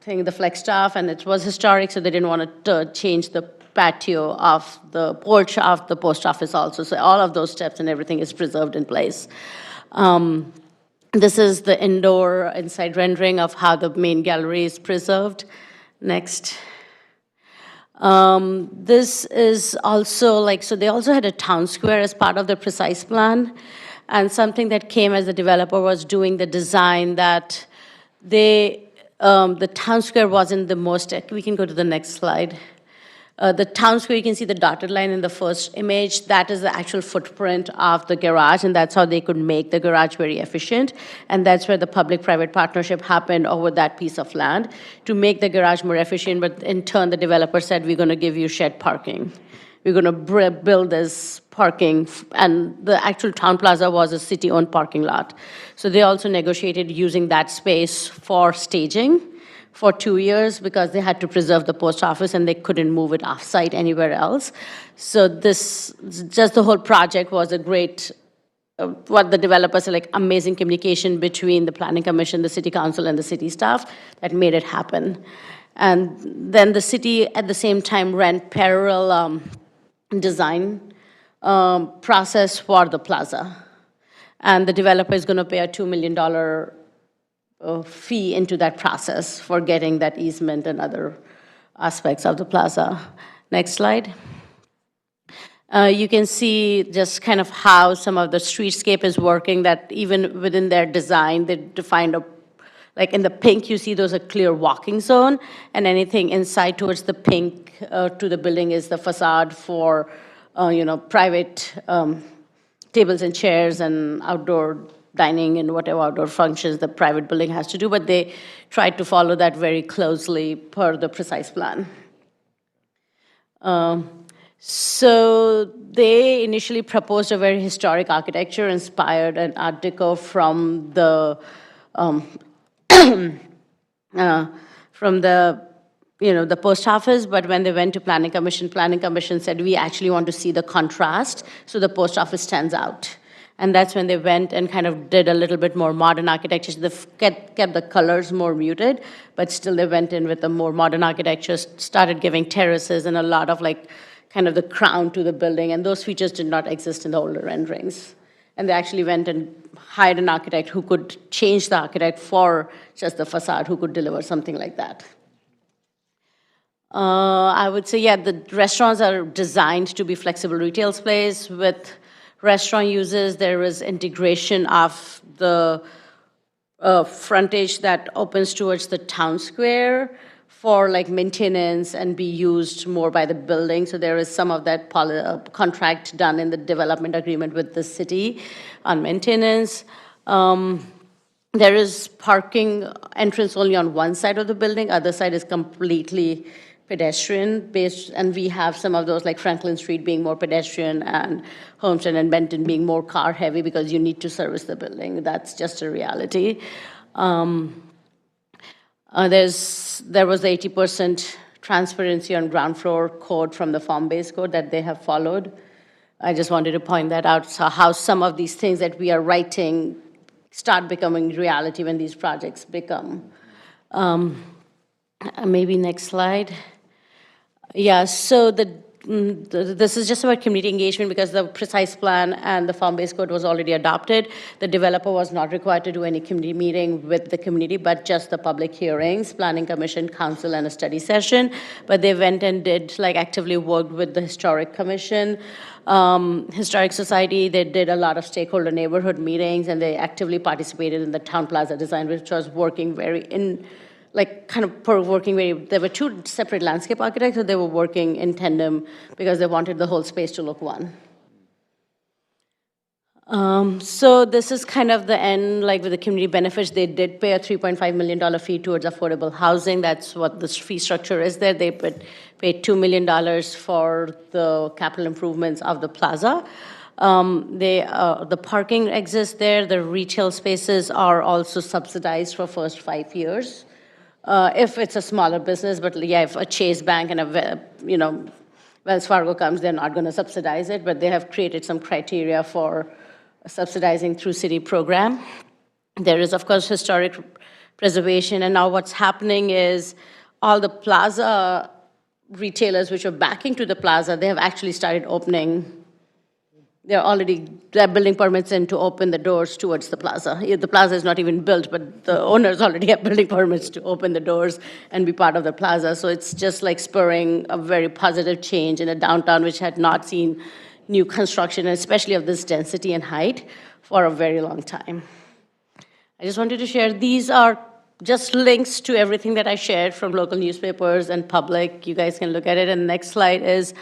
thing, the flag staff, and it was historic, so they didn't want to change the patio of the porch of the post office also. So all of those steps and everything is preserved in place. This is the indoor inside rendering of how the main gallery is preserved. Next. This is also like, so they also had a town square as part of the precise plan, and something that came as the developer was doing the design that the town square wasn't the most, we can go to the next slide. The town square, you can see the dotted line in the first image. That is the actual footprint of the garage, and that's how they could make the garage very efficient. And that's where the public-private partnership happened over that piece of land to make the garage more efficient. But in turn, the developer said, we're going to give you shared parking. We're going to build this parking, and the actual town plaza was a city-owned parking lot. So they also negotiated using that space for staging for 2 years because they had to preserve the post office and they couldn't move it off-site anywhere else. So this, just the whole project was a great, what the developers said, like amazing communication between the planning commission, the city council, and the city staff that made it happen. And then the city at the same time ran parallel design process for the plaza. And the developer is going to pay a $2 million fee into that process for getting that easement and other aspects of the plaza. Next slide. You can see just kind of how some of the streetscape is working, that even within their design, they defined like in the pink, you see those are clear walking zone, and anything inside towards the pink to the building is the facade for, private tables and chairs and outdoor dining and whatever outdoor functions the private building has to do, but they tried to follow that very closely per the precise plan. So they initially proposed a very historic architecture inspired an Art Deco from the the post office, but when they went to Planning Commission said, we actually want to see the contrast, so the post office stands out. And that's when they went and kind of did a little bit more modern architecture. So they kept the colors more muted, but still they went in with a more modern architecture, started giving terraces and a lot of kind of the crown to the building, and those features did not exist in the older renderings. And they actually went and hired an architect who could change the architect for just the facade, who could deliver something like that. I would say, yeah, the restaurants are designed to be flexible retail space with restaurant uses. There is integration of the frontage that opens towards the town square for maintenance and be used more by the building. So there is some of that contract done in the development agreement with the city on maintenance. There is parking entrance only on one side of the building. Other side is completely pedestrian based, and we have some of those like Franklin Street being more pedestrian and Homestead and Benton being more car heavy because you need to service the building. That's just a reality. There was 80% transparency on ground floor code from the form-based code that they have followed. I just wanted to point that out, so how some of these things that we are writing start becoming reality when these projects become. Maybe next slide. Yeah, so this is just about community engagement because the precise plan and the form-based code was already adopted. The developer was not required to do any community meeting with the community, but just the public hearings, Planning Commission, Council, and a study session. But they went and did actively worked with the Historic Commission, Historic Society. They did a lot of stakeholder neighborhood meetings, and they actively participated in the Town Plaza design, which was working there were two separate landscape architects, so they were working in tandem because they wanted the whole space to look one. So this is kind of the end, with the community benefits. They did pay a $3.5 million fee towards affordable housing. That's what the fee structure is there. They paid $2 million for the capital improvements of the plaza. The parking exists there. The retail spaces are also subsidized for first 5 years. If it's a smaller business, but yeah, if a Chase Bank and Wells Fargo comes, they're not going to subsidize it, but they have created some criteria for subsidizing through city program. There is, of course, historic preservation, and now what's happening is all the plaza retailers which are backing to the plaza, they have actually started opening. They're building permits in to open the doors towards the plaza. The plaza is not even built, but the owners already have building permits to open the doors and be part of the plaza. So it's just spurring a very positive change in a downtown which had not seen new construction, especially of this density and height, for a very long time. I just wanted to share, these are just links to everything that I shared from local newspapers and public. You guys can look at it. And the next slide is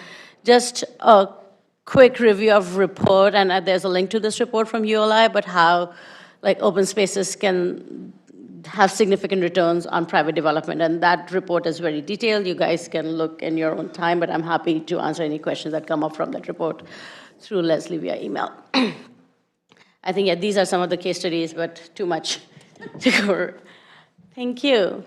just a quick review of report, and there's a link to this report from ULI, but how open spaces can have significant returns on private development. And that report is very detailed. You guys can look in your own time, but I'm happy to answer any questions that come up from that report through Leslie via email. I think, yeah, these are some of the case studies, but too much to cover. Thank you.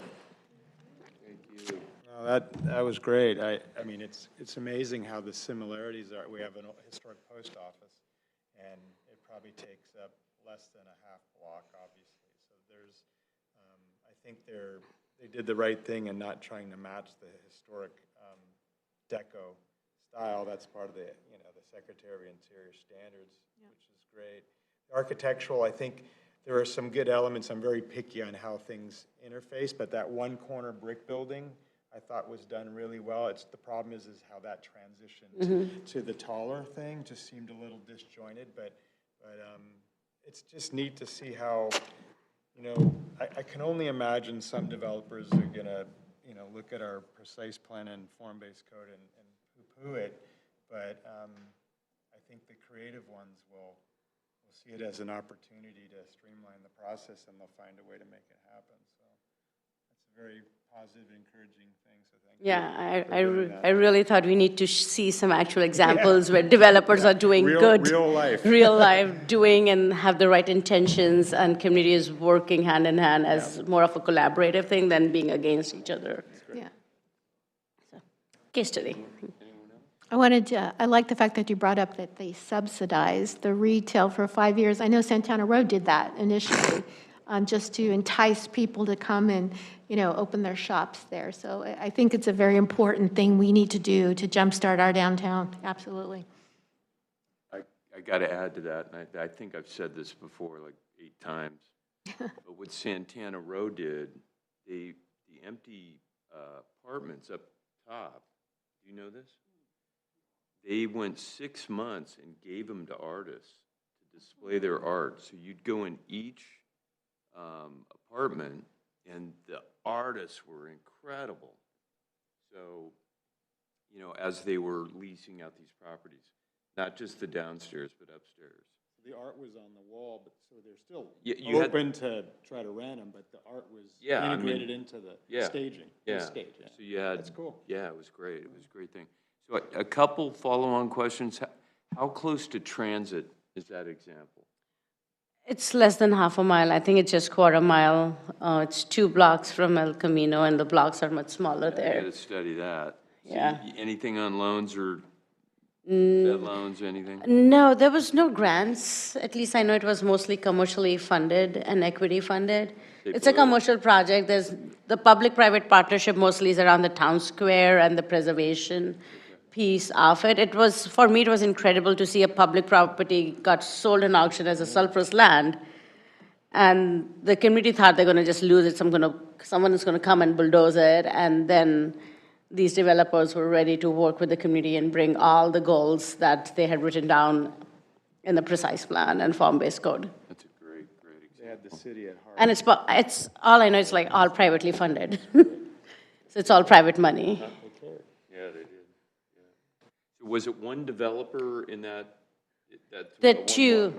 That was great. I mean, it's amazing how the similarities are. We have a historic post office, and it probably takes up less than a half block, obviously. So there's, I think they did the right thing in not trying to match the historic deco style. That's part of the the Secretary of Interior standards, which is great. The architectural, I think there are some good elements. I'm very picky on how things interface, but that one corner brick building I thought was done really well. The problem is how that transitioned to the taller thing just seemed a little disjointed, but it's just neat to see how you know, I can only imagine some developers are gonna, you know, look at our precise plan and form-based code and poo-poo it. But I think the creative ones will see it as an opportunity to streamline the process, and they'll find a way to make it happen. So that's a very positive, encouraging thing, so thank you. Yeah, for doing that. I really thought we need to see some actual examples where developers are doing Real- good. real life. Real life, doing and have the right intentions, and community is working hand in hand as more of a collaborative thing than being against each other. Yeah. Case study. I like the fact that you brought up that they subsidized the retail for 5 years. I know Santana Row did that initially, just to entice people to come and, you know, open their shops there. So I think it's a very important thing we need to do to jumpstart our downtown, absolutely. I got to add to that, and I think I've said this before like 8 times, but what Santana Row did, the empty apartments up top, do you know this? They went 6 months and gave them to artists to display their art. So you'd go in each apartment, and the artists were incredible. So, you know, as they were leasing out these properties, not just the downstairs, but upstairs. The art was on the wall, but so they're still you had- open to try to rent them, but the art was I mean, integrated into the staging. Yeah. The stage, yeah. So you had, That's cool. Yeah, it was great. It was a great thing. So a couple follow-on questions. How close to transit is that example? It's less than half a mile. I think it's just quarter mile. It's 2 blocks from El Camino, and the blocks are much smaller I there. got to study that. So Yeah. Anything on loans or Fed loans, anything? No, there was no grants. At least I know it was mostly commercially funded and equity funded. It's a commercial project. There's the public-private partnership mostly is around the town square and the preservation piece of it. It was, for me, it was incredible to see a public property got sold in auction as a surplus land. And the community thought they're going to just lose it. Someone is going to come and bulldoze it. And then these developers were ready to work with the community and bring all the goals that they had written down in the precise plan and form-based code. That's a great example. They had the city at heart. And it's all I know, it's like all privately funded. So it's all private money. Yeah, they did. Yeah. So was it one developer in that? The two.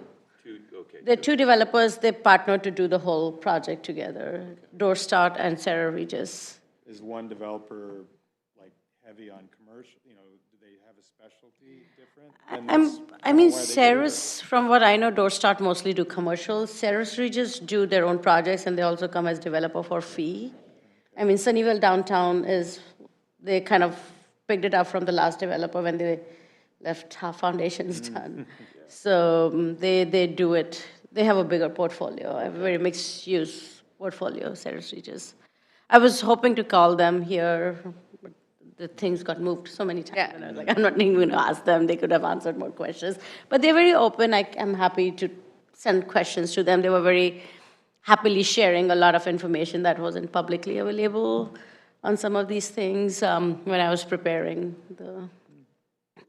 Okay. The 2 developers, they partnered to do the whole project together, Doorstart and Sarah Regis. Is one developer like heavy on commercial, you know, do they have a specialty different? I mean, Sarah's, from what I know, Doorstart mostly do commercials. Sarah's Regis do their own projects, and they also come as developer for fee. I mean, Sunnyvale Downtown they kind of picked it up from the last developer when they left half foundations done. So they do it. They have a bigger portfolio, a very mixed-use portfolio, Sarah's Regis. I was hoping to call them here, but the things got moved so many times. And I was like, I'm not even going to ask them. They could have answered more questions. But they're very open. I'm happy to send questions to them. They were very happily sharing a lot of information that wasn't publicly available on some of these things when I was preparing the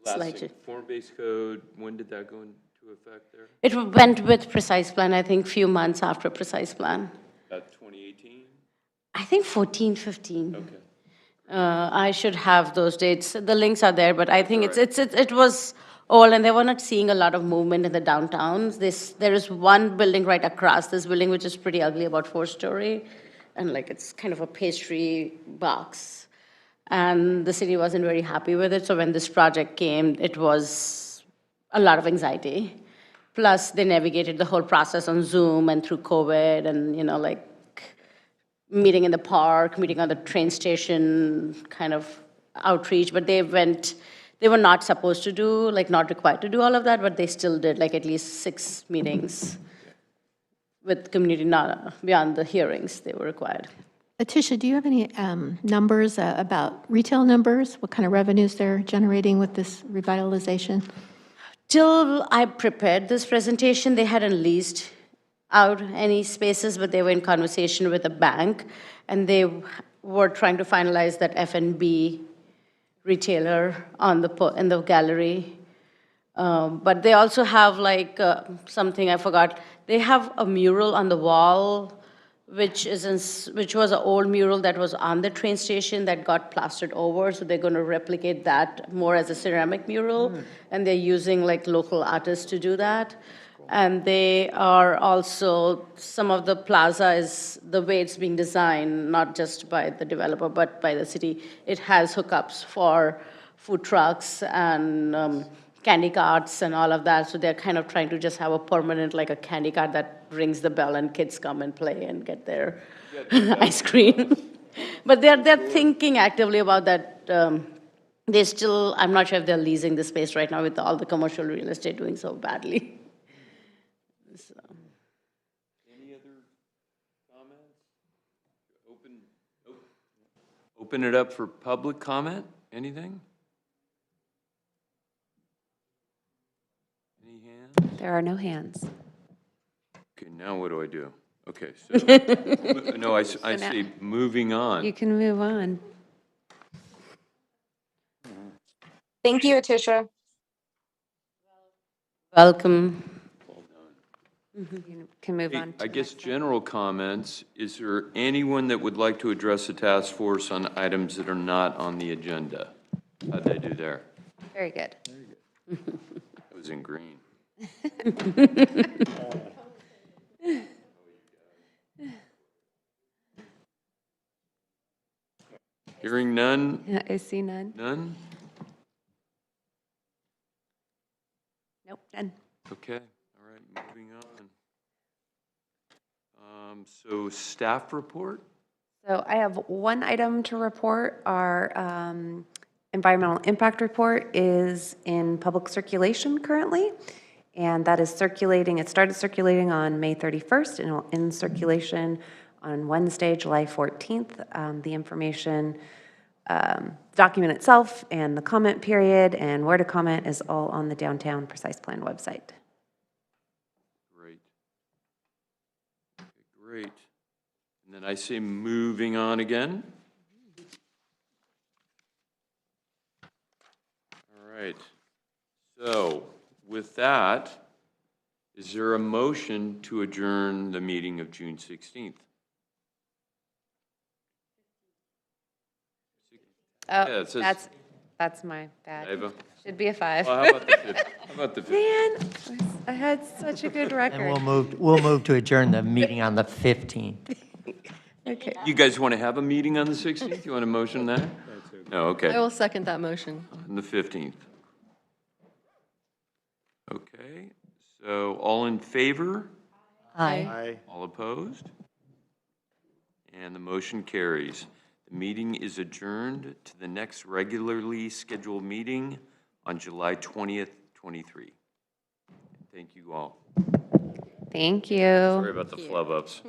Last slide. thing, form-based code, when did that go into effect there? It went with Precise Plan, I think, few months after Precise Plan. About 2018? I think 14, 15. Okay. I should have those dates. The links are there, but I think it was old, and they were not seeing a lot of movement in the downtowns. There is one building right across this building, which is pretty ugly, about 4-story, and like it's kind of a pastry box. And the city wasn't very happy with it, so when this project came, it was a lot of anxiety. Plus, they navigated the whole process on Zoom and through COVID, and like meeting in the park, meeting on the train station, kind of outreach. But they were not supposed to do, not required to do all of that, but they still did at least 6 meetings with community, not beyond the hearings they were required. Letitia, do you have any numbers about retail numbers? What kind of revenues they're generating with this revitalization? Till I prepared this presentation, they hadn't leased out any spaces, but they were in conversation with a bank, and they were trying to finalize that F&B retailer in the gallery. But they also have something I forgot. They have a mural on the wall which was an old mural that was on the train station that got plastered over. So they're going to replicate that more as a ceramic mural, and they're using like local artists to do that. And they are also, some of the plaza is, the way it's being designed, not just by the developer, but by the city, it has hookups for food trucks and candy carts and all of that. So they're kind of trying to just have a permanent, like a candy cart that rings the bell and kids come and play and get their ice cream. But they're thinking actively about that. They still, I'm not sure if they're leasing the space right now with all the commercial real estate doing so badly. So. Any other comments? Open it up for public comment. Anything? Any hands? There are no hands. Okay, now what do I do? Okay, so, no, I say moving on. You can move on. Thank you, Atisha. Welcome. You can move on. I guess general comments, is there anyone that would like to address the task force on items that are not on the agenda? How'd they do there? Very good. It was in green. Hearing none? Yeah, I see none. None? Nope, none. Okay, all right, moving on. So staff report? So I have one item to report. Our environmental impact report is in public circulation currently, and that is circulating. It started circulating on May 31st and will end circulation on Wednesday, July 14th. The information, document itself and the comment period and where to comment is all on the Downtown Precise Plan website. Great. Okay, great. And then I say moving on again. All right. So with that, is there a motion to adjourn the meeting of June 16th? Oh, Yeah, it says- that's my bad. Ava? Should be a 5. Well, how about the 5th? How about the 5th? Man, I had such a good record. And we'll move to adjourn the meeting on the 15th. Okay. You guys want to have a meeting on the 16th? You want to motion that? No, okay. I will second that motion. On the 15th. Okay, so all in favor? Aye. All opposed? And the motion carries. The meeting is adjourned to the next regularly scheduled meeting on July 20th, 23. Thank you all. Thank you. Sorry about the flub ups.